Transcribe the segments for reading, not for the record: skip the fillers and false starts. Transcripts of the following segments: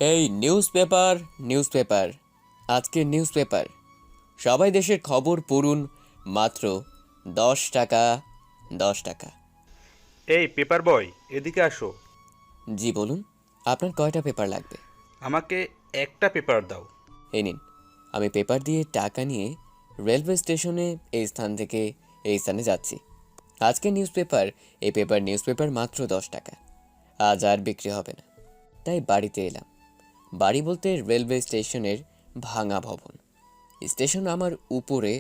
এই newspaper newspaper আজকের newspaper সবাই দেশের খবর পড়ুন মাত্র 10 টাকা 10 টাকা। এই পেপার বয়, এদিকে আসো। জি বলুন, আপনার কয়টা পেপার লাগবে? আমাকে একটা পেপার দাও। এই নিন। আমি পেপার দিয়ে টাকা নিয়ে রেলওয়ে স্টেশনে এই স্থান থেকে এই স্থানে যাচ্ছি। আজকের নিউজপেপার, এই নিউজপেপার মাত্র 10 টাকা। আজ আর বিক্রি হবে না, তাই বাড়িতে এলাম। বাড়ি বলতে রেলওয়ে স্টেশনের ভাঙা ভবন। স্টেশন আমার উপরে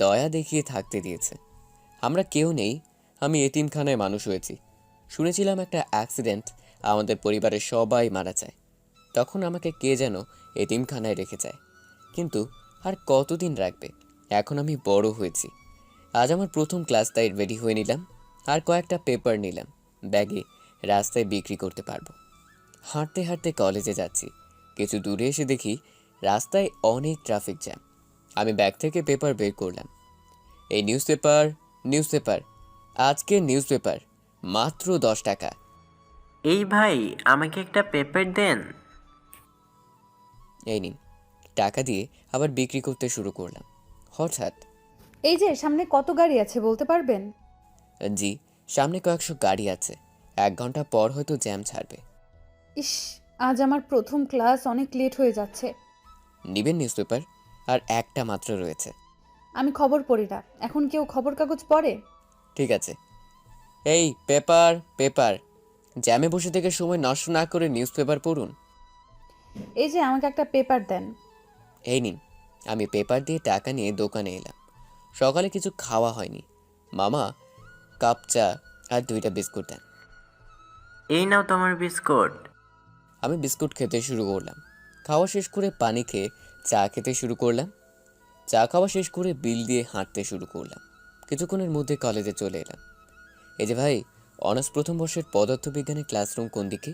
দয়া দেখিয়ে থাকতে দিয়েছে। আমরা কেউ নেই, আমি এতিমখানায় মানুষ হয়েছি। শুনেছিলাম একটা অ্যাক্সিডেন্ট আমাদের পরিবারের সবাই মারা যায়, তখন আমাকে কে যেন এতিমখানায় রেখে যায়। কিন্তু আর কতদিন রাখবে? এখন আমি বড় হয়েছি। আজ আমার প্রথম ক্লাস, তাই রেডি হয়ে নিলাম। আর কয়েকটা পেপার নিলাম ব্যাগে, রাস্তায় বিক্রি করতে পারবো। হাঁটতে হাঁটতে কলেজে যাচ্ছি। কিছু দূরে এসে দেখি রাস্তায় অনেক ট্রাফিক জ্যাম। আমি ব্যাগ থেকে পেপার বের করলাম। এই নিউজপেপার নিউজপেপার আজকের নিউজপেপার মাত্র 10 টাকা। এই ভাই, আমাকে একটা পেপার দেন। এই নিন। টাকা দিয়ে আবার বিক্রি করতে শুরু করলাম। হঠাৎ এই যে সামনে কত গাড়ি আছে বলতে পারবেন? জি, সামনে কয়েকশো গাড়ি আছে। 1 ঘন্টা পর হয়তো জ্যাম ছাড়বে। ইস, আজ আমার প্রথম ক্লাস, অনেক লেট হয়ে যাচ্ছে। নিবেন নিউজপেপার? আর একটা মাত্র রয়েছে। আমি খবর পড়ি না। এখন কেউ খবর কাগজ পড়ে? ঠিক আছে। এই পেপার পেপার জ্যামে বসে থেকে সময় নষ্ট না করে নিউজপেপার পড়ুন। এই যে আমাকে একটা পেপার দেন। এই নিন। আমি পেপার দিয়ে টাকা নিয়ে দোকানে এলাম। সকালে কিছু খাওয়া হয়নি। মামা কাপ চা আর 2টা বিস্কুট দেন। এই নাও তোমার বিস্কুট। আমি বিস্কুট খেতে শুরু করলাম। খাওয়া শেষ করে পানি খেয়ে চা খেতে শুরু করলাম। চা খাওয়া শেষ করে বিল দিয়ে হাঁটতে শুরু করলাম। কিছুক্ষণের মধ্যে কলেজে চলে এলাম। এই যে ভাই, অনার্স প্রথম বর্ষের পদার্থবিজ্ঞানের ক্লাসরুম কোন দিকে?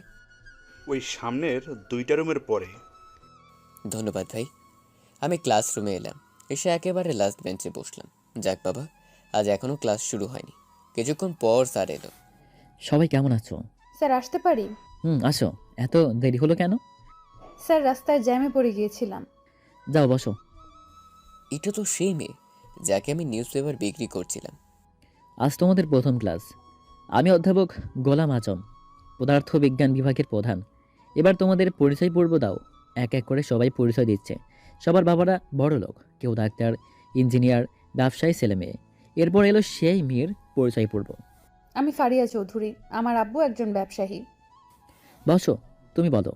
ওই সামনের 2টা রুমের পরে। ধন্যবাদ ভাই। আমি ক্লাসরুমে এলাম। এসে একেবারে লাস্ট বেঞ্চে বসলাম। যাক বাবা, আজ এখনও ক্লাস শুরু হয়নি। কিছুক্ষণ পর স্যার এলো। সবাই কেমন আছো? স্যার আসতে পারি? আসো। এত দেরি হলো কেন? স্যার রাস্তায় জ্যামে পড়ে গিয়েছিলাম। যাও বসো। এটা তো সেই মেয়ে যাকে আমি নিউজপেপার বিক্রি করছিলাম। আজ তোমাদের প্রথম ক্লাস। আমি অধ্যাপক গোলাম আজম, পদার্থ বিজ্ঞান বিভাগের প্রধান। এবার তোমাদের পরিচয় পর্ব দাও। এক এক করে সবাই পরিচয় দিচ্ছে। সবার বাবারা বড় লোক, কেউ ডাক্তার, ইঞ্জিনিয়ার, ব্যবসায়ী ছেলে মেয়ে। এরপর এলো সেই মেয়ের পরিচয় পর্ব। আমি ফারিয়া চৌধুরী, আমার আব্বু একজন ব্যবসায়ী। বসো, তুমি বলো।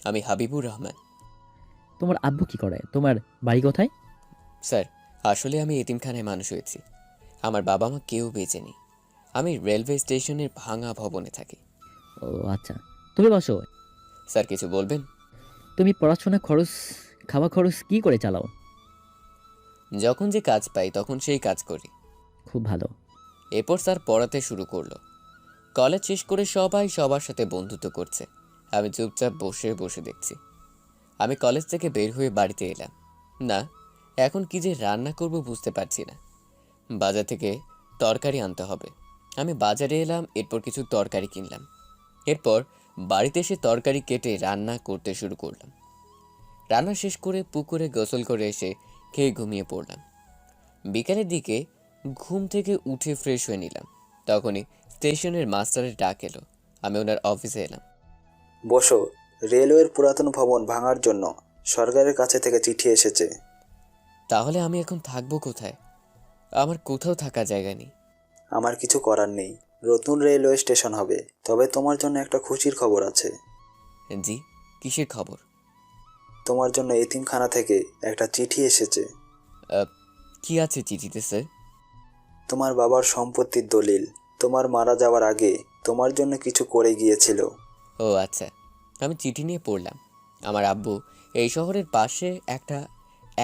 আমি হাবিবুর রহমান। তোমার আব্বু কি করে? তোমার বাড়ি কোথায়? স্যার, আসলে আমি এতিমখানায় মানুষ হয়েছি। আমার বাবা মা কেউ বেঁচে নেই। আমি রেলওয়ে স্টেশনের ভাঙা ভবনে থাকি। ও আচ্ছা, তুমি বসো। স্যার কিছু বলবেন? তুমি পড়াশোনা খরচ, খাওয়া খরচ কি করে চালাও? যখন যে কাজ পাই তখন সেই কাজ করি। খুব ভালো। এরপর স্যার পড়াতে শুরু করলো। কলেজ শেষ করে সবাই সবার সাথে বন্ধুত্ব করছে। আমি চুপচাপ বসে বসে দেখছি। আমি কলেজ থেকে বের হয়ে বাড়িতে এলাম। না, এখন কি যে রান্না করব বুঝতে পারছি না। বাজার থেকে তরকারি আনতে হবে। আমি বাজারে এলাম, এরপর কিছু তরকারি কিনলাম। এরপর বাড়িতে এসে তরকারি কেটে রান্না করতে শুরু করলাম। রান্না শেষ করে পুকুরে গোসল করে এসে খেয়ে ঘুমিয়ে পড়লাম। বিকালের দিকে ঘুম থেকে উঠে ফ্রেশ হয়ে নিলাম। তখনই স্টেশনের মাস্টারের ডাক এলো। আমি ওনার অফিসে এলাম। বসো। রেলওয়ের পুরাতন ভবন ভাঙার জন্য সরকারের কাছে থেকে চিঠি এসেছে। তাহলে আমি এখন থাকবো কোথায়? আমার কোথাও থাকার জায়গা নেই। আমার কিছু করার নেই। নতুন রেলওয়ে স্টেশন হবে, তবে তোমার জন্য একটা খুশির খবর আছে। জি, কিসের খবর? তোমার জন্য এতিমখানা থেকে একটা চিঠি এসেছে। কি আছে চিঠিতে স্যার? তোমার বাবার সম্পত্তির দলিল। তোমার মারা যাওয়ার আগে তোমার জন্য কিছু করে গিয়েছিল। ও আচ্ছা। আমি চিঠি নিয়ে পড়লাম। আমার আব্বু এই শহরের পাশে একটা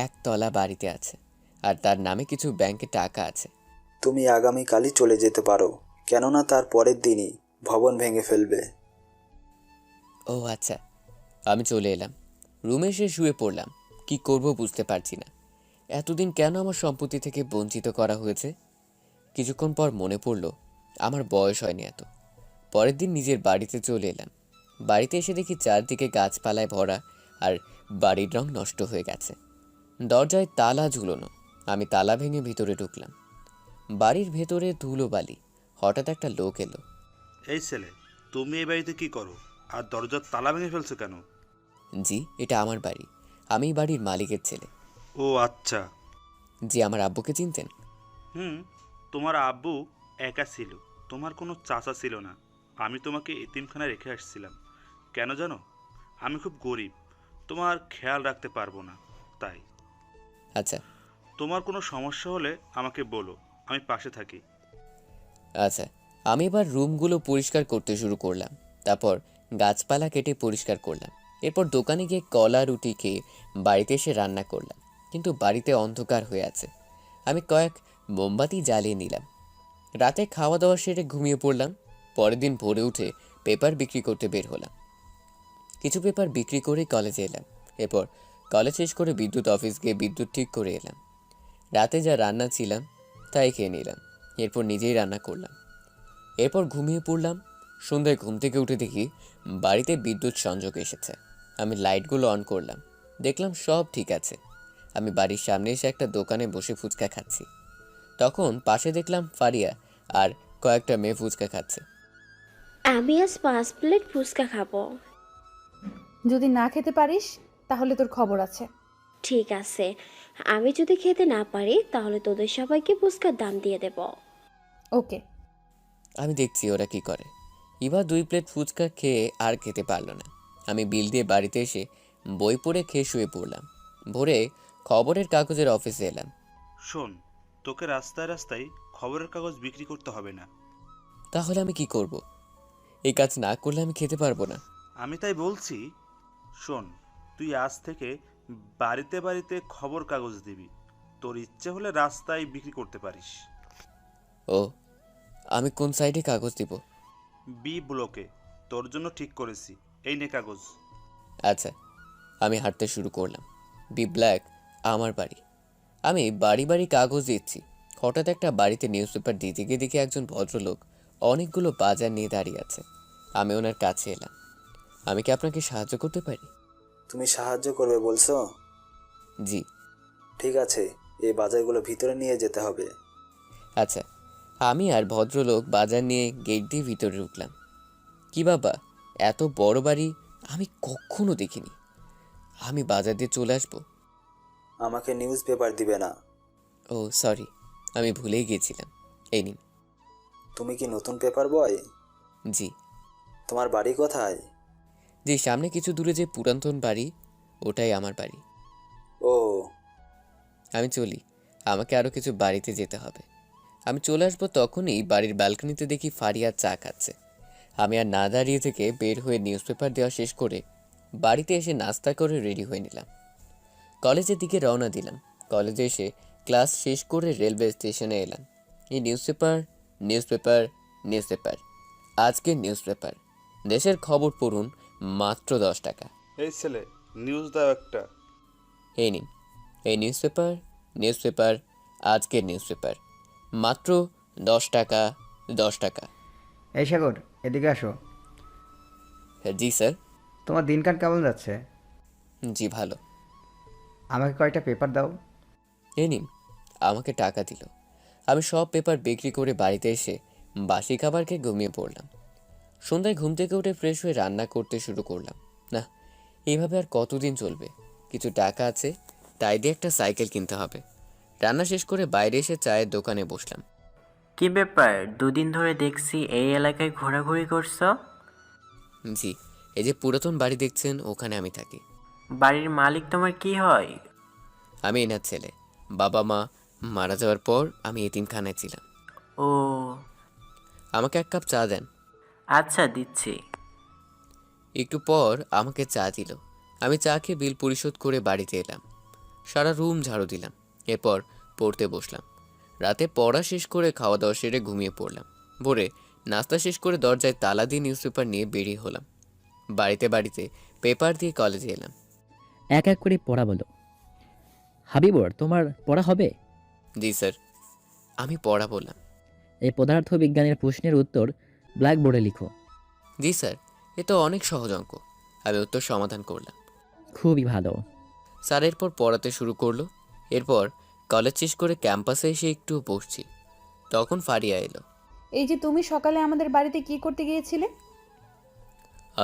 একতলা বাড়িতে আছে, আর তার নামে কিছু ব্যাংকে টাকা আছে। তুমি আগামীকালই চলে যেতে পারো, কেননা তার পরের দিনই ভবন ভেঙে ফেলবে। ও আচ্ছা। আমি চলে এলাম। রুমে এসে শুয়ে পড়লাম। কি করব বুঝতে পারছি না। এতদিন কেন আমার সম্পত্তি থেকে বঞ্চিত করা হয়েছে? কিছুক্ষণ পর মনে পড়ল আমার বয়স হয়নি এত। পরের দিন নিজের বাড়িতে চলে এলাম। বাড়িতে এসে দেখি চারদিকে গাছপালায় ভরা আর বাড়ির রং নষ্ট হয়ে গেছে। দরজায় তালা ঝুলোনো। আমি তালা ভেঙে ভিতরে ঢুকলাম। বাড়ির ভেতরে ধুলোবালি। হঠাৎ একটা লোক এলো। এই ছেলে, তুমি এই বাড়িতে কি করো আর দরজার তালা ভেঙে ফেলছো কেন? জি, এটা আমার বাড়ি। আমি বাড়ির মালিকের ছেলে। ও আচ্ছা। জি, আমার আব্বুকে চিনতেন? হুম, তোমার আব্বু একা ছিল, তোমার কোনো চাচা ছিল না। আমি তোমাকে এতিমখানায় রেখে আসছিলাম। কেন জানো? আমি খুব গরিব, তোমার খেয়াল রাখতে পারবো না, তাই। আচ্ছা তোমার কোনো সমস্যা হলে আমাকে বলো, আমি পাশে থাকি। আচ্ছা। আমি এবার রুমগুলো পরিষ্কার করতে শুরু করলাম। তারপর গাছপালা কেটে পরিষ্কার করলাম। এরপর দোকানে গিয়ে কলা রুটি খেয়ে বাড়িতে এসে রান্না করলাম। কিন্তু বাড়িতে অন্ধকার হয়ে আছে। আমি কয়েক মোমবাতি জ্বালিয়ে নিলাম। রাতে খাওয়া দাওয়া সেরে ঘুমিয়ে পড়লাম। পরের দিন ভোরে উঠে পেপার বিক্রি করতে বের হলাম। কিছু পেপার বিক্রি করে কলেজে এলাম। এরপর কলেজ শেষ করে বিদ্যুৎ অফিস গিয়ে বিদ্যুৎ ঠিক করে এলাম। রাতে যা রান্না ছিলাম তাই খেয়ে নিলাম। এরপর নিজেই রান্না করলাম। এরপর ঘুমিয়ে পড়লাম। সন্ধ্যায় ঘুম থেকে উঠে দেখি বাড়িতে বিদ্যুৎ সংযোগ এসেছে। আমি লাইটগুলো অন করলাম। দেখলাম সব ঠিক আছে। আমি বাড়ির সামনে এসে একটা দোকানে বসে ফুচকা খাচ্ছি। তখন পাশে দেখলাম ফারিয়া আর কয়েকটা মেয়ে ফুচকা খাচ্ছে। আমি আজ 5 প্লেট ফুচকা খাবো। যদি না খেতে পারিস তাহলে তোর খবর আছে। ঠিক আছে, আমি যদি খেতে না পারি তাহলে তোদের সবাইকে ফুচকার দাম দিয়ে দেব। ওকে। আমি দেখছি ওরা কি করে। এবার 2 প্লেট ফুচকা খেয়ে আর খেতে পারল না। আমি বিল দিয়ে বাড়িতে এসে বই পড়ে খেয়ে শুয়ে পড়লাম। ভোরে খবরের কাগজের অফিসে এলাম। শোন, তোকে রাস্তায় রাস্তায় খবরের কাগজ বিক্রি করতে হবে না। তাহলে আমি কি করব? এই কাজ না করলে আমি খেতে পারবো না। আমি তাই বলছি, শোন, তুই আজ থেকে বাড়িতে বাড়িতে খবর কাগজ দিবি। তোর ইচ্ছে হলে রাস্তায় বিক্রি করতে পারিস। ও, আমি কোন সাইডে কাগজ দিব? বি ব্লকে, তোর জন্য ঠিক করেছি। এই নে কাগজ। আচ্ছা। আমি হাঁটতে শুরু করলাম। বি ব্ল্যাক আমার বাড়ি। আমি বাড়ি বাড়ি কাগজ দিচ্ছি। হঠাৎ একটা বাড়িতে নিউজ পেপার দিতে গিয়ে দেখি একজন ভদ্রলোক অনেকগুলো বাজার নিয়ে দাঁড়িয়ে আছে। আমি ওনার কাছে এলাম। আমি কি আপনাকে সাহায্য করতে পারি? তুমি সাহায্য করবে বলছো? জি। ঠিক আছে, এই বাজারগুলো ভিতরে নিয়ে যেতে হবে। আচ্ছা। আমি আর ভদ্রলোক বাজার নিয়ে গেট দিয়ে ভিতরে ঢুকলাম। কি বাবা, এত বড় বাড়ি আমি কখনো দেখিনি। আমি বাজার দিয়ে চলে আসবো? আমাকে নিউজ পেপার দিবে না? ও সরি, আমি ভুলেই গিয়েছিলাম। এই নিন। তুমি কি নতুন পেপার বয়? জি। তোমার বাড়ি কোথায়? জি, সামনে কিছু দূরে যে পুরাতন বাড়ি, ওটাই আমার বাড়ি। ও, আমি চলি, আমাকে আরও কিছু বাড়িতে যেতে হবে। আমি চলে আসবো তখনই বাড়ির ব্যালকনিতে দেখি ফারিয়া চা খাচ্ছে। আমি আর না দাঁড়িয়ে থেকে বের হয়ে নিউজ পেপার দেওয়া শেষ করে বাড়িতে এসে নাস্তা করে রেডি হয়ে নিলাম। কলেজের দিকে রওনা দিলাম। কলেজে এসে ক্লাস শেষ করে রেলওয়ে স্টেশনে এলাম। এই news paper, news paper, news paper, আজকের নিউজ পেপার, দেশের খবর পড়ুন মাত্র 10 টাকা। এই ছেলে, নিউজ দাও একটা। এই নিন, এই নিউজ পেপার, নিউজ পেপার, আজকের নিউজ পেপার, মাত্র 10 টাকা, 10 টাকা। এই সাগর, এদিকে আসো। জি স্যার। তোমার দিনকাল কেমন যাচ্ছে? জি ভালো। আমাকে কয়েকটা পেপার দাও। এই নিন। আমাকে টাকা দিল। আমি সব পেপার বিক্রি করে বাড়িতে এসে বাসি খাবার খেয়ে ঘুমিয়ে পড়লাম। সন্ধ্যায় ঘুম থেকে উঠে ফ্রেশ হয়ে রান্না করতে শুরু করলাম। না, এইভাবে আর কতদিন চলবে? কিছু টাকা আছে, তাই দিয়ে একটা সাইকেল কিনতে হবে। রান্না শেষ করে বাইরে এসে চায়ের দোকানে বসলাম। কি ব্যাপার, দুদিন ধরে দেখছি এই এলাকায় ঘোরাঘুরি করছো? জি, এই যে পুরাতন বাড়ি দেখছেন, ওখানে আমি থাকি। বাড়ির মালিক তোমার কি হয়? আমি এনার ছেলে। বাবা মা মারা যাওয়ার পর আমি এতিমখানায় ছিলাম। ও আমাকে 1 কাপ চা দেন। আচ্ছা, দিচ্ছি। একটু পর আমাকে চা দিল। আমি চা খেয়ে বিল পরিশোধ করে বাড়িতে এলাম। সারা রুম ঝাড়ু দিলাম। এরপর পড়তে বসলাম। রাতে পড়া শেষ করে খাওয়া দাওয়া সেরে ঘুমিয়ে পড়লাম। ভোরে নাস্তা শেষ করে দরজায় তালা দিয়ে নিউজ পেপার নিয়ে বেরিয়ে হলাম। বাড়িতে বাড়িতে পেপার দিয়ে কলেজে এলাম। এক এক করে পড়া বলো। হাবিবর, তোমার পড়া হবে? জি স্যার। আমি পড়া বললাম। এই পদার্থ বিজ্ঞানের প্রশ্নের উত্তর ব্ল্যাকবোর্ডে লিখো। জি স্যার, এ তো অনেক সহজ অঙ্ক। আমি উত্তর সমাধান করলাম। খুবই ভালো। স্যার এরপর পড়াতে শুরু করলো। এরপর কলেজ শেষ করে ক্যাম্পাসে এসে একটু বসছি, তখন ফারিয়া এলো। এই যে তুমি সকালে আমাদের বাড়িতে কি করতে গিয়েছিলে?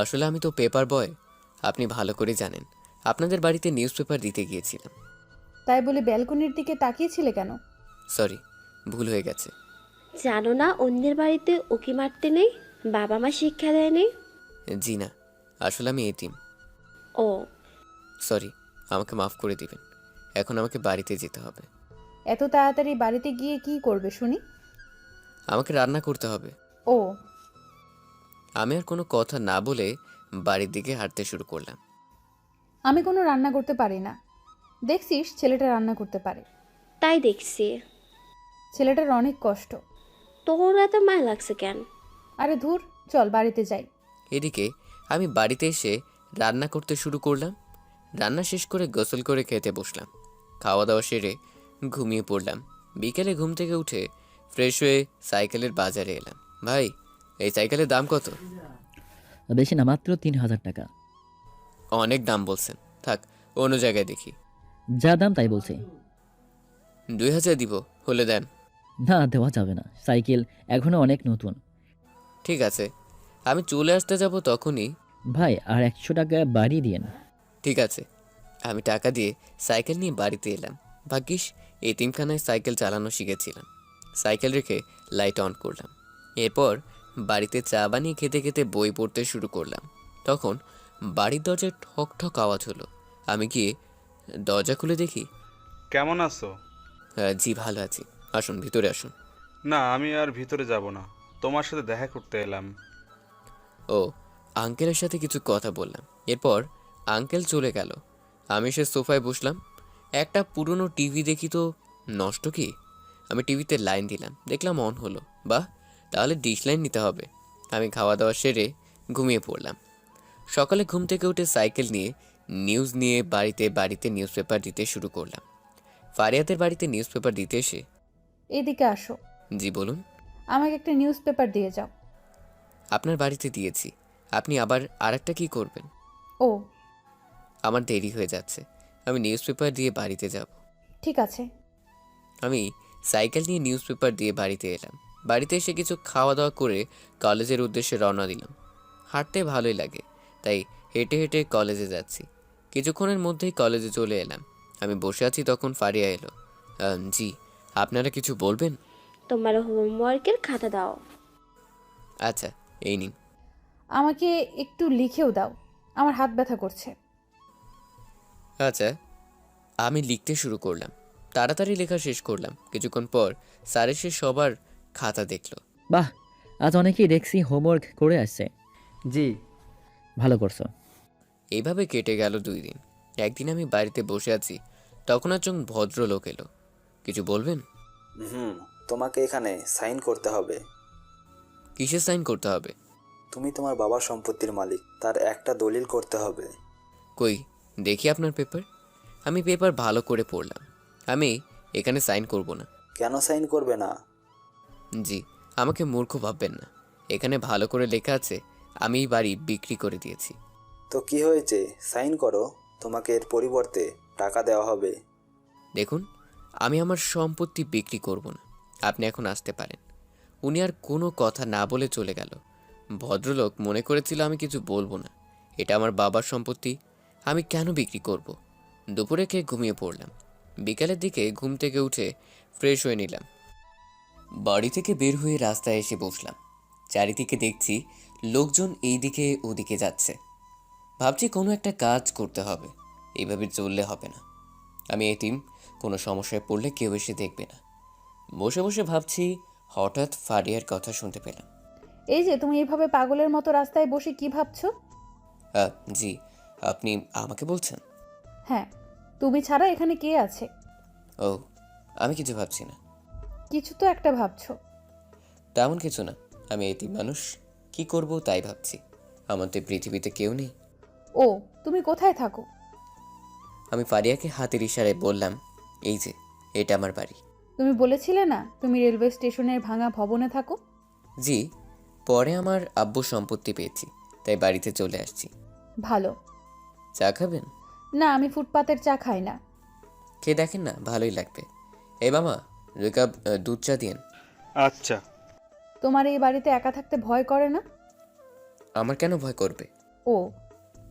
আসলে আমি তো পেপার বয়, আপনি ভালো করে জানেন। আপনাদের বাড়িতে নিউজ পেপার দিতে গিয়েছিলাম। তাই বলে ব্যালকনির দিকে তাকিয়েছিলে কেন? সরি, ভুল হয়ে গেছে। জানো না অন্যের বাড়িতে উকি মারতে নেই, বাবা মা শিক্ষা দেয়নি? জি না, আসলে আমি এতিম। ও, সরি, আমাকে মাফ করে দিবেন। এখন আমাকে বাড়িতে যেতে হবে। এত তাড়াতাড়ি বাড়িতে গিয়ে কি করবে শুনি? আমাকে রান্না করতে হবে। ও, আমি আর কোনো কথা না বলে বাড়ির দিকে হাঁটতে শুরু করলাম। আমি কোনো রান্না করতে পারি না। দেখছিস ছেলেটা রান্না করতে পারে। তাই দেখছি। ছেলেটার অনেক কষ্ট। তোর এত মায়া লাগছে কেন? আরে ধুর, চল বাড়িতে যাই। এদিকে আমি বাড়িতে এসে রান্না করতে শুরু করলাম। রান্না শেষ করে গোসল করে খেতে বসলাম। খাওয়া দাওয়া সেরে ঘুমিয়ে পড়লাম। বিকেলে ঘুম থেকে উঠে ফ্রেশ হয়ে সাইকেলের বাজারে এলাম। ভাই, এই সাইকেলের দাম কত? বেশি না, মাত্র 3,000 টাকা। অনেক দাম বলছেন, থাক অন্য জায়গায় দেখি। যা দাম তাই বলছি। 2,000 দিব, হলে দেন। না, দেওয়া যাবে না, সাইকেল এখনো অনেক নতুন। ঠিক আছে, আমি চলে আসতে যাব তখনই। ভাই, আর 100 টাকা বাড়িয়ে দিয়েন। ঠিক আছে, আমি টাকা দিয়ে সাইকেল নিয়ে বাড়িতে এলাম। ভাগ্যিস এতিমখানায় সাইকেল চালানো শিখেছিলাম। সাইকেল রেখে লাইট অন করলাম। এরপর বাড়িতে চা বানিয়ে খেতে খেতে বই পড়তে শুরু করলাম। তখন বাড়ির দরজায় ঠক ঠক আওয়াজ হলো। আমি গিয়ে দরজা খুলে দেখি। কেমন আছো? জি ভালো আছি, আসুন ভিতরে আসুন। না, আমি আর ভিতরে যাব না, তোমার সাথে দেখা করতে এলাম। ও, আঙ্কেলের সাথে কিছু কথা বললাম। এরপর আঙ্কেল চলে গেল। আমি সে সোফায় বসলাম। একটা পুরনো টিভি দেখি তো নষ্ট কি। আমি টিভিতে লাইন দিলাম, দেখলাম অন হলো। বাহ, তাহলে ডিশ লাইন নিতে হবে। আমি খাওয়া দাওয়া সেরে ঘুমিয়ে পড়লাম। সকালে ঘুম থেকে উঠে সাইকেল নিয়ে নিউজ নিয়ে বাড়িতে বাড়িতে নিউজ পেপার দিতে শুরু করলাম। ফারিয়াদের বাড়িতে নিউজ পেপার দিতে এসে। এদিকে আসো, জি বলুন। আমাকে একটা নিউজ পেপার দিয়ে যাও। আপনার বাড়িতে দিয়েছি, আপনি আবার আরেকটা কি করবেন? ও, আমার দেরি হয়ে যাচ্ছে, আমি নিউজ পেপার দিয়ে বাড়িতে যাব। ঠিক আছে। আমি সাইকেল নিয়ে নিউজ পেপার দিয়ে বাড়িতে এলাম। বাড়িতে এসে কিছু খাওয়া দাওয়া করে কলেজের উদ্দেশ্যে রওনা দিলাম। হাঁটতে ভালোই লাগে, তাই হেঁটে হেঁটে কলেজে যাচ্ছি। কিছুক্ষণের মধ্যেই কলেজে চলে এলাম। আমি বসে আছি, তখন ফারিয়া এলো। জি, আপনারা কিছু বলবেন? তোমার হোমওয়ার্কের খাতা দাও। আচ্ছা, এই নিন। আমাকে একটু লিখেও দাও, আমার হাত ব্যথা করছে। আচ্ছা, আমি লিখতে শুরু করলাম। তাড়াতাড়ি লেখা শেষ করলাম। কিছুক্ষণ পর স্যার এসে সবার খাতা দেখলো। বাহ, আজ অনেকেই দেখছি হোমওয়ার্ক করে আসছে। জি। ভালো করছো। এইভাবে কেটে গেল 2 দিন। একদিন আমি বাড়িতে বসে আছি, তখন একজন ভদ্রলোক এলো। কিছু বলবেন? তোমাকে এখানে সাইন করতে হবে। কিসের সাইন করতে হবে? তুমি তোমার বাবার সম্পত্তির মালিক, তার একটা দলিল করতে হবে। কই দেখি আপনার পেপার। আমি পেপার ভালো করে পড়লাম। আমি এখানে সাইন করব না। কেন সাইন করবে না? জি, আমাকে মূর্খ ভাববেন না। এখানে ভালো করে লেখা আছে আমি এই বাড়ি বিক্রি করে দিয়েছি। তো কি হয়েছে, সাইন করো, তোমাকে এর পরিবর্তে টাকা দেওয়া হবে। দেখুন, আমি আমার সম্পত্তি বিক্রি করব না। আপনি এখন আসতে পারেন। উনি আর কোনো কথা না বলে চলে গেল। ভদ্রলোক মনে করেছিল আমি কিছু বলবো না। এটা আমার বাবার সম্পত্তি, আমি কেন বিক্রি করব? দুপুরে খেয়ে ঘুমিয়ে পড়লাম। বিকালের দিকে ঘুম থেকে উঠে ফ্রেশ হয়ে নিলাম। বাড়ি থেকে বের হয়ে রাস্তায় এসে বসলাম। চারিদিকে দেখছি লোকজন এই দিকে ওদিকে যাচ্ছে। ভাবছি কোনো একটা কাজ করতে হবে, এইভাবে চললে হবে না। আমি এতিম, কোনো সমস্যায় পড়লে কেউ এসে দেখবে না। বসে বসে ভাবছি, হঠাৎ ফারিয়ার কথা শুনতে পেলাম। এই যে তুমি এইভাবে পাগলের মতো রাস্তায় বসে কি ভাবছো? জি, আপনি আমাকে বলছেন? হ্যাঁ, তুমি ছাড়া এখানে কে আছে? ও, আমি কিছু ভাবছি না। কিছু তো একটা ভাবছো। তেমন কিছু না, আমি এতিম মানুষ, কি করব তাই ভাবছি। আমার তো এই পৃথিবীতে কেউ নেই। ও, তুমি কোথায় থাকো? আমি ফারিয়াকে হাতের ইশারায় বললাম, এই যে এটা আমার বাড়ি। তুমি বলেছিলে না তুমি রেলওয়ে স্টেশনের ভাঙা ভবনে থাকো? জি, পরে আমার আব্বু সম্পত্তি পেয়েছি, তাই বাড়িতে চলে আসছি। ভালো। চা খাবেন? না, আমি ফুটপাতের চা খাই না। খেয়ে দেখেন না, ভালোই লাগবে। এই মামা, 2 কাপ দুধ চা দিন। আচ্ছা। তোমার এই বাড়িতে একা থাকতে ভয় করে না? আমার কেন ভয় করবে? ও,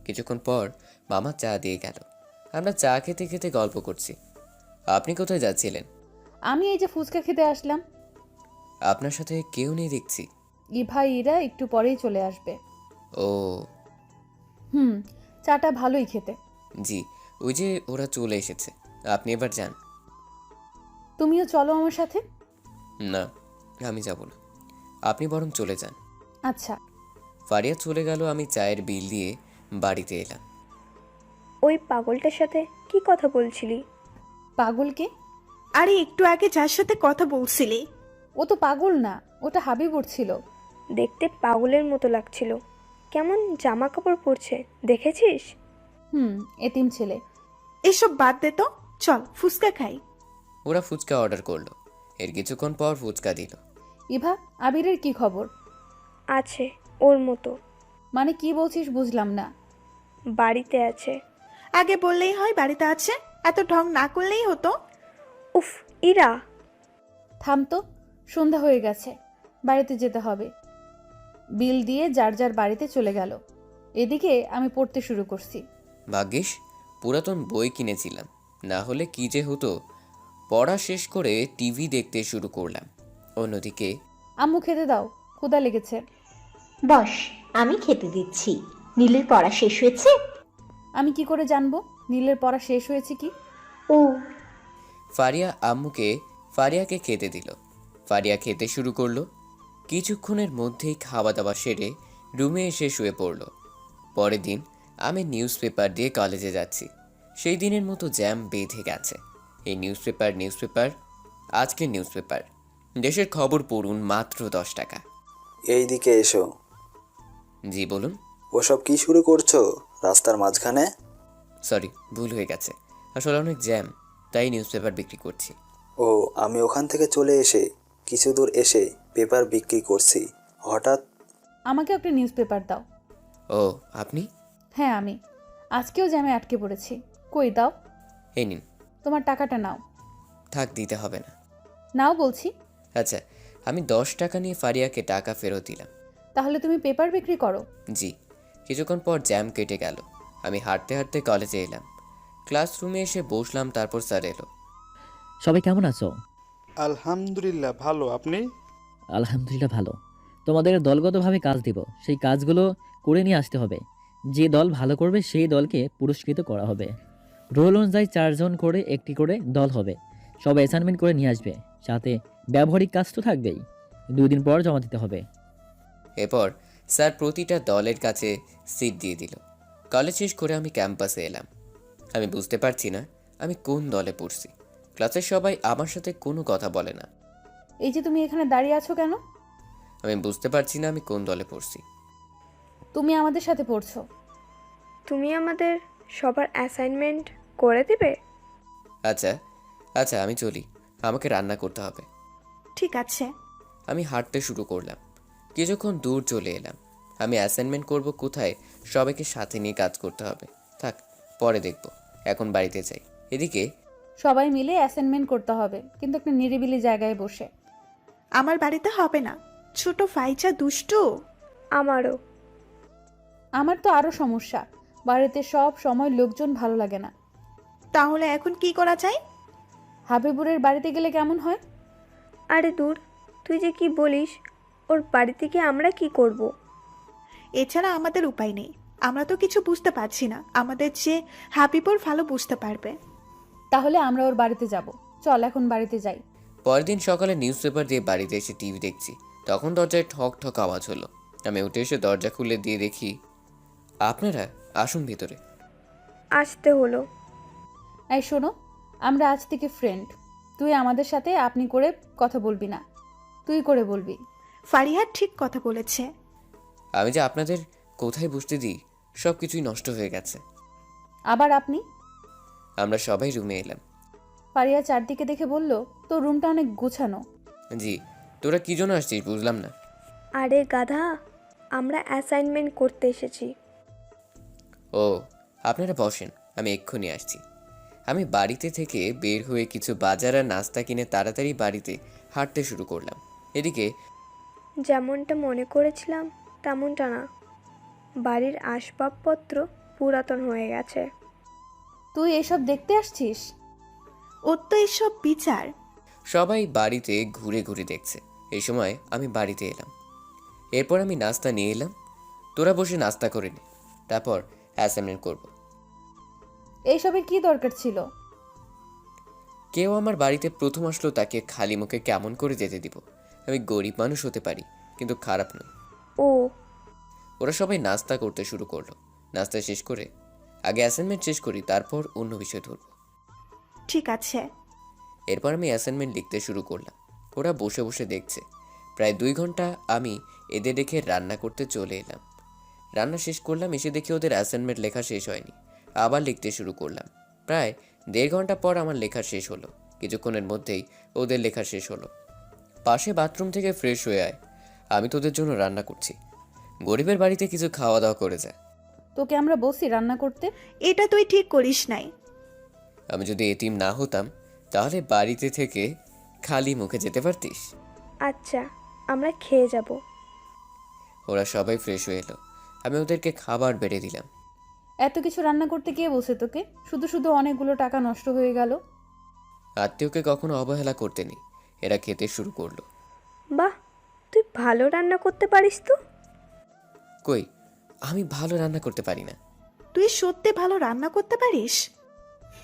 কিছুক্ষণ পর মামা চা দিয়ে গেল। আমরা চা খেতে খেতে গল্প করছি। আপনি কোথায় যাচ্ছিলেন? আমি এই যে ফুচকা খেতে আসলাম। আপনার সাথে কেউ নেই দেখছি। ইভা ইরা একটু পরেই চলে আসবে। ও হুম, চাটা ভালোই খেতে। জি, ওই যে ওরা চলে এসেছে। আপনি এবার যান। তুমিও চলো আমার সাথে। না, আমি যাব না, আপনি বরং চলে যান। আচ্ছা। ফারিয়া চলে গেল। আমি চায়ের বিল দিয়ে বাড়িতে এলাম। ওই পাগলটার সাথে কি কথা বলছিলি? পাগলকে? আরে একটু আগে যার সাথে কথা বলছিলি। ও তো পাগল না, ওটা হাবিবুর ছিল। দেখতে পাগলের মতো লাগছিল। কেমন জামা কাপড় পরছে দেখেছিস? এতিম ছেলে। এসব বাদ দে তো, চল ফুচকা খাই। ওরা ফুচকা অর্ডার করলো। এর কিছুক্ষণ পর ফুচকা দিল। ইভা, আবিরের কি খবর? আছে ওর মতো। মানে কি বলছিস বুঝলাম না। বাড়িতে আছে। আগে বললেই হয় বাড়িতে আছে, এত ঢং না করলেই হতো। উফ, ইরা। থাম তো, সন্ধ্যা হয়ে গেছে, বাড়িতে যেতে হবে। বিল দিয়ে যার যার বাড়িতে চলে গেল। এদিকে আমি পড়তে শুরু করছি। ভাগ্যিস পুরাতন বই কিনেছিলাম, না হলে কি যে হতো। পড়া শেষ করে টিভি দেখতে শুরু করলাম। অন্যদিকে আম্মু খেতে দাও, ক্ষুধা লেগেছে। বস, আমি খেতে দিচ্ছি। নীলের পড়া শেষ হয়েছে? আমি কি করে জানবো নীলের পড়া শেষ হয়েছে কি? ও, ফারিয়াকে খেতে দিল। ফারিয়া খেতে শুরু করলো। কিছুক্ষণের মধ্যেই খাওয়া দাওয়া সেরে রুমে এসে শুয়ে পড়ল। পরের দিন আমি নিউজ পেপার দিয়ে কলেজে যাচ্ছি। সেই দিনের মতো জ্যাম বেঁধে গেছে। এই নিউজ পেপার, আজকের নিউজ পেপার। দেশের খবর পড়ুন মাত্র 10 টাকা। এই দিকে এসো। জি বলুন। ওসব কি শুরু করছো রাস্তার মাঝখানে? সরি, ভুল হয়ে গেছে। আসলে অনেক জ্যাম, তাই নিউজ পেপার বিক্রি করছি। ও, আমি ওখান থেকে চলে এসে কিছু দূর এসে পেপার বিক্রি করছি, হঠাৎ। আমাকে একটা নিউজ পেপার দাও। ও, আপনি? হ্যাঁ আমি। আজকেও জ্যামে আটকে পড়েছি। কই দাও। এই নিন। তোমার টাকাটা নাও। থাক, দিতে হবে না। নাও বলছি। আচ্ছা, আমি 10 টাকা নিয়ে ফারিয়াকে টাকা ফেরত দিলাম। তাহলে তুমি পেপার বিক্রি করো? জি। কিছুক্ষণ পর জ্যাম কেটে গেল। আমি হাঁটতে হাঁটতে কলেজে এলাম। ক্লাসরুমে এসে বসলাম, তারপর স্যার এলো। সবাই কেমন আছো? আলহামদুলিল্লাহ ভালো। আপনি? আলহামদুলিল্লাহ ভালো। তোমাদের দলগতভাবে কাজ দিব, সেই কাজগুলো করে নিয়ে আসতে হবে। যে দল ভালো করবে সেই দলকে পুরস্কৃত করা হবে। রোল অনুযায়ী 4 জন করে একটি করে দল হবে। সব অ্যাসাইনমেন্ট করে নিয়ে আসবে, সাথে ব্যবহারিক কাজ তো থাকবেই। 2 দিন পর জমা দিতে হবে। এরপর স্যার প্রতিটা দলের কাছে সিট দিয়ে দিল। কলেজ শেষ করে আমি ক্যাম্পাসে এলাম। আমি বুঝতে পারছি না আমি কোন দলে পড়ছি। ক্লাসের সবাই আমার সাথে কোনো কথা বলে না। এই যে তুমি এখানে দাঁড়িয়ে আছো কেন? আমি বুঝতে পারছি না আমি কোন দলে পড়ছি। তুমি আমাদের সাথে পড়ছো। তুমি আমাদের সবার অ্যাসাইনমেন্ট করে দেবে? আচ্ছা আচ্ছা, আমি চলি, আমাকে রান্না করতে হবে। ঠিক আছে। আমি হাঁটতে শুরু করলাম। কিছুক্ষণ দূর চলে এলাম। আমি অ্যাসাইনমেন্ট করব কোথায়, সবাইকে সাথে নিয়ে কাজ করতে হবে। থাক, পরে দেখব, এখন বাড়িতে যাই। এদিকে সবাই মিলে অ্যাসাইনমেন্ট করতে হবে, কিন্তু একটা নিরিবিলি জায়গায় বসে। আমার বাড়িতে হবে না, ছোট ফাইচা দুষ্টু। আমারও। আমার তো আরও সমস্যা, বাড়িতে সব সময় লোকজন ভালো লাগে না। তাহলে এখন কি করা যায়? হাবিবুরের বাড়িতে গেলে কেমন হয়? আরে দূর, তুই যে কি বলিস? ওর বাড়িতে গিয়ে আমরা কি করব? এছাড়া আমাদের উপায় নেই। আমরা তো কিছু বুঝতে পারছি না, আমাদের যে হাবিবুর ভালো বুঝতে পারবে। তাহলে আমরা ওর বাড়িতে যাব। চল এখন বাড়িতে যাই। পরের দিন সকালে নিউজ পেপার দিয়ে বাড়িতে এসে টিভি দেখছি। তখন দরজায় ঠক ঠক আওয়াজ হলো। আমি উঠে এসে দরজা খুলে দিয়ে দেখি আপনারা। আসুন ভিতরে। আসতে হলো। এই শোনো, আমরা আজ থেকে ফ্রেন্ড। তুই আমাদের সাথে আপনি করে কথা বলবি না, তুই করে বলবি। ফারিহা ঠিক কথা বলেছে। আমি যে আপনাদের কোথায় বসতে দিই, সব কিছুই নষ্ট হয়ে গেছে। আবার আপনি? আমরা সবাই রুমে এলাম। ফারিয়া চারদিকে দেখে বলল, তোর রুমটা অনেক গোছানো। জি, তোরা কি জন্য আসছিস বুঝলাম না। আরে গাধা, আমরা অ্যাসাইনমেন্ট করতে এসেছি। ও, আপনারা বসেন, আমি এক্ষুনি আসছি। আমি বাড়িতে থেকে বের হয়ে কিছু বাজার আর নাস্তা কিনে তাড়াতাড়ি বাড়িতে হাঁটতে শুরু করলাম। এদিকে যেমনটা মনে করেছিলাম তেমনটা না, বাড়ির আসবাবপত্র পুরাতন হয়ে গেছে। তুই এসব দেখতে আসছিস? ওর তো এসব বিচার। সবাই বাড়িতে ঘুরে ঘুরে দেখছে। এই সময় আমি বাড়িতে এলাম। এরপর আমি নাস্তা নিয়ে এলাম। তোরা বসে নাস্তা করে নে, তারপর অ্যাসাইনমেন্ট করব। এইসবের কি দরকার ছিল? কেউ আমার বাড়িতে প্রথম আসলো, তাকে খালি মুখে কেমন করে যেতে দিব? আমি গরিব মানুষ হতে পারি, কিন্তু খারাপ নই। ও, ওরা সবাই নাস্তা করতে শুরু করলো। নাস্তা শেষ করে আগে অ্যাসাইনমেন্ট শেষ করি, তারপর অন্য বিষয় ধরব। ঠিক আছে। এরপর আমি অ্যাসাইনমেন্ট লিখতে শুরু করলাম। ওরা বসে বসে দেখছে। প্রায় 2 ঘন্টা আমি এদের রেখে রান্না করতে চলে এলাম। রান্না শেষ করলাম, এসে দেখি ওদের অ্যাসাইনমেন্ট লেখা শেষ হয়নি। আবার লিখতে শুরু করলাম। প্রায় 1.5 ঘন্টা পর আমার লেখা শেষ হলো। কিছুক্ষণের মধ্যেই ওদের লেখা শেষ হলো। পাশে বাথরুম থেকে ফ্রেশ হয়ে আয়, আমি তোদের জন্য রান্না করছি। গরিবের বাড়িতে কিছু খাওয়া দাওয়া করে যায়। তোকে আমরা বলছি রান্না করতে? এটা তুই ঠিক করিস নাই। আমি যদি এতিম না হতাম তাহলে বাড়িতে থেকে খালি মুখে যেতে পারতিস। আচ্ছা, আমরা খেয়ে যাব। ওরা সবাই ফ্রেশ হয়ে এলো। আমি ওদেরকে খাবার বেড়ে দিলাম। এত কিছু রান্না করতে কে বলছে তোকে? শুধু শুধু অনেকগুলো টাকা নষ্ট হয়ে গেল। আত্মীয়কে কখনো অবহেলা করতে নেই। এরা খেতে শুরু করলো। বাহ, তুই ভালো রান্না করতে পারিস তো। কই, আমি ভালো রান্না করতে পারি না। তুই সত্যি ভালো রান্না করতে পারিস?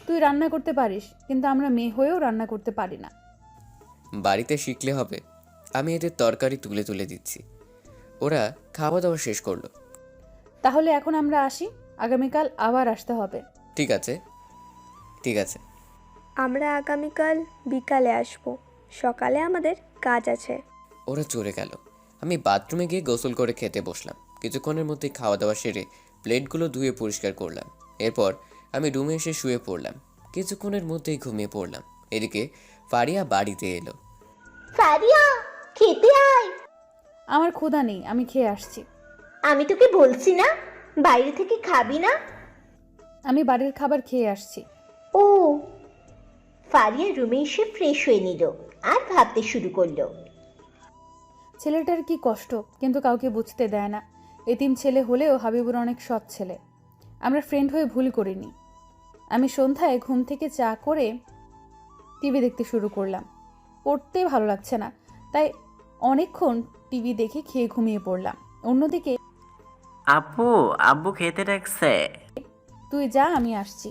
তুই রান্না করতে পারিস, কিন্তু আমরা মেয়ে হয়েও রান্না করতে পারি না। বাড়িতে শিখলে হবে। আমি এদের তরকারি তুলে তুলে দিচ্ছি। ওরা খাওয়া দাওয়া শেষ করলো। তাহলে এখন আমরা আসি, আগামীকাল আবার আসতে হবে। ঠিক আছে, ঠিক আছে। আমরা আগামীকাল বিকালে আসব, সকালে আমাদের কাজ আছে। ওরা চলে গেল। আমি বাথরুমে গিয়ে গোসল করে খেতে বসলাম। কিছুক্ষণের মধ্যে খাওয়া দাওয়া সেরে প্লেটগুলো ধুয়ে পরিষ্কার করলাম। এরপর আমি রুমে এসে শুয়ে পড়লাম। কিছুক্ষণের মধ্যেই ঘুমিয়ে পড়লাম। এদিকে ফারিয়া বাড়িতে এলো। ফারিয়া, খেতে আয়। আমার ক্ষুধা নেই, আমি খেয়ে আসছি। আমি তোকে বলছি না, বাইরে থেকে খাবি না। আমি বাড়ির খাবার খেয়ে আসছি। ও। ফারিয়া রুমে এসে ফ্রেশ হয়ে নিল আর ভাবতে শুরু করলো। ছেলেটার কি কষ্ট, কিন্তু কাউকে বুঝতে দেয় না। এতিম ছেলে হলেও হাবিবুর অনেক সৎ ছেলে। আমরা ফ্রেন্ড হয়ে ভুল করিনি। আমি সন্ধ্যায় ঘুম থেকে চা করে টিভি দেখতে শুরু করলাম। পড়তে ভালো লাগছে না, তাই অনেকক্ষণ টিভি দেখে খেয়ে ঘুমিয়ে পড়লাম। অন্যদিকে আপু, আব্বু খেতে ডাকছে। তুই যা, আমি আসছি।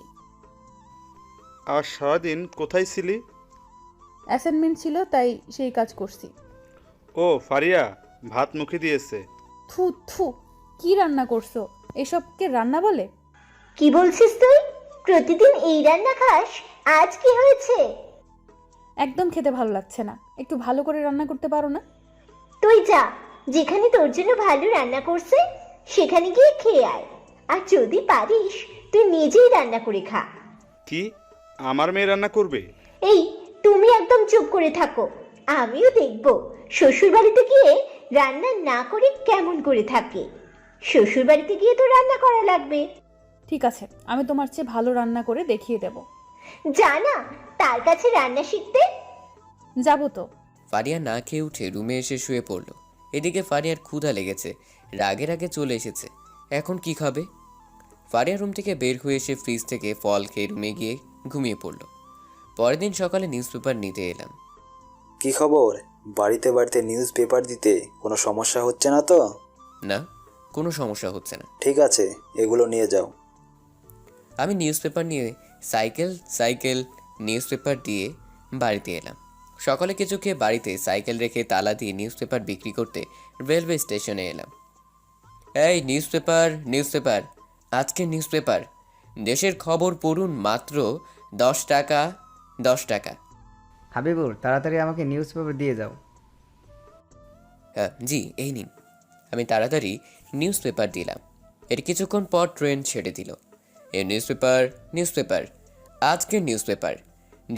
আর সারাদিন কোথায় ছিলি? অ্যাসাইনমেন্ট ছিল, তাই সেই কাজ করছি। ও ফারিয়া, ভাত মুখে দিয়েছে। থু থু, কি রান্না করছো? এসবকে রান্না বলে? কি বলছিস তুই? প্রতিদিন এই রান্না খাস? আজ কি হয়েছে? একদম খেতে ভালো লাগছে না। একটু ভালো করে রান্না করতে পারো না? তুই যা, যেখানে তোর জন্য ভালো রান্না করছে সেখানে গিয়ে খেয়ে আয়। আর যদি পারিস তুই নিজেই রান্না করে খা। কি, আমার মেয়ে রান্না করবে? এই, তুমি একদম চুপ করে থাকো। আমিও দেখব শ্বশুর বাড়িতে গিয়ে রান্না না করে কেমন করে থাকে। শ্বশুর বাড়িতে গিয়ে তো রান্না করা লাগবে। ঠিক আছে, আমি তোমার চেয়ে ভালো রান্না করে দেখিয়ে দেব। জানা তার কাছে রান্না শিখতে। যাবো তো। ফারিয়া না খেয়ে উঠে রুমে এসে শুয়ে পড়ল। এদিকে ফারিয়ার ক্ষুধা লেগেছে, রাগে রাগে চলে এসেছে। এখন কি খাবে? ফারিয়া রুম থেকে বের হয়ে এসে ফ্রিজ থেকে ফল খেয়ে রুমে গিয়ে ঘুমিয়ে পড়ল। পরের দিন সকালে নিউজ পেপার নিতে এলাম। কি খবর? বাড়িতে বাড়িতে নিউজ পেপার দিতে কোনো সমস্যা হচ্ছে না তো? না, কোনো সমস্যা হচ্ছে না। ঠিক আছে, এগুলো নিয়ে যাও। আমি নিউজ পেপার নিয়ে সাইকেল নিউজ পেপার দিয়ে বাড়িতে এলাম। সকালে কিছু খেয়ে বাড়িতে সাইকেল রেখে তালা দিয়ে নিউজ পেপার বিক্রি করতে রেলওয়ে স্টেশনে এলাম। এই নিউজ পেপার, আজকের নিউজ পেপার, দেশের খবর পড়ুন, মাত্র 10 টাকা, 10 টাকা। হাবিবুর, তাড়াতাড়ি আমাকে নিউজ পেপার দিয়ে যাও। হ্যাঁ জি, এই নিন। আমি তাড়াতাড়ি নিউজ পেপার দিলাম। এর কিছুক্ষণ পর ট্রেন ছেড়ে দিল। এই নিউজ পেপার, আজকের নিউজ পেপার,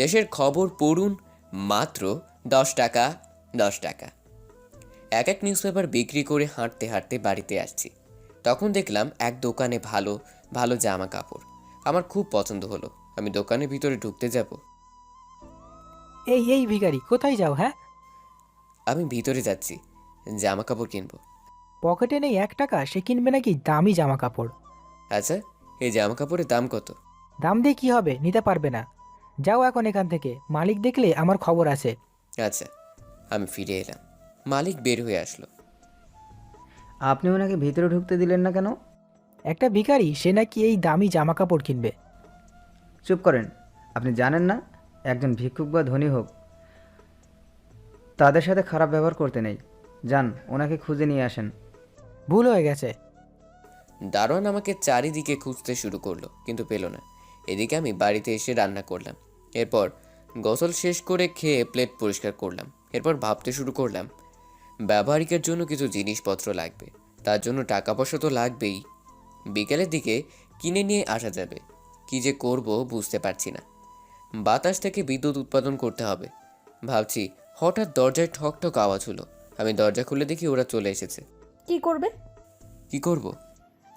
দেশের খবর পড়ুন, মাত্র 10 টাকা, 10 টাকা। এক এক নিউজ পেপার বিক্রি করে হাঁটতে হাঁটতে বাড়িতে আসছি। তখন দেখলাম এক দোকানে ভালো ভালো জামা কাপড়। আমার খুব পছন্দ হলো। আমি দোকানের ভিতরে ঢুকতে যাব। এই এই ভিখারি, কোথায় যাও? হ্যাঁ, আমি ভিতরে যাচ্ছি, জামা কাপড় কিনবো। পকেটে নেই 1 টাকা, সে কিনবে নাকি দামি জামা কাপড়? আচ্ছা, এই জামা কাপড়ের দাম কত? দাম দিয়ে কি হবে, নিতে পারবে না। যাও এখন এখান থেকে, মালিক দেখলে আমার খবর আছে। আচ্ছা, আমি ফিরে এলাম। মালিক বের হয়ে আসলো। আপনি ওনাকে ভিতরে ঢুকতে দিলেন না কেন? একটা ভিখারি, সে নাকি এই দামি জামা কাপড় কিনবে। চুপ করেন। আপনি জানেন না, একজন ভিক্ষুক বা ধনী হোক, তাদের সাথে খারাপ ব্যবহার করতে নেই। যান, ওনাকে খুঁজে নিয়ে আসেন। ভুল হয়ে গেছে। দারোয়ান আমাকে চারিদিকে খুঁজতে শুরু করলো, কিন্তু পেল না। এদিকে আমি বাড়িতে এসে রান্না করলাম। এরপর গোসল শেষ করে খেয়ে প্লেট পরিষ্কার করলাম। এরপর ভাবতে শুরু করলাম, ব্যবহারিকের জন্য কিছু জিনিসপত্র লাগবে, তার জন্য টাকা পয়সা তো লাগবেই। বিকেলের দিকে কিনে নিয়ে আসা যাবে। কি যে করব বুঝতে পারছি না। বাতাস থেকে বিদ্যুৎ উৎপাদন করতে হবে ভাবছি। হঠাৎ দরজায় ঠক ঠক আওয়াজ হলো। আমি দরজা খুলে দেখি ওরা চলে এসেছে। কি করবে? কি করব?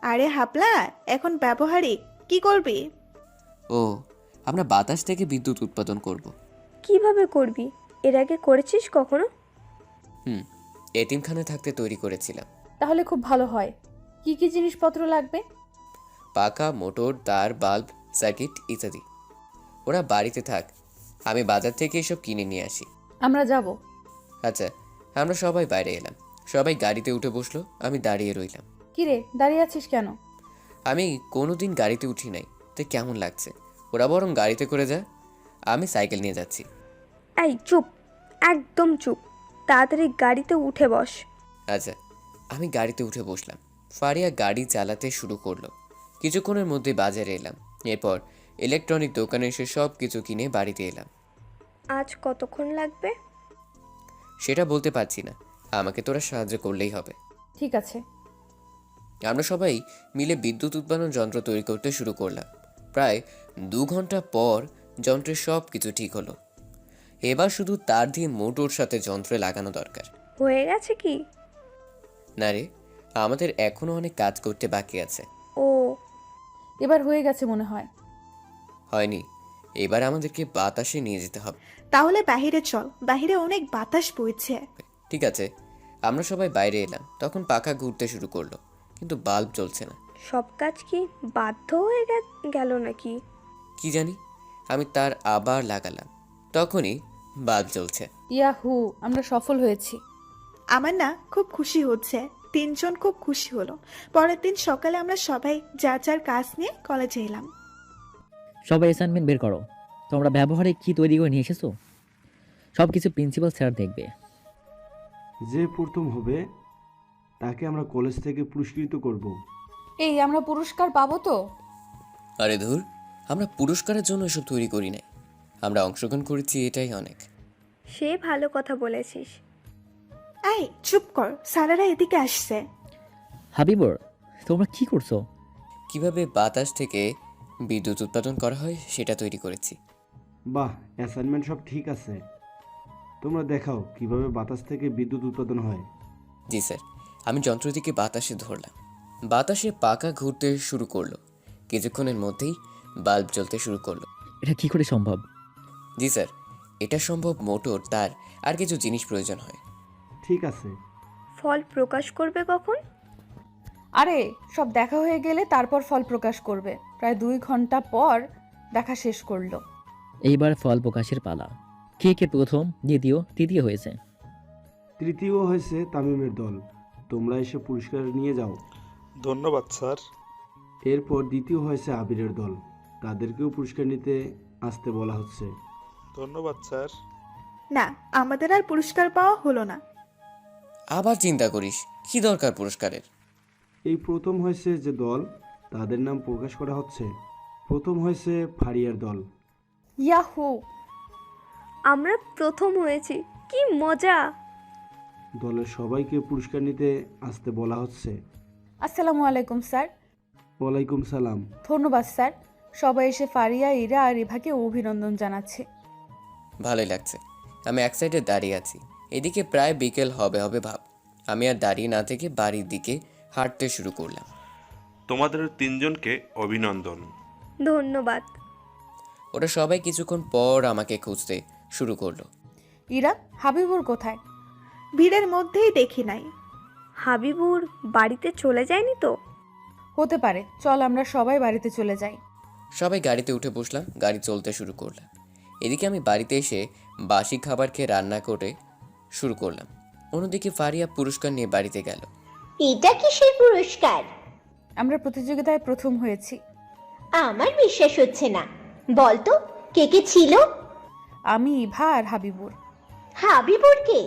আরে হাপলা, এখন ব্যবহারিক কি করবি? ও, আমরা বাতাস থেকে বিদ্যুৎ উৎপাদন করব। কিভাবে করবি? এর আগে করেছিস কখনো? এতিমখানা থাকতে তৈরি করেছিলাম। তাহলে খুব ভালো হয়। কি কি জিনিসপত্র লাগবে? পাকা, মোটর, তার, বাল্ব, সার্কিট ইত্যাদি। ওরা বাড়িতে থাক, আমি বাজার থেকে এসব কিনে নিয়ে আসি। আমরা যাব। আচ্ছা, আমরা সবাই বাইরে এলাম। সবাই গাড়িতে উঠে বসলো, আমি দাঁড়িয়ে রইলাম। কিরে, দাঁড়িয়ে আছিস কেন? আমি কোনোদিন গাড়িতে উঠি নাই, তাই কেমন লাগছে। ওরা বরং গাড়িতে করে যায়, আমি সাইকেল নিয়ে যাচ্ছি। এই চুপ, একদম চুপ। তাড়াতাড়ি গাড়িতে উঠে বস। আচ্ছা, আমি গাড়িতে উঠে বসলাম। ফারিয়া গাড়ি চালাতে শুরু করলো। কিছুক্ষণের মধ্যে বাজারে এলাম। এরপর ইলেকট্রনিক দোকানে এসে সব কিছু কিনে বাড়িতে এলাম। আজ কতক্ষণ লাগবে? সেটা বলতে পারছি না, আমাকে তোরা সাহায্য করলেই হবে। ঠিক আছে। আমরা সবাই মিলে বিদ্যুৎ উৎপাদন যন্ত্র তৈরি করতে শুরু করলাম। প্রায় 2 ঘন্টা পর যন্ত্রের সব কিছু ঠিক হলো। এবার শুধু তার দিয়ে মোটর সাথে যন্ত্রে লাগানো দরকার। হয়ে গেছে কি? না রে, আমাদের এখনো অনেক কাজ করতে বাকি আছে। ও, এবার হয়ে গেছে মনে হয়। হয়নি, এবার আমাদেরকে বাতাসে নিয়ে যেতে হবে। তাহলে বাহিরে চল, বাহিরে অনেক বাতাস বইছে। ঠিক আছে, আমরা সবাই বাইরে এলাম। তখন পাখা ঘুরতে শুরু করলো, কিন্তু বাল্ব জ্বলছে না। সব কাজ কি বাধ্য হয়ে গেল নাকি? কি জানি। আমি তার আবার লাগালাম, তখনই বাল্ব জ্বলছে। ইয়াহু, আমরা সফল হয়েছি। আমার না খুব খুশি হচ্ছে। 3 জন খুব খুশি হলো। পরের দিন সকালে আমরা সবাই যার যার কাজ নিয়ে কলেজে এলাম। সবাই অ্যাসাইনমেন্ট বের করো। তোমরা ব্যবহারে কি তৈরি করে নিয়ে এসেছো সব কিছু প্রিন্সিপাল স্যার দেখবে। যে প্রথম হবে তাকে আমরা কলেজ থেকে পুরস্কৃত করব। এই, আমরা পুরস্কার পাবো তো? আরে ধুর, আমরা পুরস্কারের জন্য এসব তৈরি করি নাই। আমরা অংশগ্রহণ করেছি, এটাই অনেক। সে ভালো কথা বলেছিস। এই চুপ কর, স্যারেরা এদিকে আসছে। হাবিবর, তোমরা কি করছো? কিভাবে বাতাস থেকে বিদ্যুৎ উৎপাদন করা হয় সেটা তৈরি করেছি। বাহ, অ্যাসাইনমেন্ট সব ঠিক আছে। তোমরা দেখাও কিভাবে বাতাস থেকে বিদ্যুৎ উৎপাদন হয়। জি স্যার। আমি যন্ত্রটিকে বাতাসে ধরলাম। বাতাসে পাখা ঘুরতে শুরু করলো। কিছুক্ষণের মধ্যেই বাল্ব জ্বলতে শুরু করলো। এটা কি করে সম্ভব? জি স্যার, এটা সম্ভব। মোটর, তার আর কিছু জিনিস প্রয়োজন হয়। ঠিক আছে। ফল প্রকাশ করবে কখন? আরে, সব দেখা হয়ে গেলে তারপর ফল প্রকাশ করবে। প্রায় 2 ঘন্টা পর দেখা শেষ করলো। এইবার ফল প্রকাশের পালা। কে কে প্রথম, দ্বিতীয়, তৃতীয় হয়েছে? তৃতীয় হয়েছে তামিমের দল। তোমরা এসে পুরস্কার নিয়ে যাও। ধন্যবাদ স্যার। এরপর দ্বিতীয় হয়েছে আবিরের দল। তাদেরকেও পুরস্কার নিতে আসতে বলা হচ্ছে। ধন্যবাদ স্যার। না, আমাদের আর পুরস্কার পাওয়া হলো না। আবার চিন্তা করিস, কি দরকার পুরস্কারের? এই প্রথম হয়েছে যে দল, তাদের নাম প্রকাশ করা হচ্ছে। প্রথম হয়েছে ফারিয়ার দল। ইয়াহু, আমরা প্রথম হয়েছি, কি মজা! দলের সবাইকে পুরস্কার নিতে আসতে বলা হচ্ছে। আসসালামু আলাইকুম স্যার। ওয়ালাইকুম সালাম। ধন্যবাদ স্যার। সবাই এসে ফারিয়া, ইরা আর রিভাকে অভিনন্দন জানাচ্ছে। ভালোই লাগছে। আমি এক সাইডে দাঁড়িয়ে আছি। এদিকে প্রায় বিকেল হবে হবে ভাব। আমি আর দাঁড়িয়ে না থেকে বাড়ির দিকে হাঁটতে শুরু করলাম। তোমাদের তিনজনকে অভিনন্দন। ধন্যবাদ। ওরা সবাই কিছুক্ষণ পর আমাকে খুঁজতে শুরু করলো। ইরা, হাবিবুর কোথায়? ভিড়ের মধ্যেই দেখি নাই। হাবিবুর বাড়িতে চলে যায়নি তো? হতে পারে, চল আমরা সবাই বাড়িতে চলে যাই। সবাই গাড়িতে উঠে বসলাম, গাড়ি চলতে শুরু করলাম। এদিকে আমি বাড়িতে এসে বাসি খাবার খেয়ে রান্না করে শুরু করলাম। অন্যদিকে ফারিয়া পুরস্কার নিয়ে বাড়িতে গেল। এটা কিসের পুরস্কার? আমরা প্রতিযোগিতায় প্রথম হয়েছি। আমার বিশ্বাস হচ্ছে না, বলতো কে কে ছিল? আমি, ইভা আর হাবিবুর। হাবিবুর কে?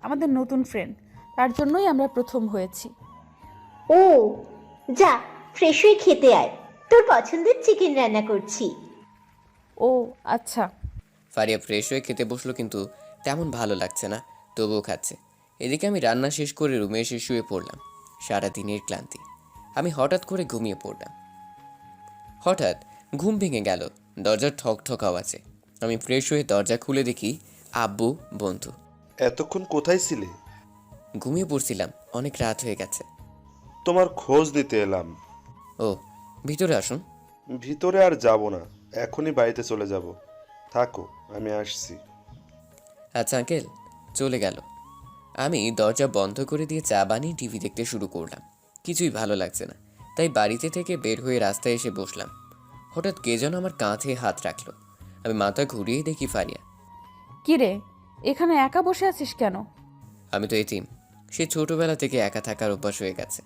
আমাদের নতুন ফ্রেন্ড, তার জন্যই আমরা প্রথম হয়েছি। ও যা, ফ্রেশ হয়ে খেতে আয়, তোর পছন্দের চিকেন রান্না করছি। ও আচ্ছা। ফারিয়া ফ্রেশ হয়ে খেতে বসলো, কিন্তু তেমন ভালো লাগছে না, তবুও খাচ্ছে। এদিকে আমি রান্না শেষ করে রুমে এসে শুয়ে পড়লাম। সারাদিনের ক্লান্তি, আমি হঠাৎ করে ঘুমিয়ে পড়লাম। হঠাৎ ঘুম ভেঙে গেল, দরজার ঠক ঠক আওয়াজে। আমি ফ্রেশ হয়ে দরজা খুলে দেখি আব্বু, বন্ধু। এতক্ষণ কোথায় ছিলে? ঘুমিয়ে পড়ছিলাম, অনেক রাত হয়ে গেছে। তোমার খোঁজ দিতে এলাম। ও, ভিতরে আসুন। ভিতরে আর যাব না, এখনই বাড়িতে চলে যাব। থাকো, আমি আসছি। আচ্ছা আঙ্কেল, চলে গেল। আমি দরজা বন্ধ করে দিয়ে চা বানিয়ে টিভি দেখতে শুরু করলাম। কিছুই ভালো লাগছে না, তাই বাড়িতে থেকে বের হয়ে রাস্তায় এসে বসলাম। হঠাৎ কে যেন আমার কাঁধে হাত রাখলো। আমি মাথা ঘুরিয়ে দেখি ফারিয়া। কিরে, এখানে একা বসে আছিস কেন? আমি তো এতিম, সে ছোটবেলা থেকে একা থাকার অভ্যাস হয়ে গেছে।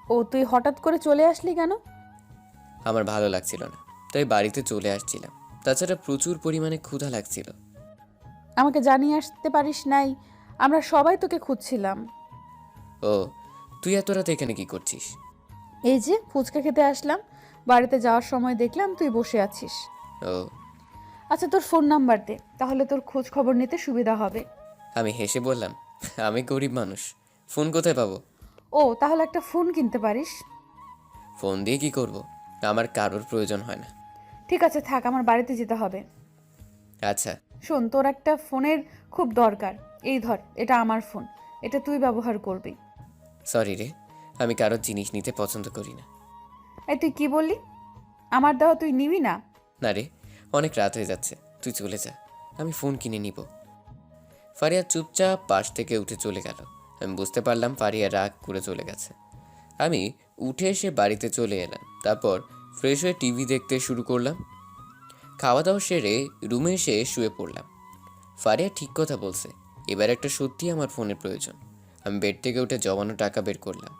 ও, তুই হঠাৎ করে চলে আসলি কেন? আমার ভালো লাগছিল না, তাই বাড়িতে চলে আসছিলাম। তাছাড়া প্রচুর পরিমাণে ক্ষুধা লাগছিল। আমাকে জানিয়ে আসতে পারিস নাই? আমরা সবাই তোকে খুঁজছিলাম। ও, তুই এত রাতে এখানে কি করছিস? এই যে ফুচকা খেতে আসলাম, বাড়িতে যাওয়ার সময় দেখলাম তুই বসে আছিস। ও আচ্ছা, তোর ফোন নাম্বার দে, তাহলে তোর খোঁজ খবর নিতে সুবিধা হবে। আমি হেসে বললাম, আমি গরিব মানুষ, ফোন কোথায় পাবো? ও, তাহলে একটা ফোন কিনতে পারিস। ফোন দিয়ে কি করব? আমার কারোর প্রয়োজন হয় না। ঠিক আছে, থাক, আমার বাড়িতে যেতে হবে। আচ্ছা। শোন, তোর একটা ফোনের খুব দরকার। এই ধর, এটা আমার ফোন, এটা তুই ব্যবহার করবি। সরি রে, আমি কারোর জিনিস নিতে পছন্দ করি না। এই তুই কি বললি? আমার দেওয়া তুই নিবি না? না রে, অনেক রাত হয়ে যাচ্ছে, তুই চলে যা, আমি ফোন কিনে নিব। ফারিয়া চুপচাপ পাশ থেকে উঠে চলে গেল। আমি বুঝতে পারলাম ফারিয়া রাগ করে চলে গেছে। আমি উঠে এসে বাড়িতে চলে এলাম। তারপর ফ্রেশ হয়ে টিভি দেখতে শুরু করলাম। খাওয়া দাওয়া সেরে রুমে এসে শুয়ে পড়লাম। ফারিয়া ঠিক কথা বলছে, এবার একটা সত্যি আমার ফোনের প্রয়োজন। আমি বেড থেকে উঠে জমানো টাকা বের করলাম।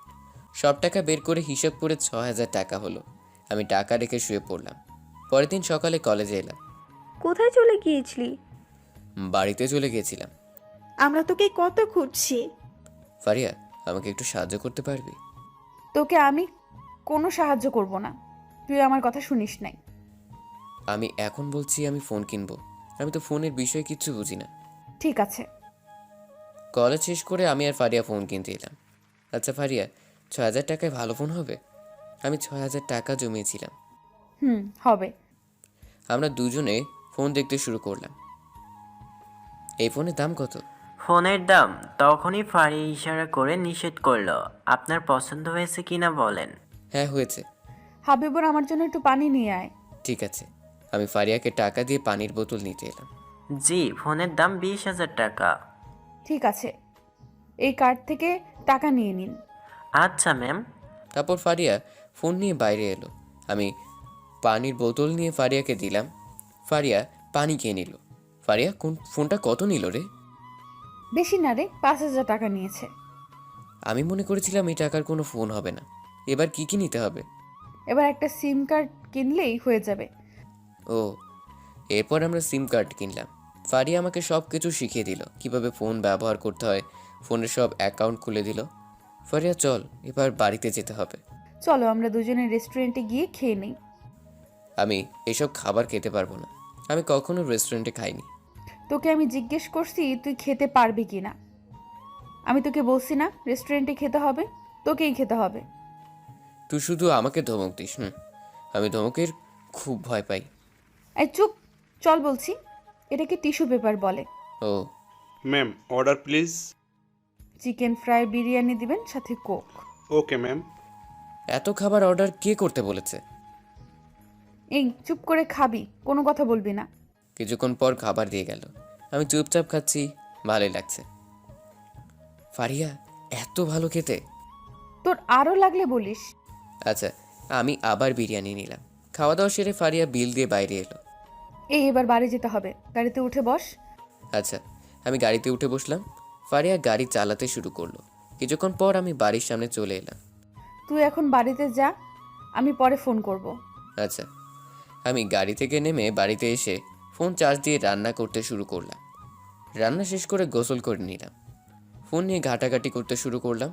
সব টাকা বের করে হিসাব করে ৬,০০০ টাকা হলো। আমি টাকা রেখে শুয়ে পড়লাম। পরের দিন সকালে কলেজে এলাম। কোথায় চলে গিয়েছিলি? বাড়িতে চলে গিয়েছিলাম। আমরা তোকে কত খুঁজছি। ফারিয়া, আমাকে একটু সাহায্য করতে পারবি? তোকে আমি কোনো সাহায্য করব না, তুই আমার কথা শুনিস নাই। আমি এখন বলছি আমি ফোন কিনবো, আমি তো ফোনের বিষয়ে কিচ্ছু বুঝি না। ঠিক আছে। কলেজ শেষ করে আমি আর ফারিয়া ফোন কিনতে এলাম। আচ্ছা ফারিয়া, ৬,০০০ টাকায় ভালো ফোন হবে? আমি ৬,০০০ টাকা জমিয়েছিলাম। হবে। আমরা দুজনে ফোন দেখতে শুরু করলাম। এই ফোনের দাম কত? ফোনের দাম তখনই ফারি ইশারা করে নিষেধ করলো। আপনার পছন্দ হয়েছে কিনা বলেন। হ্যাঁ হয়েছে। হাবিবুর, আমার জন্য একটু পানি নিয়ে আয়। ঠিক আছে। আমি ফারিয়াকে টাকা দিয়ে পানির বোতল নিতে এলাম। জি, ফোনের দাম 20,000 টাকা। ঠিক আছে, এই কার্ড থেকে টাকা নিয়ে নিন। আচ্ছা ম্যাম। তারপর ফারিয়া ফোন নিয়ে বাইরে এলো। আমি পানির বোতল নিয়ে ফারিয়াকে দিলাম। ফারিয়া পানি খেয়ে নিল। ফারিয়া, ফোনটা কত নিল রে? বেশি না রে, 5,000 টাকা নিয়েছে। আমি মনে করেছিলাম এই টাকার কোনো ফোন হবে না। এবার কি কি নিতে হবে? এবার একটা সিম কার্ড কিনলেই হয়ে যাবে। ও, এরপর আমরা সিম কার্ড কিনলাম। ফারিয়া আমাকে সব কিছু শিখিয়ে দিল, কিভাবে ফোন ব্যবহার করতে হয়। ফোনের সব অ্যাকাউন্ট খুলে দিল। ফারিয়া চল, এবার বাড়িতে যেতে হবে। চলো আমরা দুজনে রেস্টুরেন্টে গিয়ে খেয়ে নিই। আমি এসব খাবার খেতে পারবো না, আমি কখনো রেস্টুরেন্টে খাইনি। তোকে আমি জিজ্ঞেস করছি তুই খেতে পারবি কি না। আমি তোকে বলছি না রেস্টুরেন্টে খেতে হবে, তোকেই খেতে হবে। তুই শুধু আমাকে ধমক দিস। আমি ধমকের খুব ভয় পাই। এই চুপ, চল বলছি। এটাকে টিস্যু পেপার বলে। ও ma'am, order please. Chicken fry biryani দিবেন, সাথে কোক। Okay ma'am. এত খাবার অর্ডার কে করতে বলেছে? এই চুপ করে খাবি, কোনো কথা বলবি না। কিছুক্ষণ পর খাবার দিয়ে গেল। আমি চুপচাপ খাচ্ছি, ভালোই লাগছে। ফারিয়া এত ভালো খেতে। তোর আরও লাগলে বলিস। আচ্ছা, আমি আবার বিরিয়ানি নিলাম। খাওয়া দাওয়া সেরে ফারিয়া বিল দিয়ে বাইরে এলো। এই এবার বাড়ি যেতে হবে, গাড়িতে উঠে বস। আচ্ছা, আমি গাড়িতে উঠে বসলাম। ফারিয়া গাড়ি চালাতে শুরু করলো। কিছুক্ষণ পর আমি বাড়ির সামনে চলে এলাম। তুই এখন বাড়িতে যা, আমি পরে ফোন করব। আচ্ছা, আমি গাড়ি থেকে নেমে বাড়িতে এসে ফোন চার্জ দিয়ে রান্না করতে শুরু করলাম। রান্না শেষ করে গোসল করে নিলাম। ফোন নিয়ে ঘাটাঘাটি করতে শুরু করলাম।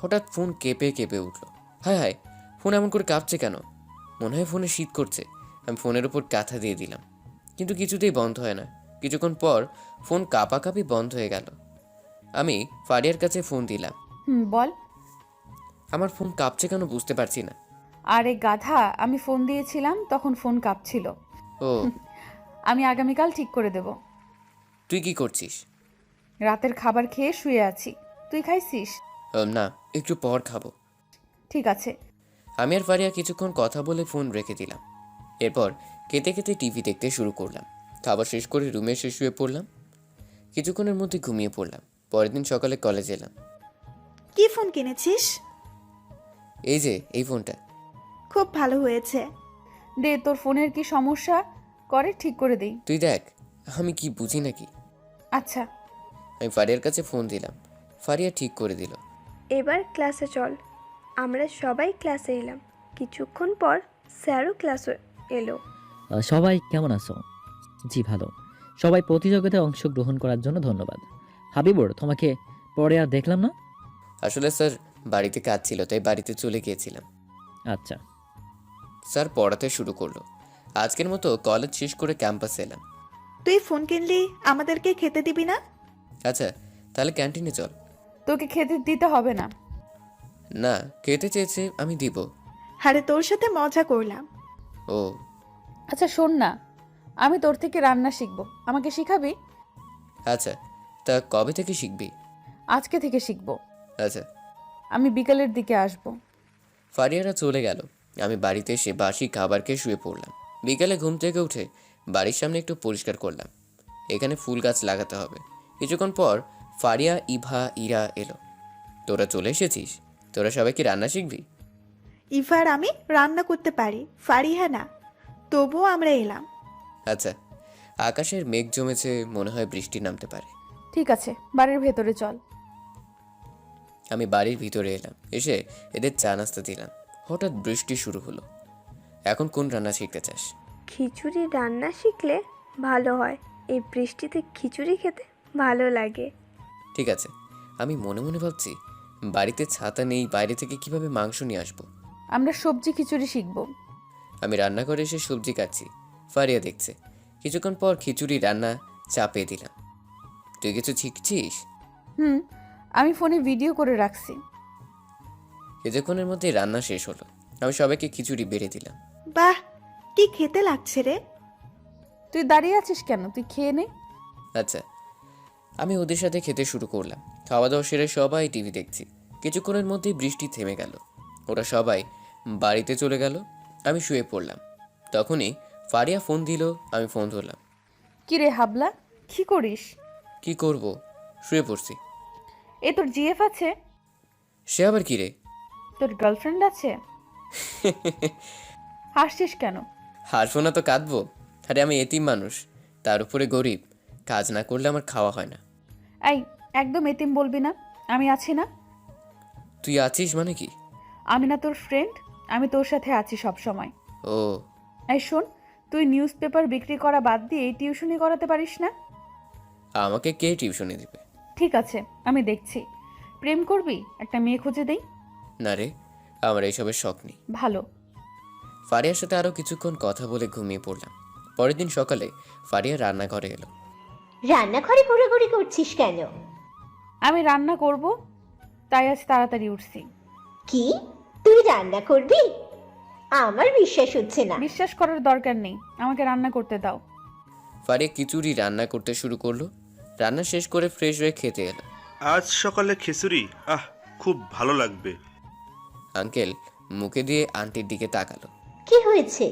হঠাৎ ফোন কেঁপে কেঁপে উঠলো। হায় হায়, ফোন এমন করে কাঁপছে কেন? মনে হয় ফোনে শীত করছে। আমি ফোনের উপর কাঁথা দিয়ে দিলাম, কিন্তু কিছুতেই বন্ধ হয় না। কিছুক্ষণ পর ফোন কাঁপাকাঁপি বন্ধ হয়ে গেল। আমি ফারিয়ার কাছে ফোন দিলাম। বল। আমার ফোন কাঁপছে কেন বুঝতে পারছি না। আরে গাধা, আমি ফোন দিয়েছিলাম তখন ফোন কাঁপছিল। ও, আমি আগামীকাল ঠিক করে দেব। তুই কি করছিস? রাতের খাবার খেয়ে শুয়ে আছি, তুই খাইছিস? না, একটু পর খাবো। ঠিক আছে। আমি আর ফারিয়া কিছুক্ষণ কথা বলে ফোন রেখে দিলাম। এরপর খেতে খেতে টিভি দেখতে শুরু করলাম। খাবার শেষ করে রুমে এসে শুয়ে পড়লাম। কিছুক্ষণের মধ্যে ঘুমিয়ে পড়লাম। পরের দিন সকালে কলেজে এলাম। কি ফোন কিনেছিস? এই যে এই ফোনটা। খুব ভালো হয়েছে। দে, তোর ফোনের কি সমস্যা করে ঠিক করে দেই। তুই দেখ, আমি কি বুঝি নাকি। আচ্ছা। আমি ফারিয়ার কাছে ফোন দিলাম। ফারিয়া ঠিক করে দিল। এবার ক্লাসে চল। আমরা সবাই ক্লাসে এলাম। কিছুক্ষণ পর স্যারও ক্লাসে এলো। সবাই কেমন আছো? জি ভালো। সবাই প্রতিযোগিতায় অংশগ্রহণ করার জন্য ধন্যবাদ। হাবিবুর, তোমাকে পরে আর দেখলাম না। আসলে স্যার বাড়িতে কাজ ছিল, তাই বাড়িতে চলে গিয়েছিলাম। আচ্ছা। স্যার পড়াতে শুরু করলো। আজকের মতো কলেজ শেষ করে ক্যাম্পাসে এলাম। তুই ফোন কিনলি, আমাদেরকে খেতে দিবি না? আচ্ছা, তাহলে ক্যান্টিনে চল। তোকে খেতে দিতে হবে না। না, খেতে চেয়েছে, আমি দিব। আরে তোর সাথে মজা করলাম। ও আচ্ছা শোন না, আমি তোর থেকে রান্না শিখবো, আমাকে শিখাবি? আচ্ছা, তা কবে থেকে শিখবি? আজকে থেকে শিখবো। আচ্ছা। আমি বিকালের দিকে আসবো। ফারিয়ারা চলে গেল। আমি বাড়িতে এসে বাসি খাবার খেয়ে শুয়ে পড়লাম। বিকালে ঘুম থেকে উঠে বাড়ির সামনে একটু পরিষ্কার করলাম। এখানে ফুল গাছ লাগাতে হবে। কিছুক্ষণ পর ফারিয়া, ইভা, ইরা এলো। তোরা চলে এসেছিস? তোরা সবাই কি রান্না শিখবি? ইভার আমি রান্না করতে পারি, ফারিহা না। তবুও আমরা এলাম। আচ্ছা, আকাশের মেঘ জমেছে, মনে হয় বৃষ্টি নামতে পারে। ঠিক আছে, বাড়ির ভেতরে চল। আমি বাড়ির ভিতরে এলাম। এসে এদের চা নাস্তা দিলাম। হঠাৎ বৃষ্টি শুরু হলো। এখন কোন রান্না শিখতে চাস? খিচুড়ি রান্না শিখলে ভালো হয়। এই বৃষ্টিতে খিচুড়ি খেতে ভালো লাগে। ঠিক আছে। আমি মনে মনে ভাবছি, বাড়িতে ছাতা নেই, বাইরে থেকে কিভাবে মাংস নিয়ে আসবো। আমরা সবজি খিচুড়ি শিখবো। আমি রান্নাঘরে এসে সবজি কাটছি। ফারিয়া দেখছে। কিছুক্ষণ পর খিচুড়ি রান্না চাপিয়ে দিলাম। তুই কিছু শিখছিস? আমি ফোনে ভিডিও করে রাখছি। কিছুক্ষণের মধ্যে রান্না শেষ হলো। আমি সবাইকে খিচুড়ি বেড়ে দিলাম। বাহ, কি খেতে লাগছে রে। তুই দাঁড়িয়ে আছিস কেন? তুই খেয়ে নে। আচ্ছা, আমি ওদের সাথে খেতে শুরু করলাম। খাওয়া দাওয়া সেরে সবাই টিভি দেখছি। কিছুক্ষণের মধ্যেই বৃষ্টি থেমে গেল। ওরা সবাই বাড়িতে চলে গেল। আমি শুয়ে পড়লাম। তখনই ফারিয়া ফোন দিল। আমি ফোন ধরলাম। কি রে হাবলা, কি করিস? কি করব, শুয়ে পড়ছি। এ তোর জিএফ আছে? সে আবার কি রে? তোর গার্লফ্রেন্ড আছে? হাসছিস কেন? হাসবো না তো কাঁদবো? আরে আমি এতিম মানুষ, তার উপরে গরিব। কাজ না করলে আমার খাওয়া হয় না। এই একদম এতিম বলবি না, আমি আছি না। তুই আছিস মানে কি? আমি না তোর ফ্রেন্ড, আমি তোর সাথে আছি সব সময়। ও, এই শোন, তুই নিউজ পেপার বিক্রি করা বাদ দিয়ে টিউশনি করাতে পারিস না? আমাকে কে টিউশনে দিবে? ঠিক আছে, আমি দেখছি। প্রেম করবি? একটা মেয়ে খুঁজে দেই। না রে, আমার এইসবের শখ নেই। ভালো। ফারিয়ার সাথে আরও কিছুক্ষণ কথা বলে ঘুমিয়ে পড়লাম। পরের দিন সকালে ফারিয়া রান্নাঘরে এলো। রান্নাঘরে ঘোরাঘুরি করছিস কেন? আমি রান্না করব, তাই আজ তাড়াতাড়ি উঠছি। কি, তুই রান্না করবি? আমার বিশ্বাস হচ্ছে না। বিশ্বাস করার দরকার নেই, আমাকে রান্না করতে দাও। ফারিয়া খিচুড়ি রান্না করতে শুরু করলো। রান্না শেষ করে ফ্রেশ হয়ে খেতে এলো। আজ সকালে খিচুড়ি, খুব ভালো লাগবে। আঙ্কেল মুখে দিয়ে আন্টির দিকে তাকালো। কি হয়েছে?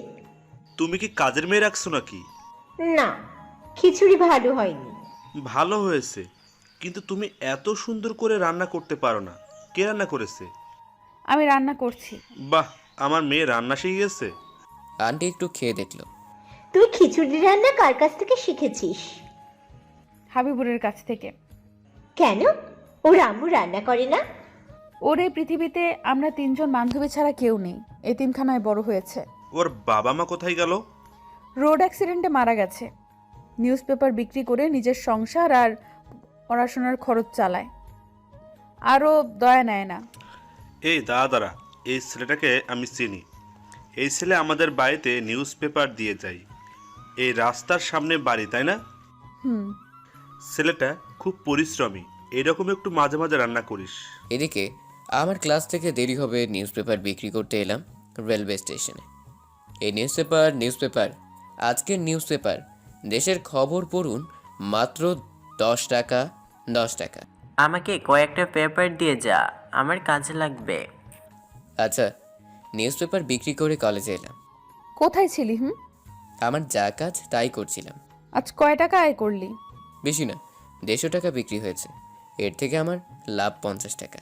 তুমি কি কাজের মেয়ে রাখছো নাকি? না, খিচুড়ি ভালো হয়নি। ভালো হয়েছে, কিন্তু তুমি এত সুন্দর করে রান্না করতে পারো না। কে রান্না করেছে? আমি রান্না করছি। বাহ, আমার মেয়ে রান্না শিখে গেছে। আন্টি একটু খেয়ে দেখলো। তুই খিচুড়ি রান্না কার কাছ থেকে শিখেছিস? হাবিবুরের কাছ থেকে। কেন, ওর আম্মু রান্না করে না? ওর এই পৃথিবীতে আমরা 3 জন বান্ধবী ছাড়া কেউ নেই। এতিমখানায় বড় হয়েছে। ওর বাবা মা কোথায় গেল? রোড অ্যাক্সিডেন্টে মারা গেছে। নিউজ পেপার বিক্রি করে নিজের সংসার আর পড়াশোনার খরচ চালায়। আরও দয়া নেয় না। এই দাদা, এই ছেলেটাকে আমি চিনি। এই ছেলে আমাদের বাড়িতে নিউজ পেপার দিয়ে যায়। এই রাস্তার সামনে বাড়ি, তাই না? হুম। ছেলেটা খুব পরিশ্রমী। এরকম একটু মাঝে মাঝে রান্না করিস। এদিকে আমার ক্লাস থেকে দেরি হবে, নিউজ পেপার বিক্রি করতে এলাম রেলওয়ে স্টেশনে। এই নিউজ পেপার আজকের নিউজ পেপার, দেশের খবর পড়ুন মাত্র 10 টাকা। 10 টাকা। আমাকে কয়েকটা পেপার দিয়ে যা, আমার কাজে লাগবে। আচ্ছা, নিউজ পেপার বিক্রি করে কলেজে এলাম। কোথায় ছিলি? আমার যা কাজ তাই করছিলাম। আজ কয় টাকা আয় করলি? বেশি না, 150 টাকা বিক্রি হয়েছে। এর থেকে আমার লাভ 50 টাকা।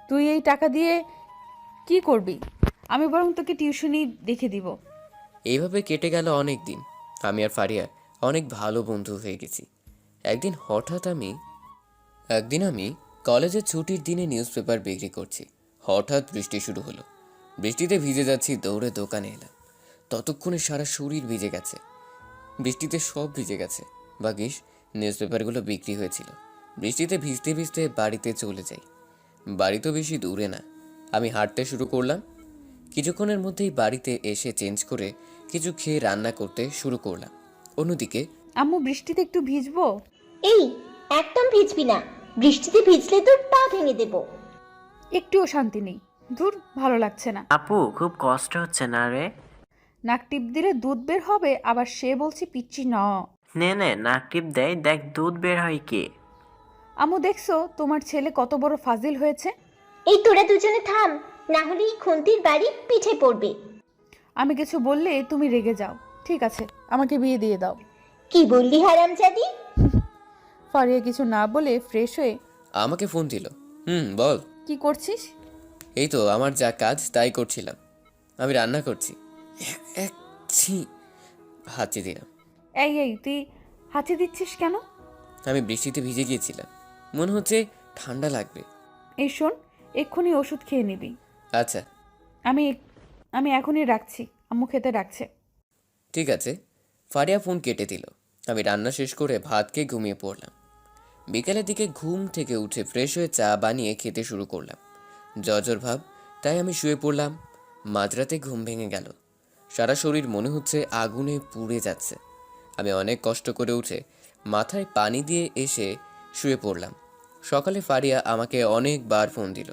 তুই এই টাকা দিয়ে কি করবি? আমি বরং তোকে টিউশনি দেখে দিব। এইভাবে কেটে গেল অনেক দিন। আমি আর ফারিয়া অনেক ভালো বন্ধু হয়ে গেছি। একদিন আমি কলেজের ছুটির দিনে নিউজ পেপার বিক্রি করছি। হঠাৎ বৃষ্টি শুরু হলো। বৃষ্টিতে ভিজে যাচ্ছি, দৌড়ে দোকানে এলাম। ততক্ষণে সারা শরীর ভিজে গেছে। বৃষ্টিতে সব ভিজে গেছে। ভাগ্যিস নিউজ পেপারগুলো বিক্রি হয়েছিল। বৃষ্টিতে ভিজতে ভিজতে বাড়িতে চলে যাই। বাড়ি তো বেশি দূরে না। আমি হাঁটতে শুরু করলাম। কিছুক্ষণের মধ্যেই বাড়িতে এসে চেঞ্জ করে কিছু খেয়ে রান্না করতে শুরু করলাম। অন্যদিকে আম্মু, বৃষ্টিতে একটু ভিজবো? এই, একদম ভিজবি না। বৃষ্টিতে ভিজলে তোর পা ভেঙে দেব। একটুও শান্তি নেই। ধুর, ভালো লাগছে না। আপু, খুব কষ্ট হচ্ছে না রে? নাক টিপ দিলে দুধ বের হবে, আবার সে বলছে পিচ্ছি ন। নে নাক টিপ দেয়, দেখ দুধ বের হয় কি। আম্মু, দেখছো তোমার ছেলে কত বড় ফাজিল হয়েছে? এই তোরা দুজনে থাম, না হলে এই খুন্তির বাড়ি পিঠে পড়বে। আমি কিছু বললে তুমি রেগে যাও। ঠিক আছে, আমাকে বিয়ে দিয়ে দাও। কি বললি হারামজাদি? ফারিয়া কিছু না বলে ফ্রেশ হয়ে আমাকে ফোন দিল। বল। কি করছিস? এই তো আমার যা কাজ তাই করছিলাম। আমি রান্না করছি। হাঁচি দিলাম। এই তুই হাঁচি দিচ্ছিস কেন? আমি বৃষ্টিতে ভিজে গিয়েছিলাম, মনে হচ্ছে ঠান্ডা লাগবে। এই শোন, এক্ষুনি ওষুধ খেয়ে নিবি। আচ্ছা। আমি এখনই রাখছি, আম্মু খেতে রাখছে। ঠিক আছে। ফারিয়া ফোন কেটে দিল। আমি রান্না শেষ করে ভাত খেয়ে ঘুমিয়ে পড়লাম। বিকেলের দিকে ঘুম থেকে উঠে ফ্রেশ হয়ে চা বানিয়ে খেতে শুরু করলাম। জ্বর ভাব, তাই আমি শুয়ে পড়লাম। মাঝরাতে ঘুম ভেঙে গেল। সারা শরীর মনে হচ্ছে আগুনে পুড়ে যাচ্ছে। আমি অনেক কষ্ট করে উঠে মাথায় পানি দিয়ে এসে শুয়ে পড়লাম। সকালে ফারিয়া আমাকে অনেকবার ফোন দিল,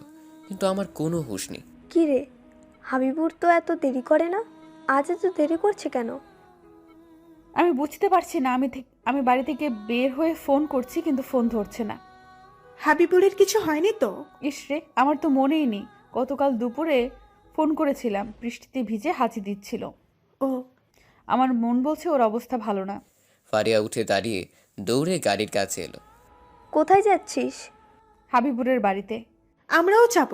কিন্তু আমার কোনো হুঁশ নেই। কি রে, হাবিবুর তো এত দেরি করে না, আজ এত দেরি করছে কেন? আমি বুঝতে পারছি না। আমি বাড়ি থেকে বের হয়ে ফোন করছি, কিন্তু ফোন ধরছে না। হাবিবুরের কিছু হয়নি তো? ইসরে, আমার তো মনেই নেই। গতকাল দুপুরে ফোন করেছিলাম, বৃষ্টিতে ভিজে হাঁচি দিচ্ছিল। ও, আমার মন বলছে ওর অবস্থা ভালো না। ফারিয়া উঠে দাঁড়িয়ে দৌড়ে গাড়ির কাছে এলো। কোথায় যাচ্ছিস? হাবিবুরের বাড়িতে। আমরাও যাব।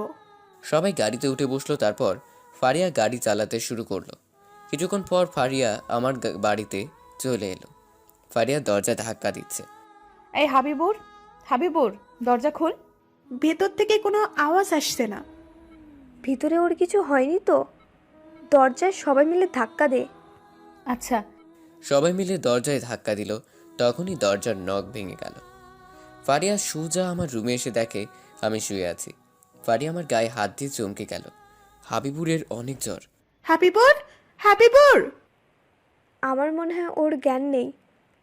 সবাই গাড়িতে উঠে বসলো। তারপর ফারিয়া গাড়ি চালাতে শুরু করলো। কিছুক্ষণ পর ফারিয়া আমার বাড়িতে চলে এলো। ফারিয়া দরজা ধাক্কা দিচ্ছে। এই হাবিবুর, দরজা খোল। ভেতর থেকে কোনো আওয়াজ আসছে না। ভিতরে ওর কিছু হয়নি তো? দরজায় সবাই মিলে ধাক্কা দে। আচ্ছা। সবাই মিলে দরজায় ধাক্কা দিল। তখনই দরজার নখ ভেঙে গেল। ফারিয়া সুজা আমার রুমে এসে দেখে আমি শুয়ে আছি। ফারিয়া আমার গায়ে হাত দিয়ে চমকে গেল। হাবিবুরের অনেক জ্বর। হাবিবুর! আমার মনে হয় ওর জ্ঞান নেই,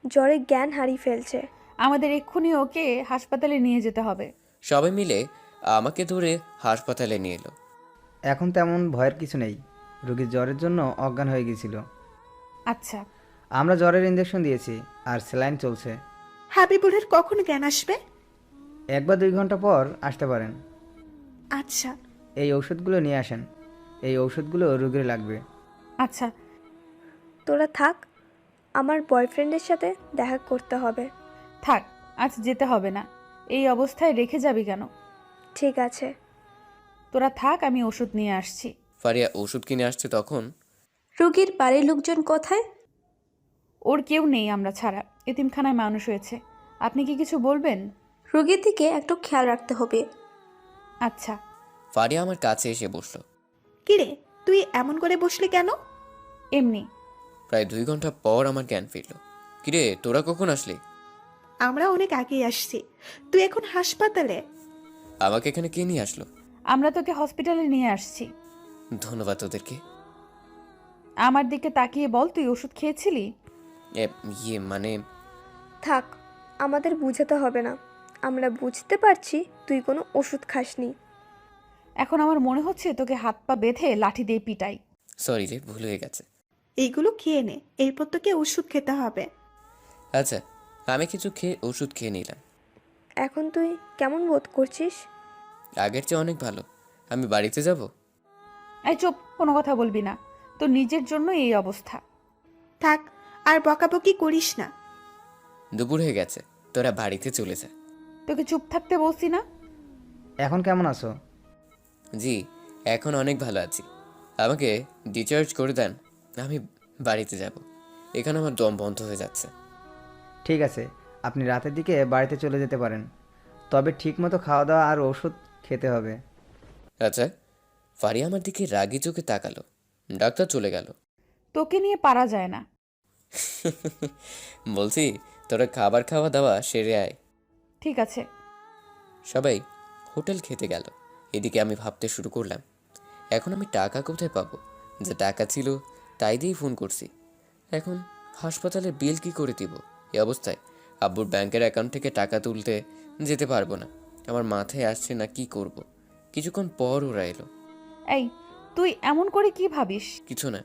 জ্বরে জ্ঞান হারিয়ে ফেলছে। আমাদের এক্ষুনি ওকে হাসপাতালে নিয়ে যেতে হবে। সবাই মিলে আমাকে ধরে হাসপাতালে নিয়ে এলো। এখন তেমন ভয়ের কিছু নেই, রোগীর জ্বরের জন্য অজ্ঞান হয়ে গিয়েছিল। আচ্ছা। আমরা জ্বরের ইঞ্জেকশন দিয়েছি আর স্যালাইন চলছে। হাবিবুরের কখন জ্ঞান আসবে? 1 বা 2 ঘন্টা পর আসতে পারেন। আচ্ছা। এই ওষুধগুলো নিয়ে আসেন। এই ওষুধগুলো রোগীর লাগবে। আচ্ছা। তোরা থাক, আমার বয়ফ্রেন্ডের সাথে দেখা করতে হবে। থাক, আজ যেতে হবে না। এই অবস্থায় রেখে যাবি কেন? ঠিক আছে। তোরা থাক, আমি ওষুধ নিয়ে আসছি। ফারিয়া ওষুধ কিনে আসছে তখন রোগীর বাড়ির লোকজন কোথায়? ওর কেউ নেই আমরা ছাড়া, এতিমখানায় মানুষ হয়েছে। আপনি কি কিছু বলবেন? রোগীর দিকে একটু খেয়াল রাখতে হবে। আচ্ছা। ফারিয়া আমার কাছে এসে বসলো। কিরে, তুই এমন করে বসলি কেন? এমনি। প্রায় 2 ঘন্টা পর আমার জ্ঞান ফিরল। কিরে তোরা কখন আসলি? আমরা অনেক আগেই আসছি। তুই এখন হাসপাতালে। আমাকে এখানে কে নিয়ে আসলো? আমরা তোকে হসপিটালে নিয়ে আসছি। ধন্যবাদ তোদেরকে। আমার দিকে তাকিয়ে বল, তুই ওষুধ খেয়েছিলি? মানে থাক, আমাদের বুঝাতে হবে না। আমরা বুঝতে পারছি তুই কোনো ওষুধ খাসনি। এখন আমার মনে হচ্ছে তোকে হাত পা বেঁধে লাঠি দিয়ে পিটাই। সরি রে, ভুল হয়ে গেছে। এইগুলো খেয়ে নে, এরপর তোকে ওষুধ খেতে হবে। আচ্ছা, আমি কিছু খেয়ে ওষুধ খেয়ে নিলাম। এখন তুই কেমন বোধ করছিস? আগের চেয়ে অনেক ভালো। আমি বাড়িতে যাব। এই চুপ, কোনো কথা বলবি না। তোর নিজের জন্য এই অবস্থা। থাক, আর বকাবকি করিস না। দুপুর হয়ে গেছে, তোরা বাড়িতে চলে যা। তোকে চুপ থাকতে বলছি না? এখন কেমন আছো? জি, এখন অনেক ভালো আছি। আমাকে ডিসচার্জ করে দেন, আমি বাড়িতে যাব। এখানে আমার দম বন্ধ হয়ে যাচ্ছে। ঠিক আছে, আপনি রাতের দিকে বাড়িতে চলে যেতে পারেন। তবে ঠিকমতো খাওয়া দাওয়া আর ওষুধ খেতে হবে। আচ্ছা। ফারিয়া আমার দিকে রাগি চোখে তাকালো। ডাক্তার চলে গেল। তোকে নিয়ে পারা যায় না। বলছি, তোরা খাবার খাওয়া দাওয়া সেরে আয়। ঠিক আছে। সবাই হোটেল খেতে গেল। এদিকে আমি ভাবতে শুরু করলাম, এখন আমি টাকা কোথায় পাবো? যে টাকা ছিল তাই দিয়েই ফোন করছি। এখন হাসপাতালের বিল কি করে দিব? এই অবস্থায় আব্বুর ব্যাংকের অ্যাকাউন্ট থেকে টাকা তুলতে যেতে পারবো না। আমার মাথায় আসছে না কি করব। কিছুক্ষণ পর ওরা এলো। এই, তুই এমন করে কি ভাবিস? কিছু না।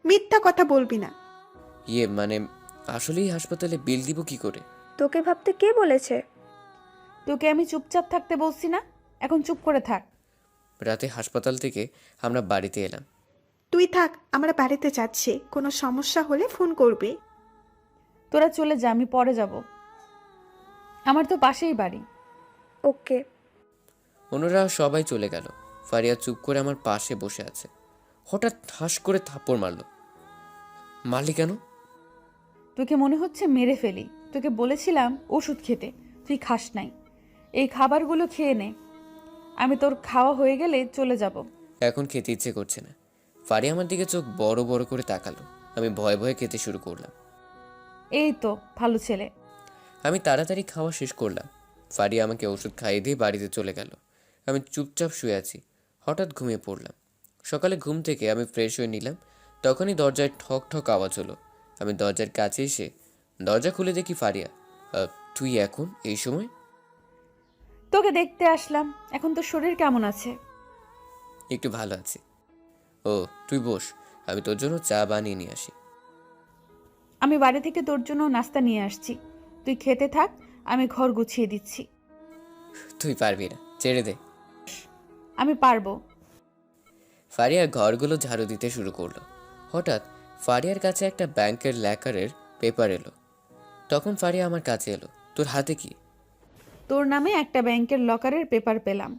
মিথ্যা কথা বলবি না। মানে আসলেই হাসপাতালে বিল দিব কি করে? তোকে ভাবতে কে বলেছে? তোকে আমি চুপচাপ থাকতে বলছি না? এখন চুপ করে থাক। রাতে হাসপাতাল থেকে আমরা বাড়িতে এলাম। তুই থাক, আমরা বাড়িতে যাচ্ছি। কোনো সমস্যা হলে ফোন করবি। তোরা চলে যা, আমি পরে যাব। আমার তো পাশেই বাড়ি। ওকে। অন্যরা সবাই চলে গেল। ফারিয়া চুপ করে আমার পাশে বসে আছে। হঠাৎ ঠাস করে থাপ্পড় মারল। মারলি কেন? তোকে মনে হচ্ছে মেরে ফেলি। তোকে বলেছিলাম ওষুধ খেতে, তুই খাস নাই। এই খাবারগুলো খেয়ে নে, আমি তোর খাওয়া হয়ে গেলে চলে যাব। এখন খেতে ইচ্ছে করছে না। ফারিয়া আমার দিকে চোখ বড় বড় করে তাকালো। আমি ভয়ে ভয়ে খেতে শুরু করলাম। এই তো ভালো ছেলে। আমি তাড়াতাড়ি খাওয়া শেষ করলাম। ফারিয়া আমাকে ওষুধ খাইয়ে দিয়ে বাড়িতে চলে গেল। আমি চুপচাপ শুয়ে আছি। হঠাৎ ঘুমিয়ে পড়লাম। সকালে ঘুম থেকে আমি ফ্রেশ হয়ে নিলাম। তখনই দরজায় ঠক ঠক আওয়াজ হলো। আমি দরজার কাছে এসে দরজা খুলে দেখি ফারিয়া। তুই এখন এই সময়? তোকে দেখতে আসলাম। এখন তোর শরীর কেমন আছে? একটু ভালো আছি। ও তুই বস, আমি তোর জন্য চা বানিয়ে নিয়ে আসি। আমি বাড়ি থেকে তোর জন্য নাস্তা নিয়ে আসছি, তুই খেতে থাক, আমি ঘর গুছিয়ে দিচ্ছি। তুই পারবি না, ছেড়ে দে। আমি পারবো। ফারিয়া ঘরগুলো ঝাড়ু দিতে শুরু করলো। হঠাৎ ফারিয়ার কাছে একটা ব্যাংকের লেকারের পেপার এলো। তখন ফারিয়া আমার কাছে এলো। তোর হাতে কি? তোর নামে একটা ব্যাংকের লকারের পেপার পেলাম।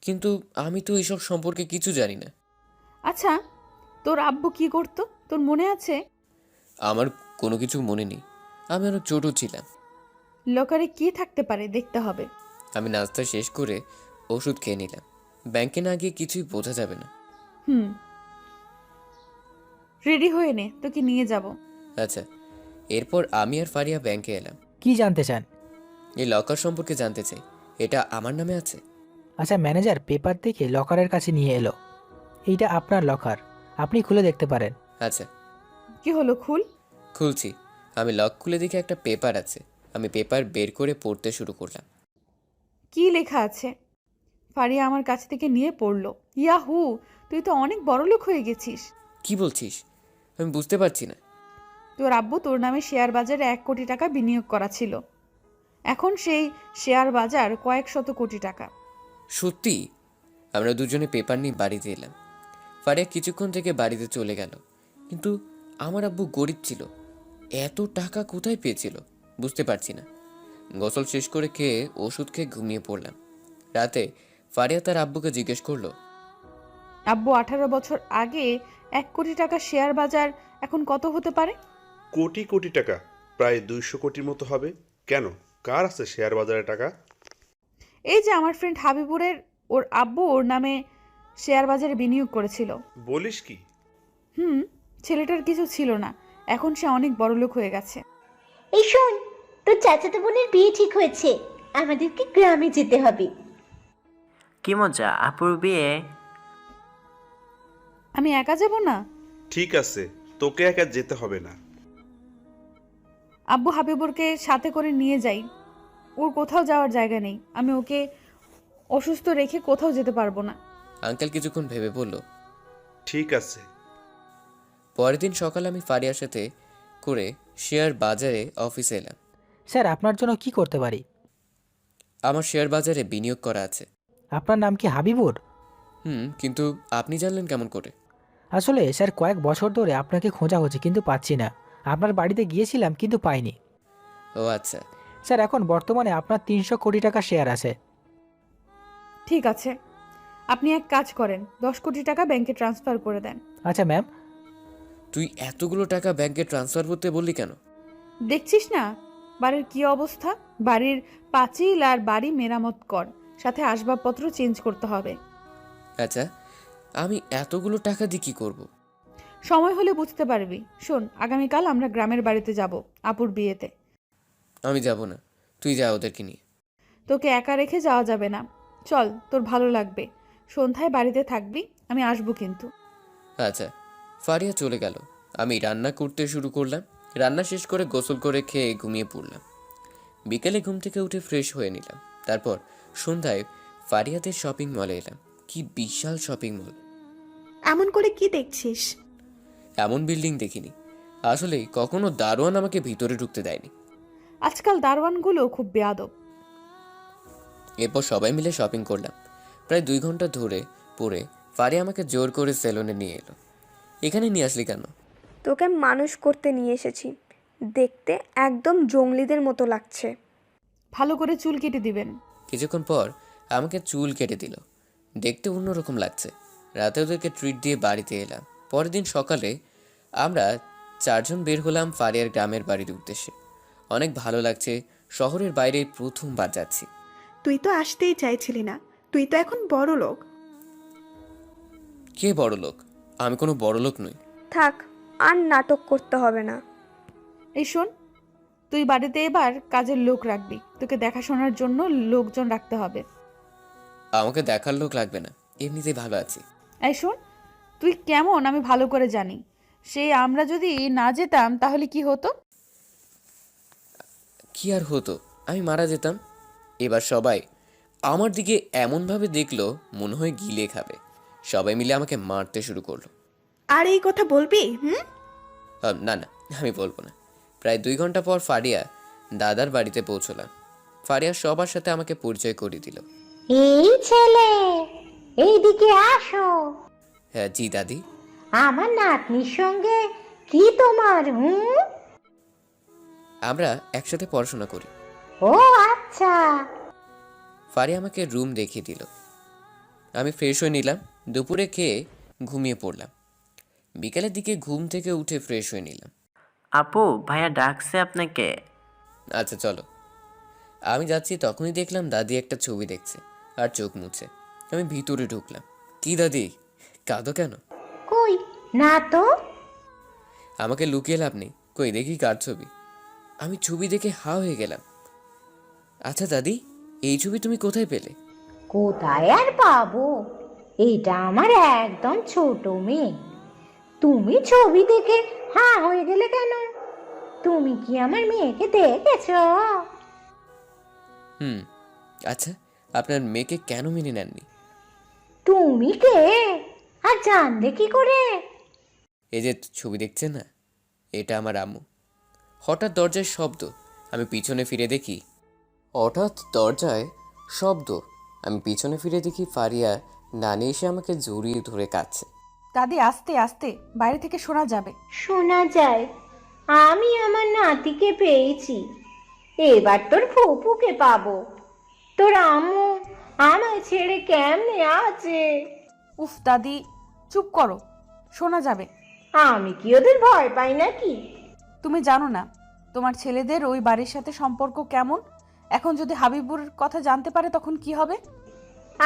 কিন্তু আমি তো এসব সম্পর্কে কিছু জানি না। আচ্ছা, তোর আব্বু কি করতো তোর মনে আছে? আমার কোনো কিছু মনে নেই, আমি অনেক ছোট ছিলাম। লকারে কি থাকতে পারে দেখতে হবে। আমি নাস্তা শেষ করে ওষুধ খেয়ে নিলাম। ব্যাংকে না গিয়ে কিছুই বোঝা যাবে না। রেডি হয়ে নে, তোকে নিয়ে যাব। আচ্ছা। এরপর আমি আর ফারিয়া ব্যাংকে এলাম। কি জানতে চান? এই লকার সম্পর্কে জানতে চাই। এটা আমার নামে আছে? আচ্ছা, ম্যানেজার পেপার দেখে লকারের কাছে নিয়ে এলো। এইটা আপনার লকার, আপনি খুলে দেখতে পারেন। আচ্ছা। কি হলো, খুল। খুলছি। আমি লক খুলে দেখে একটা পেপার আছে। আমি পেপার বের করে পড়তে শুরু করলাম। কি লেখা আছে? ফারিয়া আমার কাছ থেকে নিয়ে পড়লো। ইয়াহু, তুই তো অনেক বড়লোক হয়ে গেছিস। কি বলছিস? আমি বুঝতে পারছি না। তোর আব্বু তোর নামে শেয়ার বাজারে 1 কোটি টাকা বিনিয়োগ করা ছিল। এখন সেই শেয়ার বাজার কয়েক শত কোটি টাকা। সত্যি? আমরা দুজনে পেপার নিয়ে বাড়িতে এলাম। ফারিয়া কিছুক্ষণ থেকে বাড়িতে চলে গেল, কিন্তু আমার আব্বু গরিব ছিল, এত টাকা কোথায় পেয়েছিল বুঝতে পারছি না। গোসল শেষ করে খেয়ে ওষুধ খেয়ে ঘুমিয়ে পড়লাম। রাতে ফারিয়া তার আব্বুকে জিজ্ঞেস করলো, আব্বু 18 বছর আগে 1 কোটি টাকা শেয়ার বাজার এখন কত হতে পারে? কোটি কোটি টাকা, প্রায় 200 কোটির মতো হবে। কেন, কার আছে শেয়ার বাজারে টাকা? এই যে আমার ফ্রেন্ড হাবিবুরের, ওর আব্বু ওর নামে শেয়ার বাজারে বিনিয়োগ করেছিল। বলিস কি? ছেলেটার কিছু ছিল না, এখন সে অনেক বড়লোক হয়ে গেছে। এই শোন, তোর চাচাতো বোনের বিয়ে ঠিক হয়েছে, আমাদেরকে গ্রামে যেতে হবে। কি মজা, আপুর বিয়ে? আমি একা যাব না? ঠিক আছে, তোকে একা যেতে হবে না। আব্বু হাবিবুরকে সাথে করে নিয়ে যাই, ওর কোথাও যাওয়ার জায়গা নেই, আমি ওকে অসুস্থ রেখে কোথাও যেতে পারবো না। আঙ্কেল কিছুক্ষণ ভেবে বলল, ঠিক আছে। পরের দিন সকালে আমি ফারিয়ার সাথে করে শেয়ার বাজারে অফিসে এলাম। স্যার, আপনার জন্য কি করতে পারি? আমার শেয়ার বাজারে বিনিয়োগ করা আছে। আপনার নাম কি হাবিবুর? কিন্তু আপনি জানলেন কেমন করে? আসলে স্যার, কয়েক বছর ধরে আপনাকে খোঁজা হচ্ছে কিন্তু পাচ্ছি না। আপনার বাড়িতে গিয়েছিলাম কিন্তু পাইনি। ও আচ্ছা। স্যার, এখন বর্তমানে আপনার 300 কোটি টাকা শেয়ার আছে। ঠিক আছে, আপনি এক কাজ করেন, 10 কোটি টাকা ব্যাংকে ট্রান্সফার করে দেন। আচ্ছা ম্যাম। তুই এতগুলো টাকা ব্যাংকে ট্রান্সফার করতে বললি কেন? দেখছিস না বাড়ির কি অবস্থা? বাড়ির পাঁচিল আর বাড়ি মেরামত কর, সাথে আসবাবপত্র চেঞ্জ করতে হবে। আচ্ছা, আমি এতগুলো টাকা দিয়ে কি করব? সময় হলে বুঝতে পারবি। শোন, আগামীকাল আমরা গ্রামের বাড়িতে যাব আপুর বিয়েতে। আমি যাব না, তুই যা ওদেরকে নিয়ে। তোকে একা রেখে যাওয়া যাবে না, চল, তোর ভালো লাগবে। সন্ধ্যায় বাড়িতে থাকবি, আমি আসবো কিন্তু। আচ্ছা। ফারিয়া চলে গেল, আমি রান্না করতে শুরু করলাম। রান্না শেষ করে গোসল করে খেয়ে ঘুমিয়ে পড়লাম। বিকেলে ঘুম থেকে উঠে ফ্রেশ হয়ে নিলাম। তারপর সন্ধ্যায় ফারিয়াদের শপিং মলে এলাম। কি বিশাল শপিং মল! এমন করে কি দেখছিস? এমন বিল্ডিং দেখিনি। আসলে কখনো দারোয়ান আমাকে ভিতরে ঢুকতে দেয়নি। আজকাল দারোয়ানগুলো খুব বেয়াদব। এরপর সবাই মিলে শপিং করলাম। প্রায় 2 ঘন্টা ধরে পরে ফারিয়া আমাকে জোর করে সেলুনে নিয়ে এলো। এখানে নিয়ে আসলি কেন? তোকে মানুষ করতে নিয়ে এসেছি, দেখতে একদম জঙ্গলিদের মতো লাগছে। ভালো করে চুল কেটে দিবেন। কিছুক্ষণ পর আমাকে চুল কেটে দিল, দেখতে অন্যরকম লাগছে। রাতে ওদেরকে ট্রিট দিয়ে বাড়িতে এলাম। পরের দিন সকালে আমরা 4 জন বের হলাম ফারিয়ার গ্রামের বাড়ির উদ্দেশ্যে। অনেক ভালো লাগছে, শহরের বাইরে প্রথমবার যাচ্ছি। তুই তো আসতেই চাইছিলি না, তুই তো এখন বড় লোক। কে বড় লোক? আমি কোনো বড় লোক নই। থাক, আর নাটক করতে হবে না। এই শোন, তুই বাড়িতে এবার কাজের লোক রাখবি, তোকে দেখাশোনার জন্য লোকজন রাখতে হবে। আমাকে দেখার লোক লাগবে না, এমনিতেই ভালো আছি। এই শোন, তুই কেমন আমি ভালো করে জানি। সেই আমরা যদি না যেতাম তাহলে কি হতো? কি আর হতো, আমি মারা যেতাম। এবার সবাই আমার দিকে এমনভাবে দেখলো মনে হয় গিলে খাবে। সবাই মিলে আমাকে মারতে শুরু করলো। আর এই কথা বলবি? না না, আমি বলবো না। প্রায় 2 ঘন্টা পর ফারিয়া দাদার বাড়িতে পৌঁছলাম। ফারিয়া সবার সাথে আমাকে পরিচয় করিয়ে দিল। এই ছেলে, এইদিকে আসো। হ্যাঁ জি দাদি। আমার নাতনির সঙ্গে কি তোমার? আমরা একসাথে পড়াশোনা করি। ও আচ্ছা। ফারিয়া আমাকে রুম দেখিয়ে দিল। আমি ফ্রেশ হয়ে নিলাম। দুপুরে খেয়ে ঘুমিয়ে পড়লাম। বিকেলের দিকে ঘুম থেকে উঠে ফ্রেশ হয়ে নিলাম। আপু, ভাইয়া ডাকছে আপনাকে। আচ্ছা চলো। আমি যাচ্ছি তখনই দেখলাম দাদি একটা ছবি দেখছে আর চোখ মুছে। আমি ভিতরে ঢুকলাম। কি দাদি, কাঁদো কেন? কই না তো। আমাকে লুকিয়ে লাভ নেই, কই দেখি কার ছবি। আমি ছবি দেখে হা হয়ে গেলাম। আচ্ছা দাদি, এই ছবি তুমি কোথায় পেলে? কোথায় আর পাবো, এটা আমার একদম ছোট মেয়ে। তুমি ছবি দেখে হা হয়ে গেলে কেন? তুমি কি আমার মেয়েকে দেখেছো? আচ্ছা, আপনার মেয়েকে কেন মেনে নেননি? তুমি কে আর জানলে কি করে? এই যে ছবি দেখছেন না, এটা আমার আম্মু। হঠাৎ দরজায় শব্দ। আমি পিছনে ফিরে দেখি হঠাৎ দরজায় শব্দ। আমি পিছনে ফিরে দেখি ফারিয়া নানি এসে আমাকে জড়িয়ে ধরে কাঁদছে। দাদি আস্তে আস্তে, বাইরে থেকে শোনা যাবে। শোনা যায়? আমি আমার নাতিকে পেয়েছি, এবার তোর ফুপুকে পাবো। তোর আম্মু আমায় ছেড়ে কেমনে আছে? উফ দাদি চুপ করো, শোনা যাবে। আমি কি ওদের ভয় পাই নাকি? তুমি জানো না তোমার ছেলেদের ওই বাড়ির সাথে সম্পর্ক কেমন? এখন যদি হাবিবুর কথা জানতে পারে তখন কি হবে?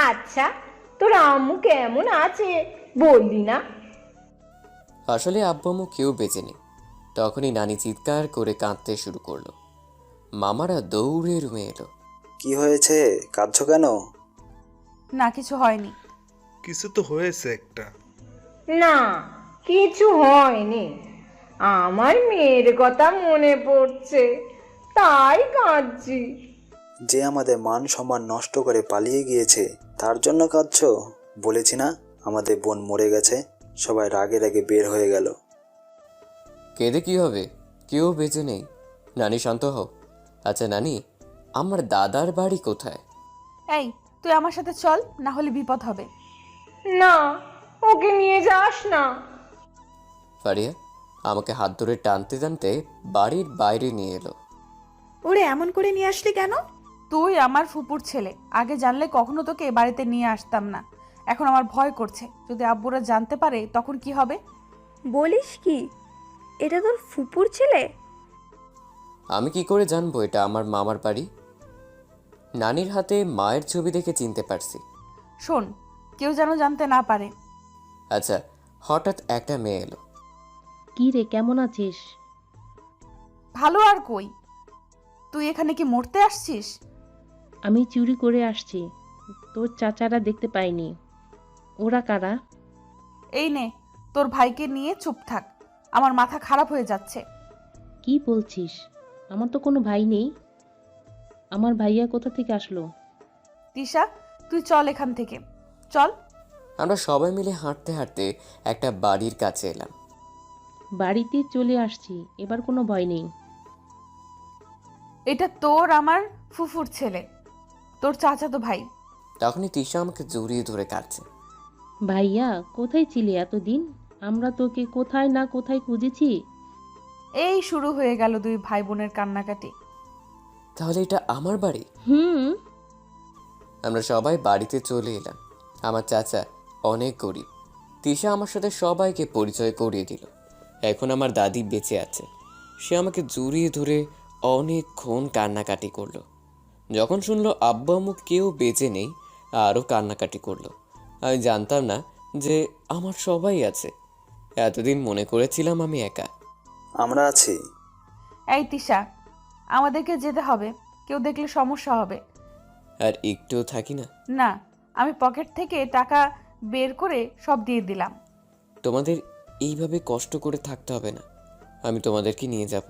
আচ্ছা, তোর আম্মু কেমন আছে বললি না? আসলে আব্বু আম্মু কেউ বেঁচে নেই। তখনই নানি চিৎকার করে কাঁদতে শুরু করলো। মামারা দৌড়ে রুমে এলো। কি হয়েছে, কাঁদছো কেন? না কিছু হয়নি। কিছু তো হয়েছে একটা। না, কিছু হয়নি। আমার মেয়ের কথা মনে পড়ছে, তাই কাঁদছি। যে আমাদের মান সম্মান নষ্ট করে পালিয়ে গিয়েছে তার জন্য কাঁদছো? বলেছি না আমাদের বোন মরে গেছে। সবাই রাগে রাগে বের হয়ে গেল। কেঁদে কি হবে? কেউ বেঁচে নেই। নানি শান্ত হও। আচ্ছা নানি, আমার দাদার বাড়ি কোথায়? এই তুই আমার সাথে চল, না হলে বিপদ হবে। না, ওকে নিয়ে যাস না। ফারিয়া আমাকে হাত ধরে টানতে টানতে বাড়ির বাইরে নিয়ে এলো। ওরে এমন করে নিয়ে আসলি কেন? তুই আমার ফুপুর ছেলে, আগে জানলে কখনো তোকে এ বাড়িতে নিয়ে আসতাম না। এখন আমার ভয় করছে, যদি আব্বুরা জানতে পারে তখন কি হবে? বলিস কি, এটা তোর ফুপুর ছেলে? আমি কি করে জানবো এটা আমার মামার বাড়ি? নানির হাতে মায়ের ছবি দেখে চিনতে পারছি। শোন, কেউ যেন জানতে না পারে। আচ্ছা, হঠাৎ একটা মেয়ে এলো। কি রে, কেমন আছিস? ভালো আর কই, তুই এখানে কি মরতে আসছিস? আমি চুরি করে আসছি, তোর চাচারা দেখতে পাইনি। ওরা কারা? এই নে, তোর ভাইকে নিয়ে চুপ থাক, আমার মাথা খারাপ হয়ে যাচ্ছে। কি বলছিস? আমার তো কোনো ভাই নেই। আমার ভাইয়া কোথা থেকে আসলো? তিশা তুই চল এখান থেকে, চল। আমরা সবাই মিলে হাঁটতে হাঁটতে একটা বাড়ির কাছে এলাম। বাড়িতে চলে আসছি, এবার কোনো ভয় নেই। এটা তোর আমার ফুফুর ছেলে, তোর চাচাতো ভাই। তখনই তিশা আমাকে জড়িয়ে ধরে কাঁদছে। ভাইয়া কোথায় ছিলি এতদিন? আমরা তোকে কোথায় না কোথায় খুঁজেছি। এই শুরু হয়ে গেল দুই ভাই বোনের কান্নাকাটি। তাহলে এটা আমার বাড়ি? আমরা সবাই বাড়িতে চলে এলাম। আমার চাচা অনেক গরিব। তিশা আমার সাথে সবাইকে পরিচয় করিয়ে দিল। এখন আমার দাদি বেঁচে আছে। সে আমাকে জড়িয়ে ধরে অনেকক্ষণ কান্নাকাটি করলো। যখন শুনলো আব্বু আম্মু কেউ বেঁচে নেই, আরও কান্নাকাটি করলো। আমি জানতাম না যে আমার সবাই আছে। এতদিন মনে করেছিলাম আমি একা। আমরা আছি। এই তিশা, আমাদেরকে যেতে হবে, কেউ দেখলে সমস্যা হবে। আর একটুও থাকি না? না, আমি পকেট থেকে টাকা বের করে সব দিয়ে দিলাম। তোমাদের এইভাবে কষ্ট করে থাকতে হবে না, আমি তোমাদেরকে নিয়ে যাব।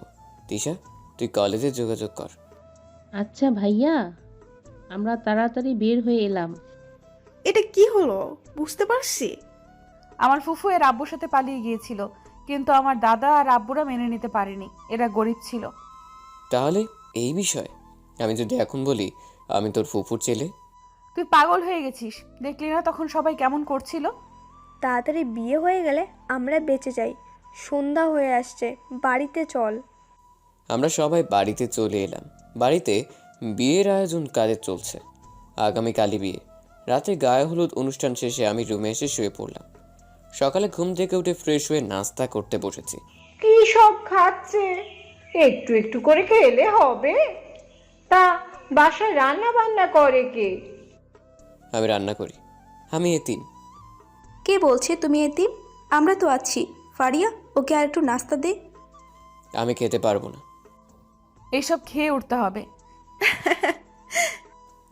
তিশা তুই কলেজে যোগাযোগ কর। আচ্ছা ভাইয়া, আমরা তাড়াতাড়ি বের হয়ে এলাম। এটা কি হলো বুঝতে পারছি। আমার ফুফু এর আব্বুর সাথে পালিয়ে গিয়েছিল, কিন্তু আমার দাদা আর আব্বুরা মেনে নিতে পারেনি, এরা গরিব ছিল। তাহলে এই বিষয় আমি যদি এখন বলি আমি তোর ফুফুর ছেলে? তুই পাগল হয়ে গেছিস, দেখলি না তখন সবাই কেমন করছিল। তাড়াতাড়ি বিয়ে হয়ে গেলে আমরা বেঁচে যাই। সন্ধ্যা হয়ে আসছে, বাড়িতে চল। আমরা সবাই বাড়িতে চলে এলাম। বাড়িতে বিয়ের আয়োজন কাজে চলছে। আগামীকালই বিয়ে। রাতে গায়ে হলুদ অনুষ্ঠান শেষে আমি রুমে এসে শুয়ে পড়লাম। সকালে ঘুম থেকে উঠে ফ্রেশ হয়ে নাস্তা করতে বসেছি। কি সব খাচ্ছে? একটু একটু করে খেলে হবে? তা বাসায় রান্না বান্না করে কে? আমি রান্না করি। আমি এতিম। কে বলছে তুমি এতিম? আমরা তো আছি। ফারিয়া, ওকে আর একটু নাস্তা দে। আমি খেতে পারবো না। এইসব খেয়ে উঠতে হবে।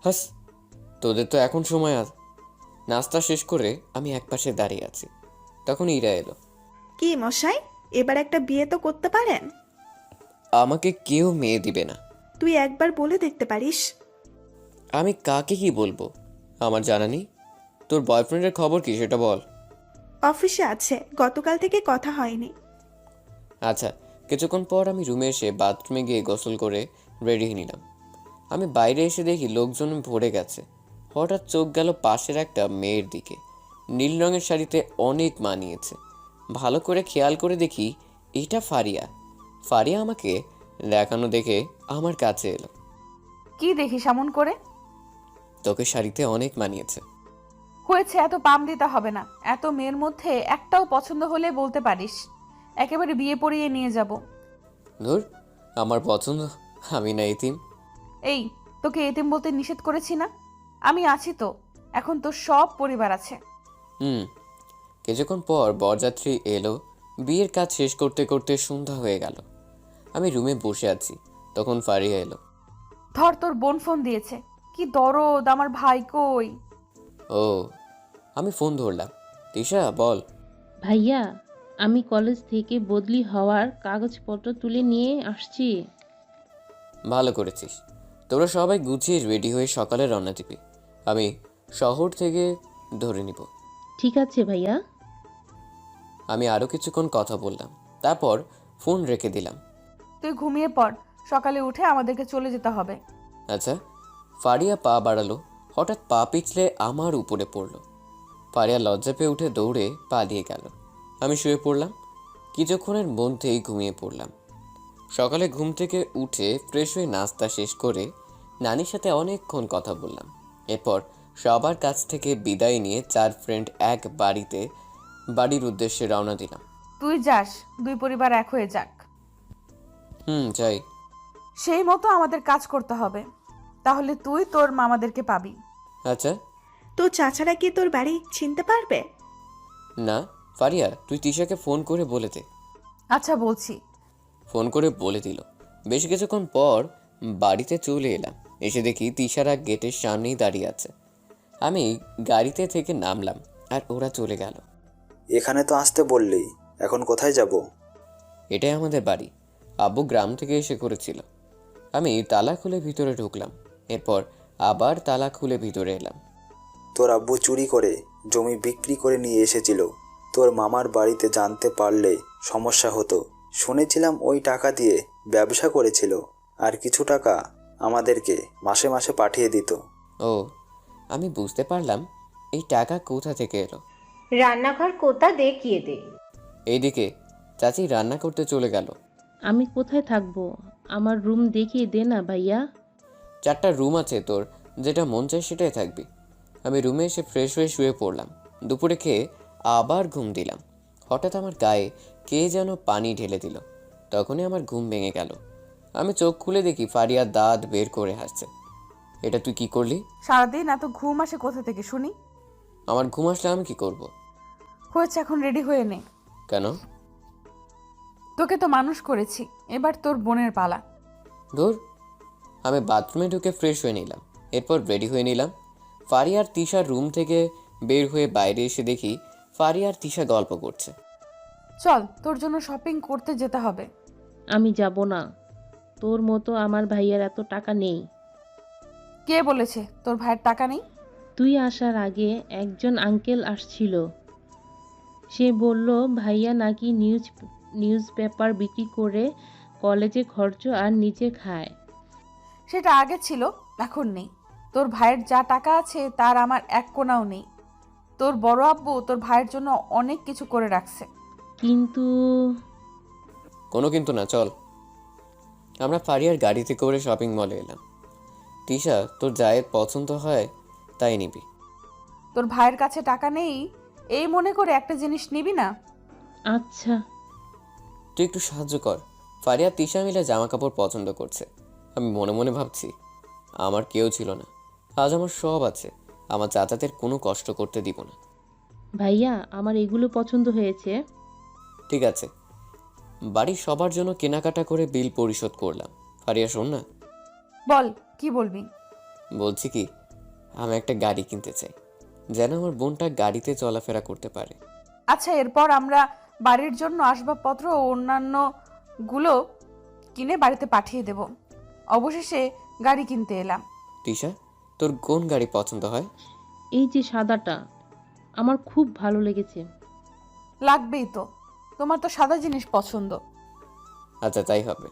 হাস, তোদের তো এখন সময় আছে। নাস্তা শেষ করে আমি একপাশে দাঁড়িয়ে আছি। তখন ইরা এলো। কি মশাই, এবার একটা বিয়ে তো করতে পারেন। আমাকে কেউ মেয়ে দিবে না। তুই একবার বলে দেখতে পারিস। আমি কাকে কি বলবো আমার জানা নেই। তোর বয়ফ্রেন্ডের খবর কি সেটা বল। অফিসে আছে, গতকাল থেকে কথা হয়নি। আচ্ছা, কিছুক্ষণ পর আমি রুমে এসে বাথরুমে গিয়ে গোসল করে রেডি হয়ে নিলাম। আমি বাইরে এসে দেখি লোকজন ভরে গেছে। হঠাৎ চোখ গেল পাশের একটা মেয়ের দিকে। নীল রঙের শাড়িতে অনেক মানিয়েছে। ভালো করে খেয়াল করে দেখি এটা ফারিয়া। ফারিয়া আমাকে দেখানো দেখে আমার কাছে এলো। কি দেখিস এমন করে? তোকে শাড়িতে অনেক মানিয়েছে। হয়েছে, এত পাম দিতে হবে না। এত মেয়ের মধ্যে একটাও পছন্দ হলে বলতে পারিস, একেবারে বিয়ে পড়িয়ে নিয়ে যাব। ধুর, আমার পছন্দ, আমি না এতিম। এই, তোকে এতিম বলতে নিষেধ করেছি না? আমি আছি তো, এখন তো সব পরিবার আছে। কিছুক্ষণ পর বরযাত্রী এলো। বিয়ের কাজ শেষ করতে করতে সন্ধ্যা হয়ে গেল। আমি রুমে বসে আছি, তখন ফারিয়া এলো। ধর, তোর বোন ফোন দিয়েছে। কি দরদ, আমার ভাই কই? ও, আমি ফোন ধরলাম। তিশা, বল। ভাইয়া, আমি কলেজ থেকে বদলি হওয়ার কাগজপত্র তুলে নিয়ে আসছি। ভালো করেছিস। তোরা সবাই গুছিয়ে রেডি হয়ে সকালে রওনা দিবি। আমি শহর থেকে ধরে নিব। ঠিক আছে ভাইয়া। আমি আরও কিছুক্ষণ কথা বললাম, তারপর ফোন রেখে দিলাম। তুই ঘুমিয়ে পড়, সকালে উঠে আমাদেরকে চলে যেতে হবে। আচ্ছা। ফারিয়া পা বাড়ালো। হঠাৎ পা পিছলে আমার উপরে পড়ল। ফারিয়া লজ্জা পেয়ে উঠে দৌড়ে পালিয়ে গেল। আমি শুয়ে পড়লাম। কিছুক্ষণের মধ্যেই ঘুমিয়ে পড়লাম। সকালে ঘুম থেকে উঠে ফ্রেশ হয়ে নাস্তা শেষ করে নানির সাথে অনেকক্ষণ কথা বললাম। এরপর সবার কাছ থেকে বিদায় নিয়ে 4 ফ্রেন্ড এক বাড়ির উদ্দেশ্যে রওনা দিলাম। তুই যাস, দুই পরিবার এক হয়ে যাক। যাই। সেই মতো আমাদের কাজ করতে হবে, তাহলে তুই তোর মামাদেরকে পাবি। আচ্ছা। তোর চাচারা কি তোর বাড়ি চিনতে পারবে? না, ফারিয়া, তুই তিশাকে ফোন করে বলে দে। আচ্ছা, বলছি। ফোন করে বলে দিল। বেশ কিছুক্ষণ পর বাড়িতে চলে এলাম। এসে দেখি তিশারা গেটের সামনেই দাঁড়িয়ে আছে। আমি গাড়িতে থেকে নামলাম আর ওরা চলে গেল। এখানে তো আসতে বললি, এখন কোথায় যাব? এটাই আমাদের বাড়ি। আব্বু গ্রাম থেকে এসে করেছিল। আমি তালা খুলে ভিতরে ঢুকলাম। এরপর আবার তালা খুলে ভিতরে এলাম। তোর আব্বু চুরি করে জমি বিক্রি করে নিয়ে এসেছিল। তোর মামার বাড়িতে জানতে পারলে সমস্যা হতো। শুনেছিলাম ওই টাকা দিয়ে ব্যবসা করেছিল, আর কিছু টাকা আমাদেরকে মাসে মাসে পাঠিয়ে দিত। ও, আমি বুঝতে পারলাম এই টাকা কোথা থেকে এলো। রান্নাঘর কোথা দেখিয়ে দে। এইদিকে। চাচি রান্না করতে চলে গেল। আমি কোথায় থাকবো? আমার রুম দেখিয়ে দে না ভাইয়া। 4টা রুম আছে তোর, যেটা মন চায় সেটাই থাকবি। আমি রুমে এসে ফ্রেশ হয়ে শুয়ে পড়লাম। দুপুরে খেয়ে আবার ঘুম দিলাম। হঠাৎ আমার গায়ে কে যেন পানি ঢেলে দিল। তখনই আমার ঘুম ভেঙে গেল। আমি চোখ খুলে দেখি ফারিয়া দাঁত বের করে হাসছে। এটা তুই কি করলি? সারাদিন এত ঘুম আসে কোথা থেকে শুনি? আমার ঘুম আসলে আমি কি করব? হয়েছে, এখন রেডি হয়ে নে। কেন? তোকে তো মানুষ করেছি, এবার তোর বোনের পালা। ধুর। আমি বাথরুমে ঢুকে ফ্রেশ হয়ে নিলাম। এরপর রেডি হয়ে নিলাম। ফারিয়ার তিশার রুম থেকে বের হয়ে বাইরে এসে দেখি ফারিয়ার তিশা গল্প করছে। চল, তোর জন্য শপিং করতে যেতে হবে। আমি যাব না। তোর মতো আমার ভাইয়ার এত টাকা নেই। কে বলেছে তোর ভাইয়ের টাকা নেই? তুই আসার আগে একজন আঙ্কেল আসছিল। সে বলল ভাইয়া নাকি নিউজ পেপার বিক্রি করে কলেজে খরচ আর নিজে খায়। সেটা আগে ছিল, এখন নেই। তোর ভাইয়ের যা টাকা আছে তার আমার এক কোনাও নেই। তোর বড় আব্বু তোর ভাইয়ের জন্য অনেক কিছু করে রাখছে। কিন্তু কোনো কিন্তু না, চল। আমরা ফারিয়ার গাড়িতে করে শপিং মলে এলাম। তিশা, তোর যায়ের পছন্দ হয় তাই নিবি। তোর ভাইয়ের কাছে টাকা নেই এই মনে করে একটা জিনিস নিবি না? আচ্ছা। তুই একটু সাহায্য কর। ফারিয়া তিশা মিলে জামা কাপড় পছন্দ করছে। আমি মনে মনে ভাবছি, আমার কেউ ছিল না, আজ আমার সব আছে। আমার চাচাদের কোনো কষ্ট করতে দিব না। ভাইয়া, আমার এগুলো পছন্দ হয়েছে। ঠিক আছে। বাড়ির সবার জন্য কেনাকাটা করে বিল পরিশোধ করলাম। ফারিয়া, শোন না। বল, কি বলবি? বলছি কি, আমি একটা গাড়ি কিনতে চাই, যেন আমার বোনটা গাড়িতে চলাফেরা করতে পারে। আচ্ছা, এরপর আমরা বাড়ির জন্য আসবাবপত্র ও অন্যান্য গুলো কিনে বাড়িতে পাঠিয়ে দেব। অবশেষে গাড়ি কিনতে এলাম। তিশা, তোর কোন গাড়ি পছন্দ হয়? এই যে সাদাটা, আমার খুব ভালো লেগেছে। লাগবেই তো, তোমার তো সাদা জিনিস পছন্দ। আচ্ছা, তাই হবে।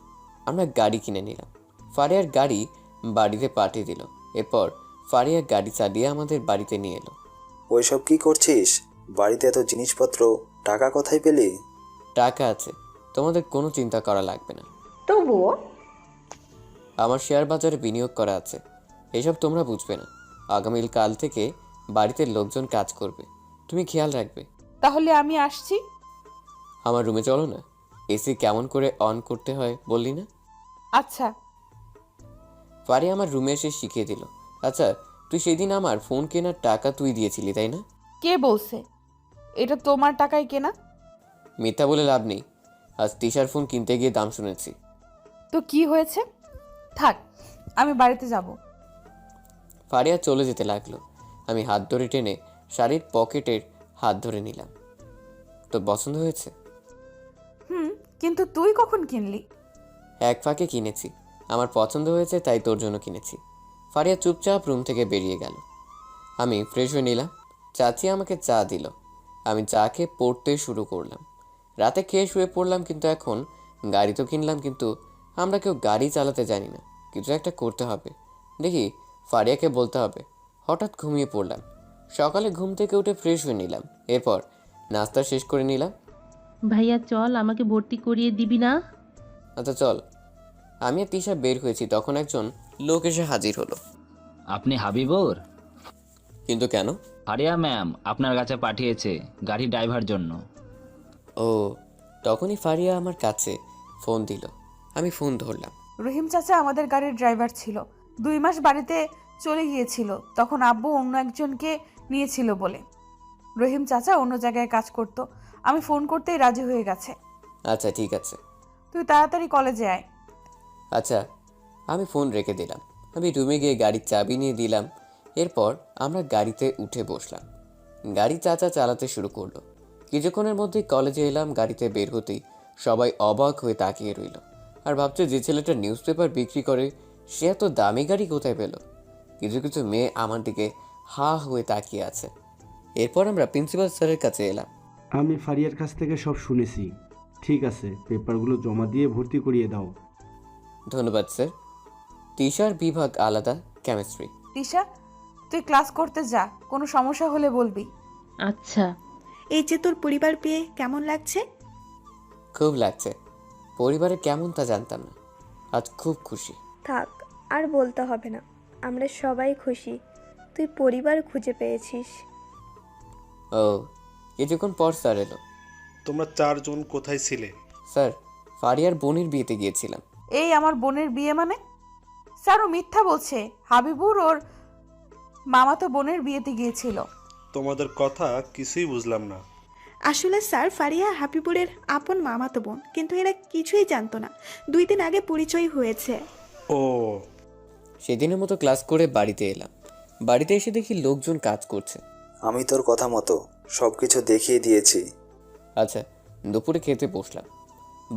আমরা গাড়ি কিনে নিলাম। ফারিয়ার গাড়ি বাড়িতে পাঠিয়ে দিল। এরপর ফারিয়া গাড়ি চালিয়ে আমাদের বাড়িতে নিয়ে এলো। ওইসব কি করছিস? বাড়িতে এত জিনিসপত্র, টাকা কোথায় পেলি? টাকা আছে, তোমাদের কোনো চিন্তা করা লাগবে না। তবুও আমার শেয়ার বাজারে বিনিয়োগ করা আছে, এসব তোমরা বুঝবে না। আগামীকাল থেকে বাড়িতে লোকজন কাজ করবে, তুমি খেয়াল রাখবে। তাহলে আমি আসছি। আমার রুমে চলো না, এসি কেমন করে অন করতে হয় বললি না? আচ্ছা। ফারি আমার রুমে এসে শিখিয়ে দিল। আচ্ছা, তুই সেদিন আমার ফোন কেনার টাকা তুই দিয়েছিলি তাই না? কে বলছে এটা তোমার টাকায় কেনা? মিথ্যা বলে লাভ নেই, আজ তিশার ফোন কিনতে গিয়ে দাম শুনেছি। তো কি হয়েছে? থাক, আমি বাড়িতে যাব। ফারিয়া চলে যেতে লাগলো। আমি হাত ধরে টেনে শাড়ির পকেটের হাত ধরে নিলাম। তোর পছন্দ হয়েছে? কিন্তু তুই কখন কিনলি? এক ফাঁকে কিনেছি, আমার পছন্দ হয়েছে তাই তোর জন্য কিনেছি। ফারিয়া চুপচাপ রুম থেকে বেরিয়ে গেল। আমি ফ্রেশ হয়ে নিলাম। চাচি আমাকে চা দিল। আমি চা খেয়ে পড়তে শুরু করলাম। রাতে খেয়ে শুয়ে পড়লাম, কিন্তু এখন গাড়ি তো কিনলাম, কিন্তু আমরা কেউ গাড়ি চালাতে জানি না। কিছু একটা করতে হবে, দেখি ফারিয়াকে বলতে হবে। হঠাৎ ঘুমিয়ে পড়লাম। সকালে ঘুম থেকে উঠে ফ্রেশ হয়ে নিলাম। এরপর নাস্তা শেষ করে নিলাম। ভাইয়া চল, আমাকে ভর্তি করিয়ে দিবি না? আচ্ছা চল। আমি আর তিশা বের হয়েছি, তখন একজন লোক এসে হাজির হলো। আপনি হাবিবুর? কিন্তু কেন? ফারিয়া ম্যাম আপনার কাছে পাঠিয়েছে গাড়ি ড্রাইভার জন্য। ও, তখনই ফারিয়া আমার কাছে ফোন দিল। আমি ফোন ধরলাম। রহিম চাচা আমাদের গাড়ির ড্রাইভার ছিল। 2 মাস বাড়িতে চলে গিয়েছিল, তখন আব্বু অন্য একজনকে নিয়েছিল বলে। রহিম চাচা অন্য জায়গায় কাজ করত। আমি ফোন করতেই রাজি হয়ে গেছে। আচ্ছা ঠিক আছে। তুই তাড়াতাড়ি কলেজে আয়। আচ্ছা, আমি ফোন রেখে দিলাম। আমি রুমে গিয়ে গাড়ির চাবি নিয়ে দিলাম। এরপর আমরা গাড়িতে উঠে বসলাম। গাড়ি চাচা চালাতে শুরু করলো। কিছুক্ষণের মধ্যেই কলেজে এলাম। গাড়িতে বের হতেই সবাই অবাক হয়ে তাকিয়ে রইল, আর ভাবছে যে ছেলেটা নিউজ পেপার বিক্রি করে সে এত দামি গাড়ি কোথায় পেল। কিছু কিছু মেয়ে আমার দিকে হা হয়ে তাকিয়ে আছে। এরপর আমরা প্রিন্সিপাল স্যারের কাছে এলাম। আমি ফারিয়ার কাছ থেকে সব শুনেছি। ঠিক আছে, পেপারগুলো জমা দিয়ে ভর্তি করিয়ে দাও। ধন্যবাদ স্যার। তিশার বিভাগ আলাদা, কেমিস্ট্রি। তিশা, তুই ক্লাস করতে যা, কোনো সমস্যা হলে বলবি। আচ্ছা। এই যে তোর পরিবার পেয়ে কেমন লাগছে? খুব লাগছে। পরিবারে কেমন তা জানতাম না, আজ খুব খুশি। থাক, আর বলতে হবে না, আমরা সবাই খুশি তুই পরিবার খুঁজে পেয়েছিস। ও, কিছুক্ষণ পর স্যার এলো। তোমরা 4 জন কোথায় ছিলে? স্যার, ফারিয়ার বোনের বিয়েতে গিয়েছিলাম। এই আমার বোনের বিয়ে মানে? স্যার ও মিথ্যা বলছে। হাবিবুর ওর মামাতো বোনের বিয়েতে গিয়েছিল। তোমাদের কথা কিছুই বুঝলাম না। আসলে স্যার, ফারিয়া হাবিবুরের আপন মামাতো বোন, কিন্তু এরা কিছুই জানতো না। 2 দিন আগে পরিচয় হয়েছে। ও, সেদিনের মতো ক্লাস করে বাড়িতে এলাম। বাড়িতে এসে দেখি লোকজন কাজ করছে। আমি তোর কথা মতো সব কিছু দেখিয়ে দিয়েছি। আচ্ছা, দুপুরে খেতে বসলাম।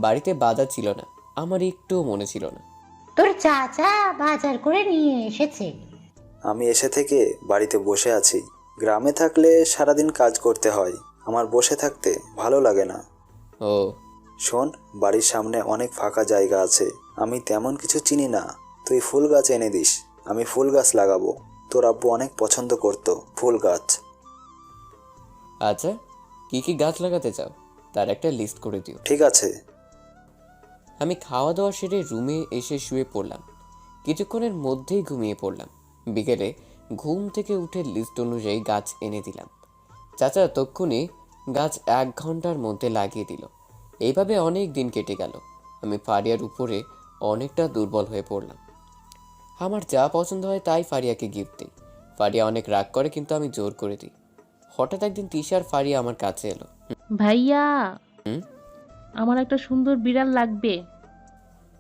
বাড়িতে বাজার ছিল না, আমার একটুও মনে ছিল না। তোর চাচা বাজার করে নিয়ে এসেছে। আমি এসে থেকে বাড়িতে বসে আছি। গ্রামে থাকলে সারাদিন কাজ করতে হয়, আমার বসে থাকতে ভালো লাগে না। ও শোন, বাড়ির সামনে অনেক ফাঁকা জায়গা আছে, আমি তেমন কিছু চিনি না। তুই ফুল গাছ এনে দিস, আমি ফুল গাছ লাগাবো। তোর আব্বু অনেক পছন্দ করতো ফুল গাছ। আচ্ছা, কি কি গাছ লাগাতে চাও তার একটা লিস্ট করে দিও। ঠিক আছে। আমি খাওয়া দাওয়া সেরে রুমে এসে শুয়ে পড়লাম। কিছুক্ষণের মধ্যেই ঘুমিয়ে পড়লাম। বিকেলে ঘুম থেকে উঠে লিস্ট অনুযায়ী গাছ এনে দিলাম। চাচা তক্ষুনি গাছ 1 ঘন্টার মধ্যে লাগিয়ে দিল। এইভাবে অনেক দিন কেটে গেল। আমি ফারিয়ার উপরে অনেকটা দুর্বল হয়ে পড়লাম। আমার যা পছন্দ হয় তাই ফারিয়াকে গিফট দিই। ফারিয়া অনেক রাগ করে, কিন্তু আমি জোর করে দিই। হঠাৎ একদিন তিশার ফারিয়া আমার কাছে এলো। ভাইয়া, হুম? আমার একটা সুন্দর বিড়াল লাগবে।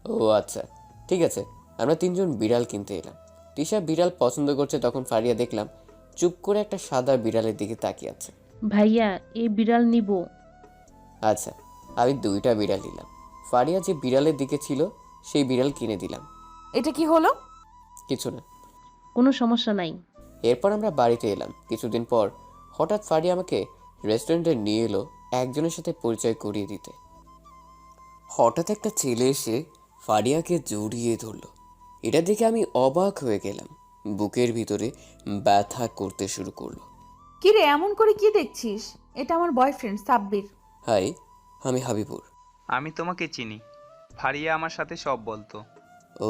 ও আচ্ছা, ঠিক আছে। আমরা 3 জন বিড়াল কিনতে এলাম। তিশা বিড়াল পছন্দ করছে, তখন ফারিয়া দেখলাম চুপ করে একটা সাদা বিড়ালের দিকে তাকিয়ে আছে। ভাইয়া, এই বিড়াল নিব। আচ্ছা, আমি 2টা বিড়াল নিলাম। ফারিয়া যে বিড়ালের দিকে ছিল সেই বিড়াল কিনে দিলাম। এটা কি হলো? কিছু না। কোনো সমস্যা নাই। এরপর আমরা বাড়িতে এলাম। কিছুদিন পর হঠাৎ ফারিয়া আমাকে রেস্টুরেন্টে নিয়ে এলো একজনের সাথে পরিচয় করিয়ে দিতে। হঠাৎ একটা ছেলে এসে ফারিয়াকে জড়িয়ে ধরলো। এটা দেখে আমি অবাক হয়ে গেলাম। বুকের ভিতরে ব্যথা করতে শুরু করলো। কি রে, এমন করে কি দেখছিস? এটা আমার বয়ফ্রেন্ড সাব্বির। হাই, আমি হাবিবুর। আমি তোমাকে চিনি, ফারিয়া আমার সাথে সব বলতো। ও,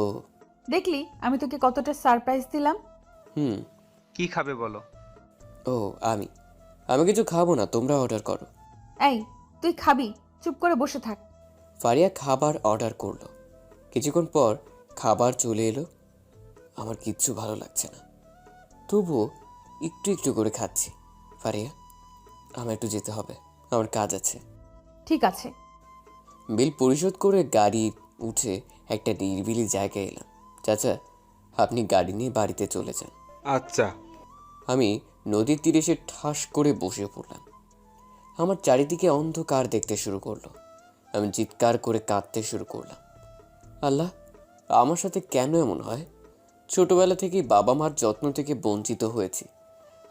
দেখলি আমি তোকে কতটা সারপ্রাইজ দিলাম। হুম। কি খাবে বলো? ও, আমি কিছু খাবো না, তোমরা অর্ডার করো। এই, তুই খাবি? চুপ করে বসে থাক। ফারিয়া খাবার অর্ডার করলো। কিছুক্ষণ পর খাবার চলে এলো। আমার কিচ্ছু ভালো লাগছে না, তবুও একটু একটু করে খাচ্ছি। ফারিয়া, আমার একটু যেতে হবে, আমার কাজ আছে। ঠিক আছে। বিল পরিশোধ করে গাড়ি উঠে একটা নিরিবিলি জায়গায় এলাম। চাচা, আপনি গাড়ি নিয়ে বাড়িতে চলে যান। আচ্ছা। আমি নদীর তীরে এসে ঠাস করে বসে পড়লাম। আমার চারিদিকে অন্ধকার দেখতে শুরু করলো। আমি চিৎকার করে কাঁদতে শুরু করলাম। আল্লাহ, আমার সাথে কেন এমন হয়? ছোটবেলা থেকেই বাবা মার যত্ন থেকে বঞ্চিত হয়েছি।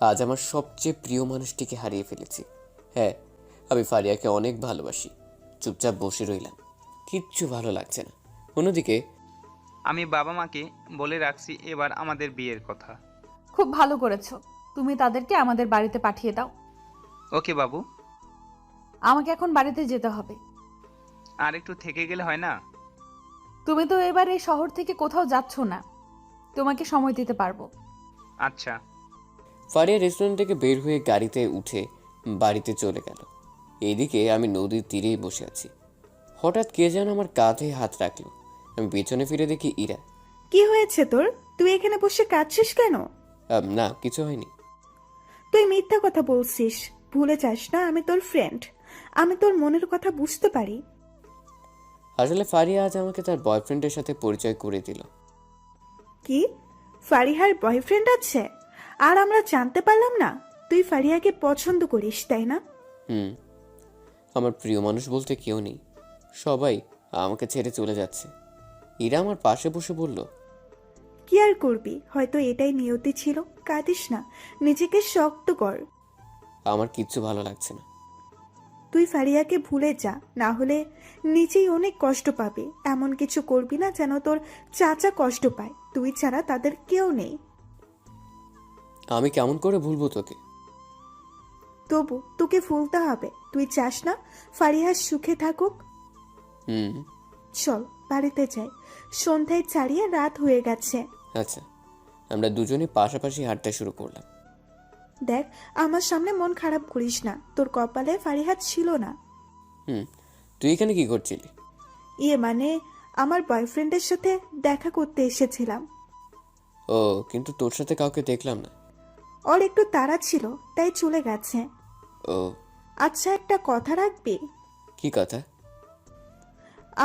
আজ আমার সবচেয়ে প্রিয় মানুষটিকে হারিয়ে ফেলেছি। হ্যাঁ, আমি ফারিয়াকে অনেক ভালোবাসি। চুপচাপ বসে রইলাম, কিচ্ছু ভালো লাগছে না। অন্যদিকে আমি বাবা মাকে বলে রাখছি এবার আমাদের বিয়ের কথা। খুব ভালো করেছো। তুমি তাদেরকে আমাদের বাড়িতে পাঠিয়ে দাও। ওকে বাবু। আমাকে এখন বাড়িতে যেতে হবে। আর একটু থেকে গেলে হয় না? তুমি তো এবার এই শহর থেকে কোথাও যাচ্ছ না, তোমাকে সময় দিতে পারবো। আচ্ছা। ফারিয়া রেস্টুরেন্ট থেকে বের হয়ে গাড়িতে উঠে বাড়িতে চলে গেল। এইদিকে আমি নদীর তীরেই বসে আছি। হঠাৎ কে যেন আমার কাঁধে হাত রাখলো। আমি পেছনে ফিরে দেখি ইরা। কি হয়েছে তোর? তুই এখানে বসে কাঁদছিস কেন? না, কিছু হয়নি। তুই মিথ্যা কথা বলছিস। ভুলে যাস না আমি তোর ফ্রেন্ড। আমি তোর মনের কথা বুঝতে পারি। আসলে ফারিয়া আজ আমাকে তার বয়ফ্রেন্ডের সাথে পরিচয় করে দিল। কি? ফারিহার বয়ফ্রেন্ড আছে? আর আমরা জানতে পারলাম না? তুই ফারিহাকে পছন্দ করিস, তাই না? হুম। আমার প্রিয় মানুষ বলতে কেউ নেই, সবাই আমাকে ছেড়ে চলে যাচ্ছে। ইরা আমার পাশে বসে বলল, কি আর করবি, হয়তো এটাই নিয়তি ছিল। কাঁদিস না, নিজেকে শক্ত কর। আমার কিচ্ছু ভালো লাগছে না। তুই ফারিয়াকে ভুলে যা, না হলে নিজেই অনেক কষ্ট পাবি। এমন কিছু করবি না যেন তোর চাচা কষ্ট পায়। তুই ছাড়া তাদের কেউ নেই। আমি কেমন করে ভুলবো তোকে? তবু তোকে ভুলতে হবে। তুই চাস না ফারিহা সুখে থাকুক। হুম। চল বাড়িতে যাই, সন্ধ্যায় ছাড়িয়ে রাত হয়ে গেছে। আচ্ছা। আমরা দুজনে পাশাপাশি হাঁটতে শুরু করলাম। দেখ, আমার সামনে মন খারাপ করিস না। তোর কপালে ফারিহা ছিল না। হুম। তুই এখানে কি করছিলি? মানে আমার বয়ফ্রেন্ডের সাথে দেখা করতে এসেছিলাম। ও, কিন্তু তোর সাথে কাউকে দেখলাম না। ওর একটু তাড়া ছিল, তাই চলে গেছে। ও আচ্ছা, একটা কথা রাখবি? কি কথা?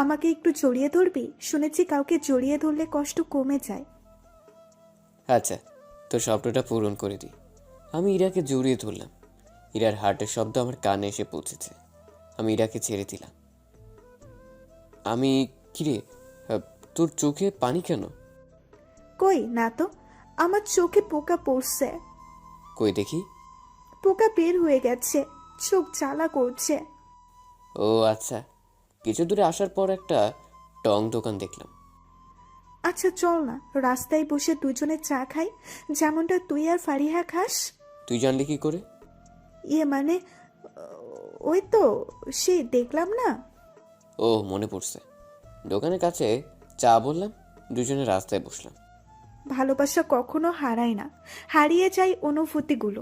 আমাকে একটু জড়িয়ে ধরবি? শুনেছি কাউকে জড়িয়ে ধরলে কষ্ট কমে যায়। আচ্ছা, তোর স্বপ্নটা পূরণ করে দিই। আমি ইরাকে জড়িয়ে ধরলাম। ইরার হার্টের শব্দ আমার কানে এসে পৌঁছেছে। আমি ইরাকে ছেড়ে দিলাম। আমি কিরে, তোর চোখে পানি কেন? কই না তো, আমার চোখে পোকা পড়ছে। কই দেখি। পোকা বের হয়ে গেছে, চোখ জ্বালা করছে। ও আচ্ছা। কিছু দূরে আসার পর একটা টং দোকান দেখলাম। আচ্ছা চল না, রাস্তায় বসে দুজনে চা খাই, যেমনটা তুই আর ফারিহা খাস। তুই জানলি কি করে? মানে ওই তো সেই দেখলাম না। ও মনে পড়ছে। দোকানের কাছে চা বললাম, দুজনে রাস্তায় বসলাম। ভালোবাসা কখনো হারায় না, হারিয়ে যায় অনুভূতিগুলো।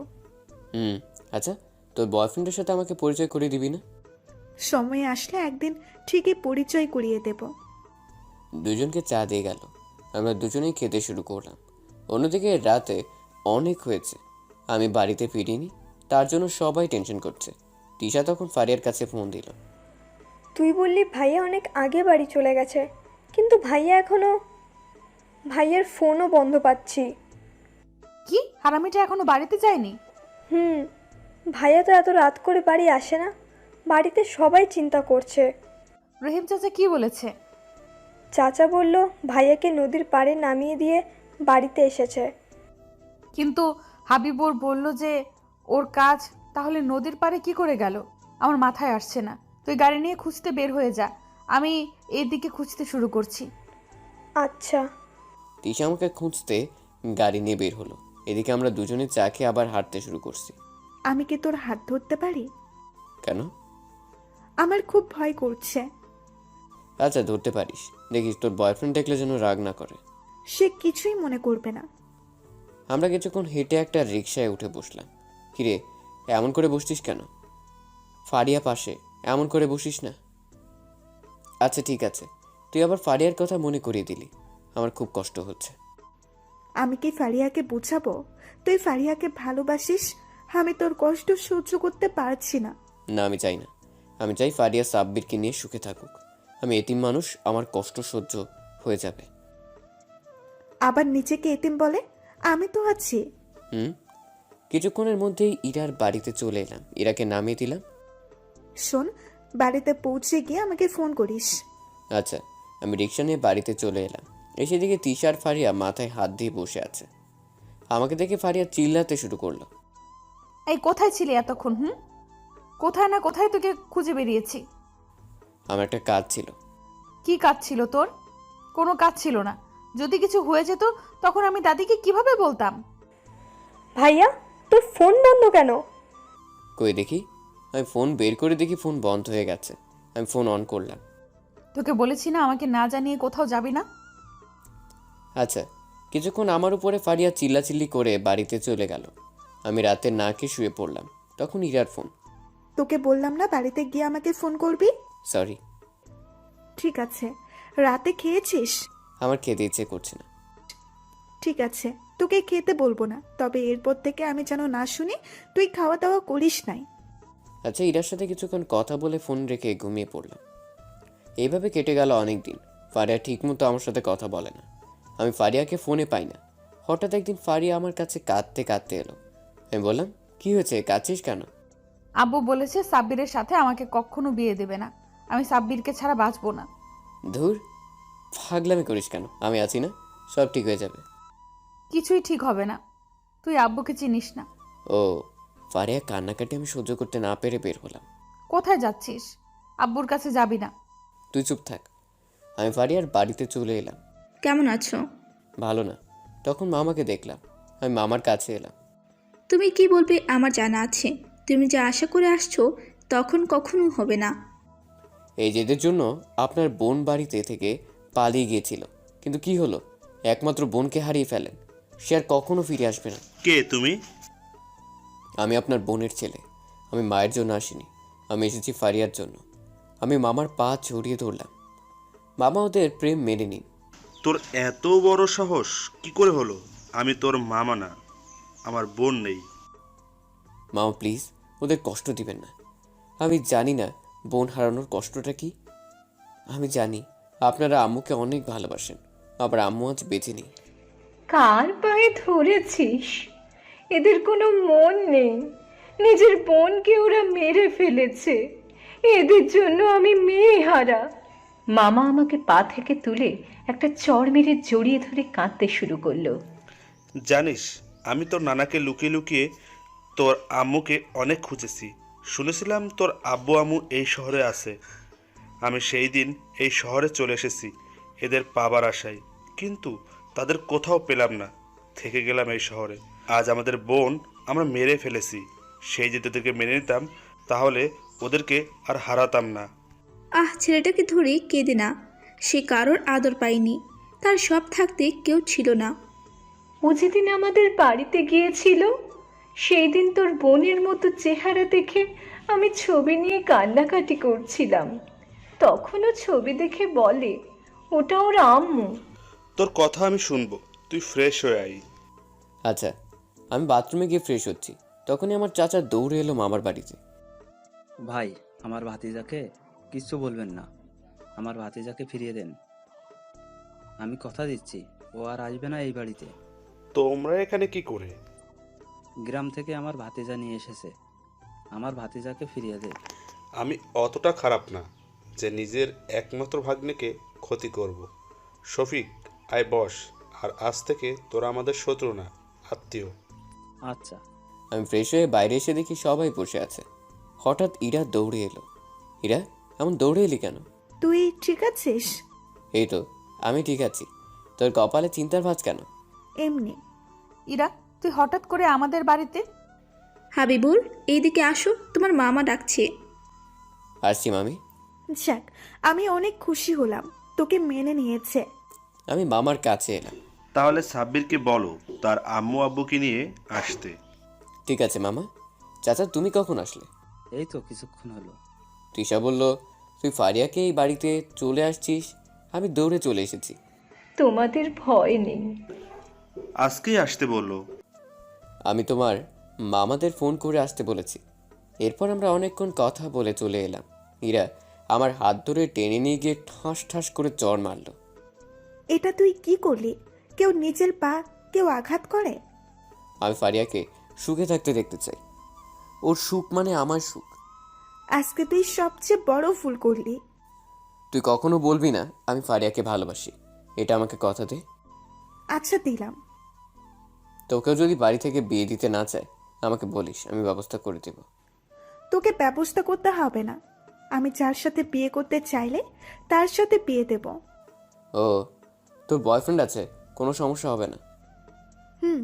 আচ্ছা, তোর বয়ফ্রেন্ডের সাথে আমাকে পরিচয় করিয়ে দিবি না? সময় আসলে একদিন ঠিকই পরিচয় করিয়ে দেব। দুজনকে চা দিয়ে গেল। আমরা দুজনেই খেতে শুরু করলাম। অন্যদিকে রাতে অনেক হয়েছে, আমি বাড়িতে ফিরিনি। তার জন্য সবাই টেনশন করছে। তিশা তখন ফারিয়ার কাছে ফোন দিল। তুই বললি ভাইয়া অনেক আগে বাড়ি চলে গেছে, কিন্তু ভাইয়ার ফোনও বন্ধ পাচ্ছি। কি, হারামিটা এখনো বাড়িতে যায়নি? ভাইয়া তো এত রাত করে বাড়ি আসে না। বাড়িতে সবাই চিন্তা করছে। রহিম চাচা কি বলেছে? চাচা বলল ভাইয়াকে নদীর পাড়ে নামিয়ে দিয়ে বাড়িতে এসেছে। কিন্তু হাবিবুর বলল যে ওর কাজ, তাহলে নদীর পাড়ে কি করে গেল? আমার মাথায় আসছে না। তুই গাড়ি নিয়ে খুঁজতে বের হয়ে যা, আমি এদিকে খুঁজতে শুরু করছি। আচ্ছা। তিশা আমাকে খুঁজতে গাড়ি নিয়ে বের হলো। এদিকে আমরা দুজনে চা খেয়ে আবার হাঁটতে শুরু করছি। আমি কি তোর হাত ধরতে পারি? কেন? আমার খুব ভয় করছে। আচ্ছা ধরতে পারিস, দেখিস তোর বয়ফ্রেন্ড দেখলে যেন রাগ না করে। সে কিছুই মনে করবে না। আমরা কিছুক্ষণ হেঁটে একটা রিকশায় উঠে বসলাম। কিরে এমন করে বসতিস কেন? ফারিয়া পাশে, এমন করে বসিস না। আচ্ছা ঠিক আছে, তুই আবার ফারিয়ার কথা মনে করিয়ে দিলি, আমার খুব কষ্ট হচ্ছে। আমি কি ফারিয়াকে বুঝাবো তুই ফারিয়াকে ভালোবাসিস? আমি তোর কষ্ট সহ্য করতে পারছি না। না আমি চাই না, আমি চাই ফারিয়া সাব্বিরকে নিয়ে সুখে থাকুক। আমি এতিম মানুষ, আমার কষ্ট সহ্য হয়ে যাবে। আবার নিজেকে এতিম বলে? আমি তো আছি। কিছুক্ষণের মধ্যেই ইরার বাড়িতে চলে এলাম। ইরাকে নামিয়ে দিলাম। শোন, বাড়িতে পৌঁছে গিয়ে আমাকে ফোন করিস। আচ্ছা। আমি রিক্সা নিয়ে বাড়িতে চলে এলাম। এসে দিকে তিশার ফারিয়া মাথায় হাত দিয়ে বসে আছে। আমাকে দেখে ফারিয়া চিল্লাতে শুরু করলো। এই কোথায় ছিলি এতক্ষণ? কোথায় না কোথায় তোকে খুঁজে বেরিয়েছি। আমার একটা কাজ ছিল। কি কাজ ছিল তোর? কোনো কাজ ছিল না। যদি কিছু হয়ে যেত তখন আমি দাদিকে কিভাবে বলতাম? ভাইয়া, তোর ফোন বন্ধ কেন? কই দেখি। আমি ফোন বের করে দেখি ফোন বন্ধ হয়ে গেছে। আমি ফোন অন করলাম। তোকে বলেছি না আমাকে না জানিয়ে কোথাও যাবি না। আচ্ছা। কিছুক্ষণ আমার উপরে ফারিয়া চিল্লাচিল্লি করে বাড়িতে চলে গেল। আমি রাতে না খেয়ে শুয়ে পড়লাম। তখন ইরার ফোন। তোকে বললাম না বাড়িতে গিয়ে আমাকে ফোন করবি? সরি। ঠিক আছে। রাতে খেয়েছিস? আমার খেতে ইচ্ছে করছে না। ঠিক আছে, তোকে খেতে বলবো না, তবে এরপর থেকে আমি যেন না শুনি তুই খাওয়া দাওয়া করিস নাই। আচ্ছা। ইরার সাথে কিছুক্ষণ কথা বলে ফোন রেখে ঘুমিয়ে পড়লাম। এইভাবে কেটে গেল অনেক দিন। ফারিয়া ঠিকমতো আমার সাথে কথা বলে না। আমি ফারিয়াকে ফোনে পাই না। হঠাৎ একদিন ফারিয়া আমার কাছে কাঁদতে কাঁদতে এলো। আমি বললাম, কি হয়েছে, কাঁদছিস কেন? আব্বু বলেছে সাব্বিরের সাথে আমাকে কখনো বিয়ে দেবে না। আমি সাব্বিরকে ছাড়া বাঁচবো না। ধুর, ফাগলামি করিস কেন? আমি আছি না, সব ঠিক হয়ে যাবে। কিছুই ঠিক হবে না। তুই আব্বুকে চিনিস না। ও, ফারিয়া কান্নাকাটি আমি সহ্য করতে না পেরে বের হলাম। কোথায় যাচ্ছিস? আব্বুর কাছে যাবি না। তুই চুপ থাক। আমি ফারিয়ার বাড়িতে চলে এলাম। কেমন আছো? ভালো না। তখন মামাকে দেখলাম। আমি মামার কাছে এলাম। তুমি কি বলবে আমার জানা আছে। তুমি যা আশা করে আসছো তখন কখনো হবে না। এই জেদের জন্য আপনার বোন বাড়িতে থেকে পালিয়ে গিয়েছিল, কিন্তু কি হলো? একমাত্র বোনকে হারিয়ে ফেলেন। সে আর কখনো ফিরে আসবে না। কে তুমি? আমি আপনার বোনের ছেলে। আমি মায়ের জন্য আসিনি, আমি এসেছি ফারিয়ার জন্য। আমি মামার পা জড়িয়ে ধরলাম। মামা ওদের প্রেম মেনে নিন। তোর এত বড় সাহস কি করে হলো? আমি তোর মামা না, আমার বোন নেই। মামা প্লিজ, ওদের কষ্ট দিবেন না। আমি জানি না বোন হারানোর কষ্টটা কি। আমি জানি আপনারা আম্মুকে অনেক ভালোবাসেন, আবার আম্মু আজ বেঁচে নেই। কার পায়ে ধরেছিস? এদের কোনো মন নেই। নিজের বোনকে ওরা মেরে ফেলেছে। এদের জন্য আমি মেয়ে হারা। মামা আমাকে পা থেকে তুলে একটা চড় মেরে জড়িয়ে ধরে কাঁদতে শুরু করলো। জানিস, আমি তোর নানাকে লুকিয়ে লুকিয়ে তোর আম্মুকে অনেক খুঁজেছি। শুনেছিলাম তোর আব্বু আম্মু এই শহরে আছে। আমি সেই দিন এই শহরে চলে এসেছি এদের পাবার আশায়, কিন্তু তাদের কোথাও পেলাম না। থেকে গেলাম এই শহরে। আজ আমাদের বোন আমরা মেরে ফেলেছি। সেই যদি ওদেরকে মেনে নিতাম তাহলে ওদেরকে আর হারাতাম না। ছেলেটাকে ধরে কেঁদে না। সে কারোর আদর পায়নি, তার সব থাকতে কেউ ছিল না। ও যেদিন আমাদের বাড়িতে গিয়েছিল সেই দিন তোর বোনের মতো চেহারা দেখে আমি ছবি নিয়ে কান্নাকাটি করছিলাম। তখনও ছবি দেখে বলে ওটা ওর আম্মু। তোর কথা আমি শুনবো, তুই ফ্রেশ হয়ে আই। আচ্ছা। আমি বাথরুমে গিয়ে ফ্রেশ হচ্ছি, তখনই আমার চাচা দৌড়ে এলো মামার বাড়িতে। ভাই, আমার ভাতিজাকে কিচ্ছু বলবেন না। আমার ভাতিজাকে ফিরিয়ে দেন। আমি কথা দিচ্ছি ও আর আসবে না এই বাড়িতে। তোমরা এখানে কি করে? গ্রাম থেকে আমার ভাতিজা নিয়ে এসেছে। আমার ভাতিজাকে ফিরিয়ে দে। আমি অতটা খারাপ না যে নিজের একমাত্র ভাগ্নেকে ক্ষতি করব। শফিক, আয় বস। আর আজ থেকে তোরা আমাদের শত্রু না, আত্মীয়। আচ্ছা। আমি ফ্রেশ হয়ে বাইরে এসে দেখি সবাই বসে আছে। হঠাৎ ইরা দৌড়ে এলো। ইরা, এমন দৌড়ে এলি কেন? তুই ঠিক আছিস? এই তো, আমি ঠিক আছি। তোর কপালে চিন্তার ভাঁজ কেন? এমনি। ইরা, তুই হঠাৎ করে আমাদের বাড়িতে? হাবিবুর, এইদিকে আসো, তোমার মামা ডাকছে। আসছি মামি। যাক, আমি অনেক খুশি হলাম তোকে মেনে নিয়েছে। আমি মামার কাছে এলাম। তাহলে সাব্বিরকে বলো তার আম্মু আব্বুকে নিয়ে আসতে। ঠিক আছে মামা। চাচা তুমি কখন আসলে? এই তো কিছুক্ষণ হলো। তৃষা বলল তুই ফারিয়াকে এই বাড়িতে চলে আসছিস। আমি দৌড়ে চলে এসেছি। তোমাদের ভয় নেই? আজকেই আসতে বললো। আমি তোমার মামাদের ফোন করে আসতে বলেছি। এরপর আমরা অনেকক্ষণ কথা বলে চলে এলাম। ইরা আমার হাত ধরে টেনে নিয়ে গিয়ে ঠাস ঠাস করে চড় মারল। এটা তুই কি করলি? কেউ নিজের পা কেউ আঘাত করে? আমি ফারিয়াকে সুখে থাকতে দেখতে চাই। ওর সুখ মানে আমার সুখ। আজকে তুই সবচেয়ে বড় ভুল করলি। তুই কখনো বলবি না আমি ফারিয়াকে ভালোবাসি। এটা আমাকে কথা দে। আচ্ছা দিলাম। তোকেও যদি বাড়ি থেকে বিয়ে দিতে না চায় আমাকে বলিস, আমি ব্যবস্থা করে দেব। তোকে ব্যবস্থা করতে হবে না। আমি যার সাথে বিয়ে করতে চাইলে তার সাথে বিয়ে দেব। ও, তোর বয়ফ্রেন্ড আছে? কোনো সমস্যা হবে না? হুম।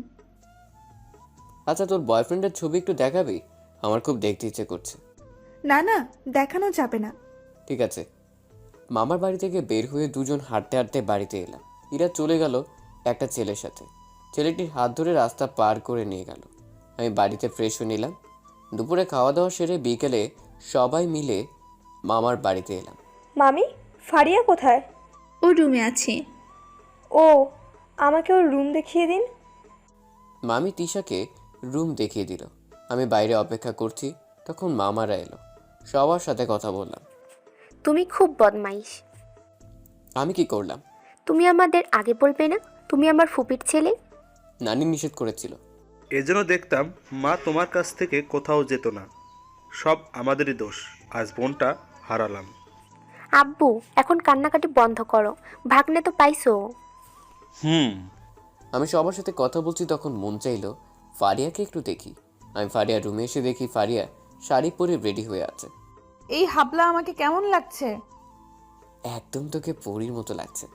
আচ্ছা, তোর বয়ফ্রেন্ডের ছবি একটু দেখাবি? আমার খুব দেখতে ইচ্ছে করছে। না না, দেখানো যাবে না। ঠিক আছে। মামার বাড়ি থেকে বের হয়ে দুজন হাঁটতে হাঁটতে বাড়িতে এলাম। ইরা চলে গেল একটা ছেলের সাথে। ছেলেটির হাত ধরে রাস্তা পার করে নিয়ে গেল। আমি বাড়িতে ফ্রেশ হয়ে নিলাম। দুপুরে খাওয়া দাওয়া সেরে বিকেলে সবাই মিলে মামার বাড়িতে এলাম। মামি, ফারিয়া কোথায়? ও রুমে আছে। ও, আমাকে ওর রুম দেখিয়ে দিন। মামি তিশাকে রুম দেখিয়ে দিল। আমি বাইরে অপেক্ষা করছি, তখন মামারা এলো। সবার সাথে কথা বললাম। তুমি খুব বদমাইশ। আমি কি করলাম? তুমি আমাদের আগে বলবে না তুমি আমার ফুপির ছেলে? নানি নিষেধ করেছিল। এজন্য দেখতাম মা তোমার কাছ থেকে কোথাও যেত না। সব আমাদেরই দোষ। আজ বোনটা হারালাম। আব্বু, এখন কান্নাকাটি বন্ধ করো, ভাগ্নে তো পাইছো। আমি সবার সাথে কথা বলছি, তখন মন চাইলো ফারিয়াকে একটু দেখি। আমি ফারিয়ার রুমে এসে দেখি ফারিয়া শাড়ি পরে রেডি হয়ে আছে। এই হাবলা আমাকে কেমন লাগছে? একদম তোকে পরীর মতো লাগছে।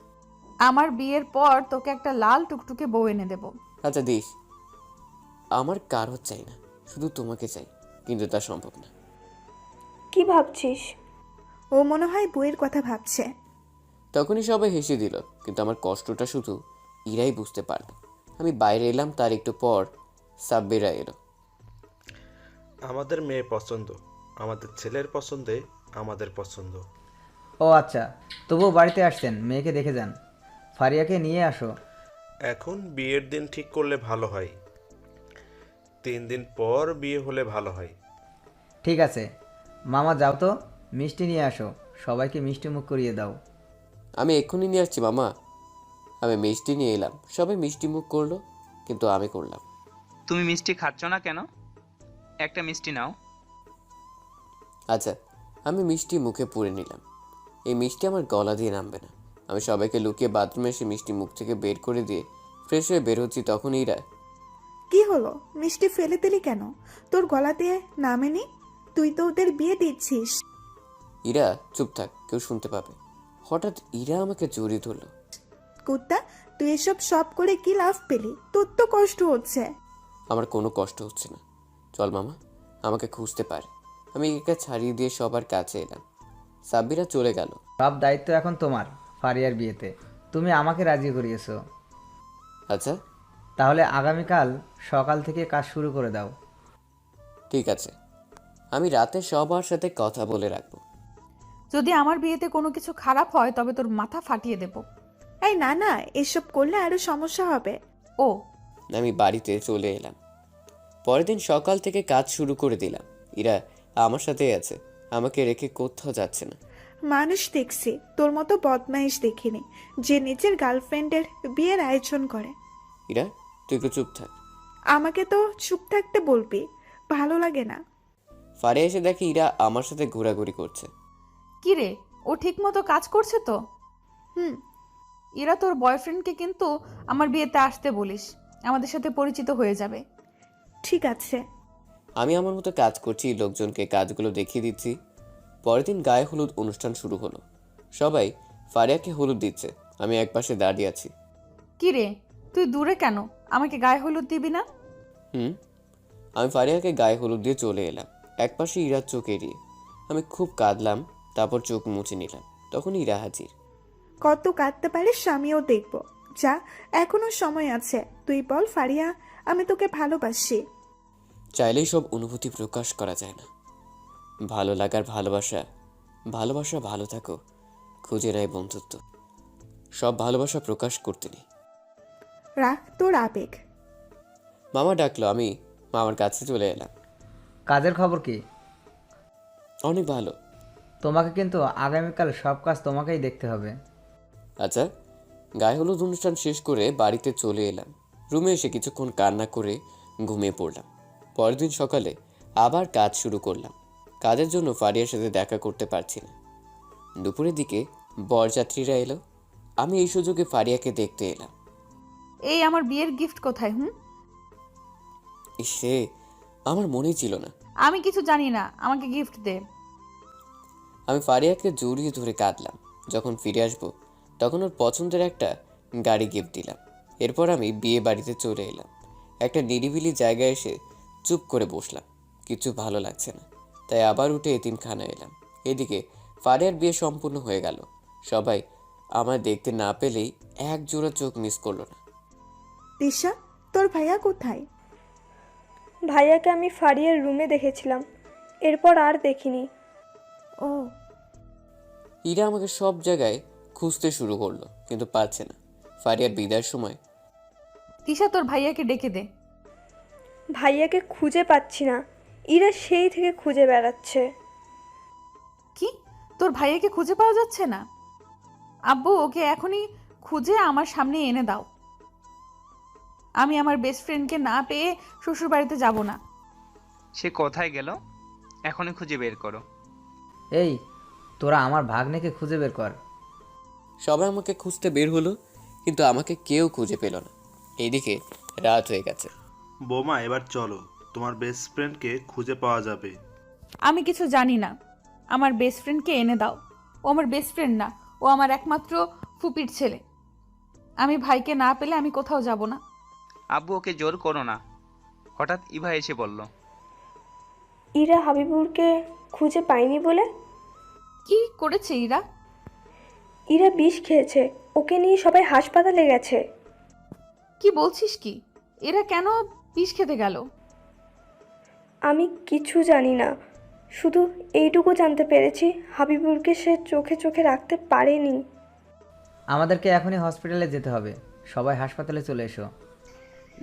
আমার বিয়ের পর তোকে একটা লাল টুকটুকে বউ এনে দেব। আচ্ছা দিস। আমার কারো চাই না, শুধু তোমাকে চাই, কিন্তু তা সম্ভব না। কি ভাবছিস? ও মনে হয় বইয়ের কথা ভাবছে। তখনই সবাই হেসে দিল, কিন্তু আমার কষ্টটা শুধু ইরাই বুঝতে পারল। আমি বাইরে এলাম, তার একটু পর সাব্বিরা এলো। আমাদের মেয়ে পছন্দ, আমাদের ছেলের পছন্দে আমাদের পছন্দ। ও আচ্ছা, তবুও বাড়িতে আসছেন, মেয়েকে দেখে যান। ফারিয়াকে নিয়ে আসো। এখন বিয়ের দিন ঠিক করলে ভালো হয়। 3 দিন পর বিয়ে হলে ভালো হয়। ঠিক আছে মামা, যাও তো, মিষ্টি নিয়ে আসো, সবাইকে মিষ্টি মুখ করিয়ে দাও। আমি এক্ষুনি নিয়ে আসছি মামা। আমি মিষ্টি নিয়ে এলাম, সবাই মিষ্টি মুখ করলো, কিন্তু আমি করলাম। তুমি মিষ্টি খাচ্ছ না কেন? একটা মিষ্টি নাও। আচ্ছা, আমি মিষ্টি মুখে পুরে নিলাম। এই মিষ্টি আমার গলা দিয়ে নামবে না। আমি সবাইকে লুকিয়ে বাথরুমে এসে মিষ্টি মুখ থেকে বের করে দিয়ে ফ্রেশ হয়ে বের হচ্ছি, তখন ইরা। কি হলো? মিষ্টি ফেলে দিলি কেন? তোর গলা দিয়ে নামেনি? তুই তো ওদের বিয়ে দিচ্ছিস। ইরা চুপ থাক, কেউ শুনতে পাবে। হঠাৎ ইরা আমাকে জড়িয়ে ধরলো। কুত্তা, তুই এসব সব করে কি লাভ পেলি? তোর তো কষ্ট হচ্ছে। আমার কোনো কষ্ট হচ্ছে না। চল মামা, আমাকে খুঁজতে পারে। আমি একে ছাড়িয়ে দিয়ে সবার কাছে এলাম। সাব্বিরা চলে গেল। সব দায়িত্ব এখন তোমার ফারিয়ার বিয়েতে। তুমি আমাকে রাজি করিয়েছো। আচ্ছা, তাহলে আগামীকাল সকাল থেকে কাজ শুরু করে দাও। ঠিক আছে, আমি রাতে সবার সাথে কথা বলে রাখবো। যদি আমার বিয়েতে কোনো কিছু খারাপ হয় তবে তোর মাথা ফাটিয়ে দেব। এই না না, এসব করলে আরো সমস্যা হবে। ও, আমি বাড়িতে চলে এলাম। পরের দিন সকাল থেকে কাজ শুরু করে দিলাম। ইরা আমার সাথেই আছে, আমাকে রেখে কোথাও যাচ্ছে না। মানুষ দেখছি তোর মতো বদমাইশ দেখিনি যে নিজের গার্লফ্রেন্ডের বিয়ের আয়োজন করে। ইরা তুই একটু চুপ থাক। আমাকে তো চুপ থাকতে বলবি, ভালো লাগে না। ফারে এসে দেখি ইরা আমার সাথে ঘোরাঘুরি করছে। কি রে, ও ঠিক মতো কাজ করছে তো? হুম। ইরা, তোর বয়ফ্রেন্ডকে কিন্তু আমার বিয়েতে আসতে বলিস, আমাদের সাথে পরিচিত হয়ে যাবে। ঠিক আছে। আমি আমার মতো কাজ করছি, লোকজনকে কাজগুলো দেখিয়ে দিচ্ছি। পরের দিন গায়ে হলুদ অনুষ্ঠান শুরু হলো। সবাই ফারিয়াকে হলুদ দিচ্ছে, আমি একপাশে দাঁড়িয়ে আছি। কি রে, তুই দূরে কেন? আমাকে গায়ে হলুদ দিবি না? আমি ফারিয়াকে গায়ে হলুদ দিয়ে চলে এলাম, একপাশে ইরার চোখ এড়িয়ে। আমি খুব কাঁদলাম, তারপর চোখ মুছে নিলাম। তখন ইরা হাজির। কত কাঁদতে পারিস আমিও দেখব। যা, এখনো সময় আছে। তুই বল ফারিয়া, আমি তোকে ভালোবাসি। চাইলেই সব অনুভূতি প্রকাশ করা যায় না। ভালো লাগার ভালোবাসা, ভালোবাসা ভালো থাকো, খুঁজে নেয় বন্ধুত্ব। সব ভালোবাসা প্রকাশ করতে নেই। রাখ তোর আবেগ। মামা ডাকলো, আমি মামার কাছে চলে এলাম। কাজের খবর কি? অনেক ভালো। তোমাকে কিন্তু আগামীকাল সব কাজ তোমাকেই দেখতে হবে। আচ্ছা, গায়ে হলুদ অনুষ্ঠান শেষ করে বাড়িতে চলে এলাম। রুমে এসে কিছুক্ষণ কান্না করে ঘুমিয়ে পড়লাম। পরের দিন সকালে আবার কাজ শুরু করলাম। কাজের জন্য ফারিয়ার সাথে দেখা করতে পারছি না। দুপুরের দিকে বরযাত্রীরা এলো। আমি এই সুযোগে ফারিয়াকে দেখতে এলাম। এই আমার বিয়ের গিফট কোথায়? ইসে, আমার মনেই ছিল না। আমি কিছু জানি না, আমাকে গিফট দে। আমি ফারিয়াকে জড়িয়ে ধরে কাঁদলাম। যখন ফিরে আসবো তখন ওর পছন্দের একটা গাড়ি গিফট দিলাম। এরপর আমি বিয়ে বাড়িতে চলে এলাম। একটা নিরিবিলি জায়গায় এসে চুপ করে বসলাম। কিছু ভালো লাগছে না, তাই আবার উঠে এতিমখানায় এলাম। এদিকে ফারিয়ার বিয়ে সম্পূর্ণ হয়ে গেল। সবাই আমায় দেখতে না পেলেই এক জোড়া চোখ মিস করলো না। দিশা, তোর ভাইয়া কোথায়? ভাইয়াকে আমি ফারিয়ার রুমে দেখেছিলাম, এরপর আর দেখিনি। ও। ইরা আমাকে সব জায়গায় খুঁজতে শুরু করলো, কিন্তু পারছে না। ফারিয়ার বিদায়ের সময়, তিশা তোর ভাইয়াকে ডেকে দে। ভাইয়াকে খুঁজে পাচ্ছি না, ইরা সেই থেকে খুঁজে বেড়াচ্ছে। কি, তোর ভাইয়াকে খুঁজে পাওয়া যাচ্ছে না? আব্বু, ওকে এখনই খুঁজে আমার সামনে এনে দাও। আমি আমার বেস্ট ফ্রেন্ডকে না পেয়ে শ্বশুর বাড়িতে যাব না। সে কোথায় গেল? এখনই খুঁজে বের করো। এই, তোরা আমার ভাগ্নেকে খুঁজে বের কর। সবাই আমাকে খুঁজতে বের হলো, কিন্তু আমাকে কেউ খুঁজে পেল না। এইদিকে রাত হয়ে গেছে। বোমা, এবার চলো, তোমার বেস্ট ফ্রেন্ডকে খুঁজে পাওয়া যাবে। আমি কিছু জানি না, আমার বেস্ট ফ্রেন্ডকে এনে দাও। ও আমার বেস্ট ফ্রেন্ড না, ও আমার একমাত্র ফুপির ছেলে। আমি ভাইকে না পেলে আমি কোথাও যাব না। আব্বু, ওকে জোর করো না। হঠাৎ ইভা এসে বলল, ইরা হাবিবুরকে খুঁজে পায়নি বলে। কি করেছে ইরা? ইরা বিষ খেয়েছে, ওকে নিয়ে সবাই হাসপাতালে গেছে। কি বলছিস কি? এরা কেন বিষ খেতে গেল? আমি কিছু জানি না, শুধু এইটুকু জানতে পেরেছি হাবিবুরকে সে চোখে চোখে রাখতে পারেনি। আমাদেরকে এখনই হসপিটালে যেতে হবে। সবাই হাসপাতালে চলে এসো।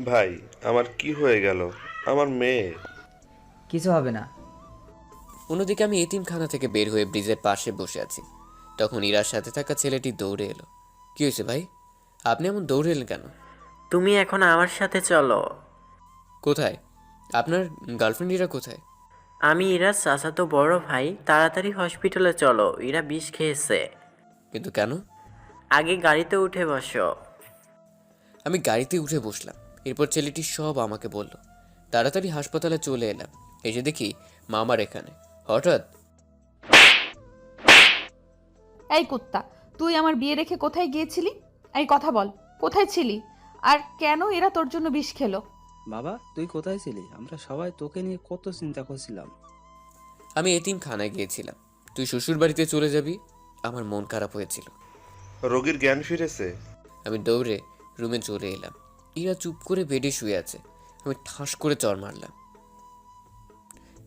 ভাই, আমার কি হয়ে গেল? আমার মেয়ে। কিছু হবে না। অন্যদিকে আমি এতিমখানা থেকে বের হয়ে ব্রিজের পাশে বসে আছি। তখন ইরার সাথে থাকা ছেলেটি দৌড়ে এলো। কি হয়েছে ভাই, আপনি এমন দৌড়ে এলেন কেন? তুমি এখন আমার সাথে চলো। কোথায়? আপনার গার্লফ্রেন্ড ইরা কোথায়? আমি ইরার চাচাতো বড় ভাই। তাড়াতাড়ি হসপিটালে চলো, ইরা বিষ খেয়েছে। কিন্তু কেন? আগে গাড়িতে উঠে বসো। আমি গাড়িতে উঠে বসলাম। এরপর ছেলেটি সব আমাকে বলল। তাড়াতাড়ি হাসপাতালে চলে এলাম। এসে দেখি মামার এখানে। হঠাৎ, এই কুত্তা, তুই আমার বিয়ে রেখে কোথায় গিয়েছিলি? এই কথা বল, কোথায় ছিলি? আর কেন এরা তোর জন্য বিষ খেলো? বাবা, তুই কোথায় ছিলি? আমরা সবাই তোকে নিয়ে কত চিন্তা করছিলাম। আমি এতিমখানায় গিয়েছিলাম। তুই শ্বশুর বাড়িতে চলে যাবি, আমার মন খারাপ হয়েছিল। রোগীর জ্ঞান ফিরেছে। আমি দৌড়ে রুমে চলে এলাম। ইরা চুপ করে বেডে শুয়ে আছে। আমি ঠাস করে চড় মারলাম।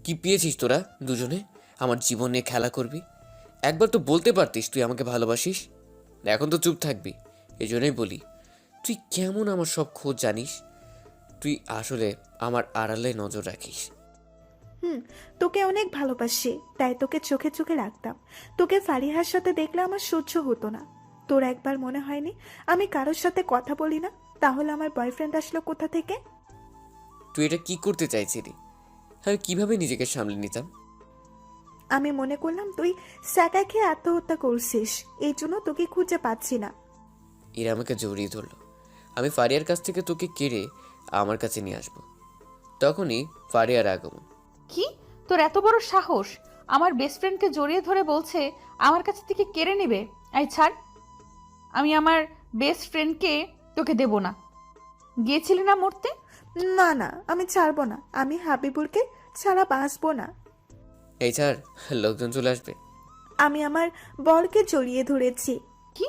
কি পেয়েছিস তোরা দুজনে? আমার জীবন নিয়ে খেলা করবি? একবার তো বলতে পারতিস তুই আমাকে ভালোবাসিস। এখন তো চুপ থাকবি। এই জন্যই বলি, তুই কেমন আমার সব খোঁজ জানিস। তুই আসলে আমার আড়ালে নজর রাখিস। তোকে অনেক ভালোবাসি, তাই তোকে চোখে চোখে রাখতাম। তোকে ফারিহার সাথে দেখলে আমার সহ্য হতো না। তোর একবার মনে হয়নি আমি কারোর সাথে কথা বলি না? তাহলে আমার বয়ফ্রেন্ড আসলো কোথা থেকে? তুই এটা কি করতে চাইছিলি? আমি কিভাবে নিজেকে সামলে নিতাম? আমি মনে করলাম তুই স্যাকা খেয়ে আত্মহত্যা করছিস, এই জন্য তোকে খুঁজে পাচ্ছি না। এরা আমাকে জড়িয়ে ধরলো। আমি ফারিয়ার কাছ থেকে তোকে কেড়ে আমার কাছে নিয়ে আসবো। তখনই ফারিয়ার আগমন। কি, তোর এত বড় সাহস? আমার বেস্ট ফ্রেন্ডকে জড়িয়ে ধরে বলছে আমার কাছ থেকে কেড়ে নেবে। এই ছাড়, আমি আমার বেস্ট ফ্রেন্ডকে তোকে দেব না। গিয়েছিলি না মরতে? না না, আমি ছাড়বো না। আমি হাবিবুরকে ছাড়া বাঁচবো না। এই ছাড়, লোকজন চলে আসবে। আমি আমার বরকে জড়িয়ে ধরেছি। কি?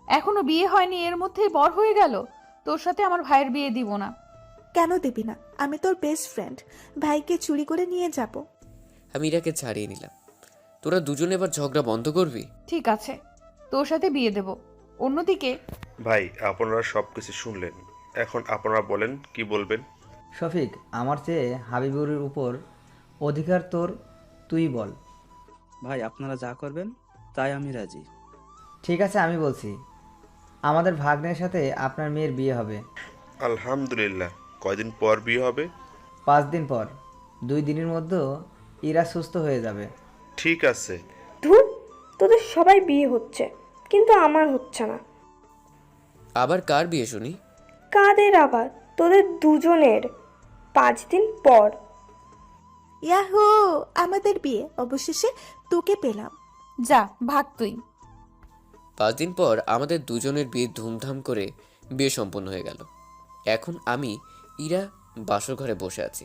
এখনো বিয়ে হয়নি, এর মধ্যেই বর হয়ে গেল? তোর সাথে আমার ভাইয়ের বিয়ে দিব না। কেন দিবি না? আমি তোর বেস্ট ফ্রেন্ড। ভাইকে চুরি করে নিয়ে যাব। আমি ইরাকে ছাড়িয়ে নিলাম। তোরা দুজনে এবার ঝগড়া বন্ধ করবি? ঠিক আছে, তোর সাথে বিয়ে দেব। অন্যদিকে ভাই আপনারা সব কিছু শুনলেন, এখন আপনারা বলেন কি বলবেন। শফিক, আমার চেয়ে হাবিবুরের উপর অধিকার তোর, তুই বল। ভাই আপনারা যা করবেন তাই আমি রাজি। ঠিক আছে, আমি বলছি, আমাদের ভাগ্নের সাথে আপনার মেয়ের বিয়ে হবে। আলহামদুলিল্লাহ। কয়দিন পর বিয়ে হবে? 5 দিন পর। 2 দিনের মধ্যে ইরা সুস্থ হয়ে যাবে। ঠিক আছে। ধুর, তোদের সবাই বিয়ে হচ্ছে কিন্তু আমার হচ্ছে না। আবার কার বিয়ে শুনি? কাদের আবার? তোদের দুজনের 5 দিন পর। ইয়াহু, আমাদের বিয়ে অবশেষে তোকে পেলাম। যা ভাগ তুই। 5 দিন পর আমাদের দুজনের বিয়ে ধুমধাম করে বিয়ে সম্পন্ন হয়ে গেল। এখন আমি ইরা বাসর ঘরে বসে আছি।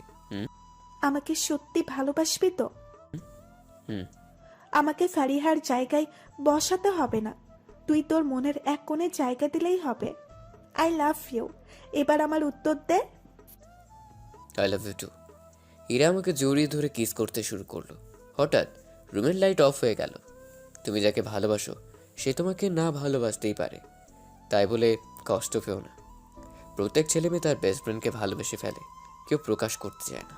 আমাকে সত্যি ভালোবাসবি তো? হুম। আমাকে ফারিহার জায়গায় বসাতে হবে না, তুই তোর মনের এক কোণে জায়গা দিলেই হবে। I love you. এবার আমার উত্তর দে। I love you too. Ira আমাকে জড়িয়ে ধরে কিস করতে শুরু করলো। হঠাৎ রুমের লাইট অফ হয়ে গেল। তুমি যাকে ভালোবাসো সে তোমাকে না ভালোবাসতেই পারে, তাই বলে কষ্ট পেও না। প্রত্যেক ছেলে মেয়ে তার বেস্ট ফ্রেন্ডকে ভালোবেসে ফেলে, কেউ প্রকাশ করতে চায় না।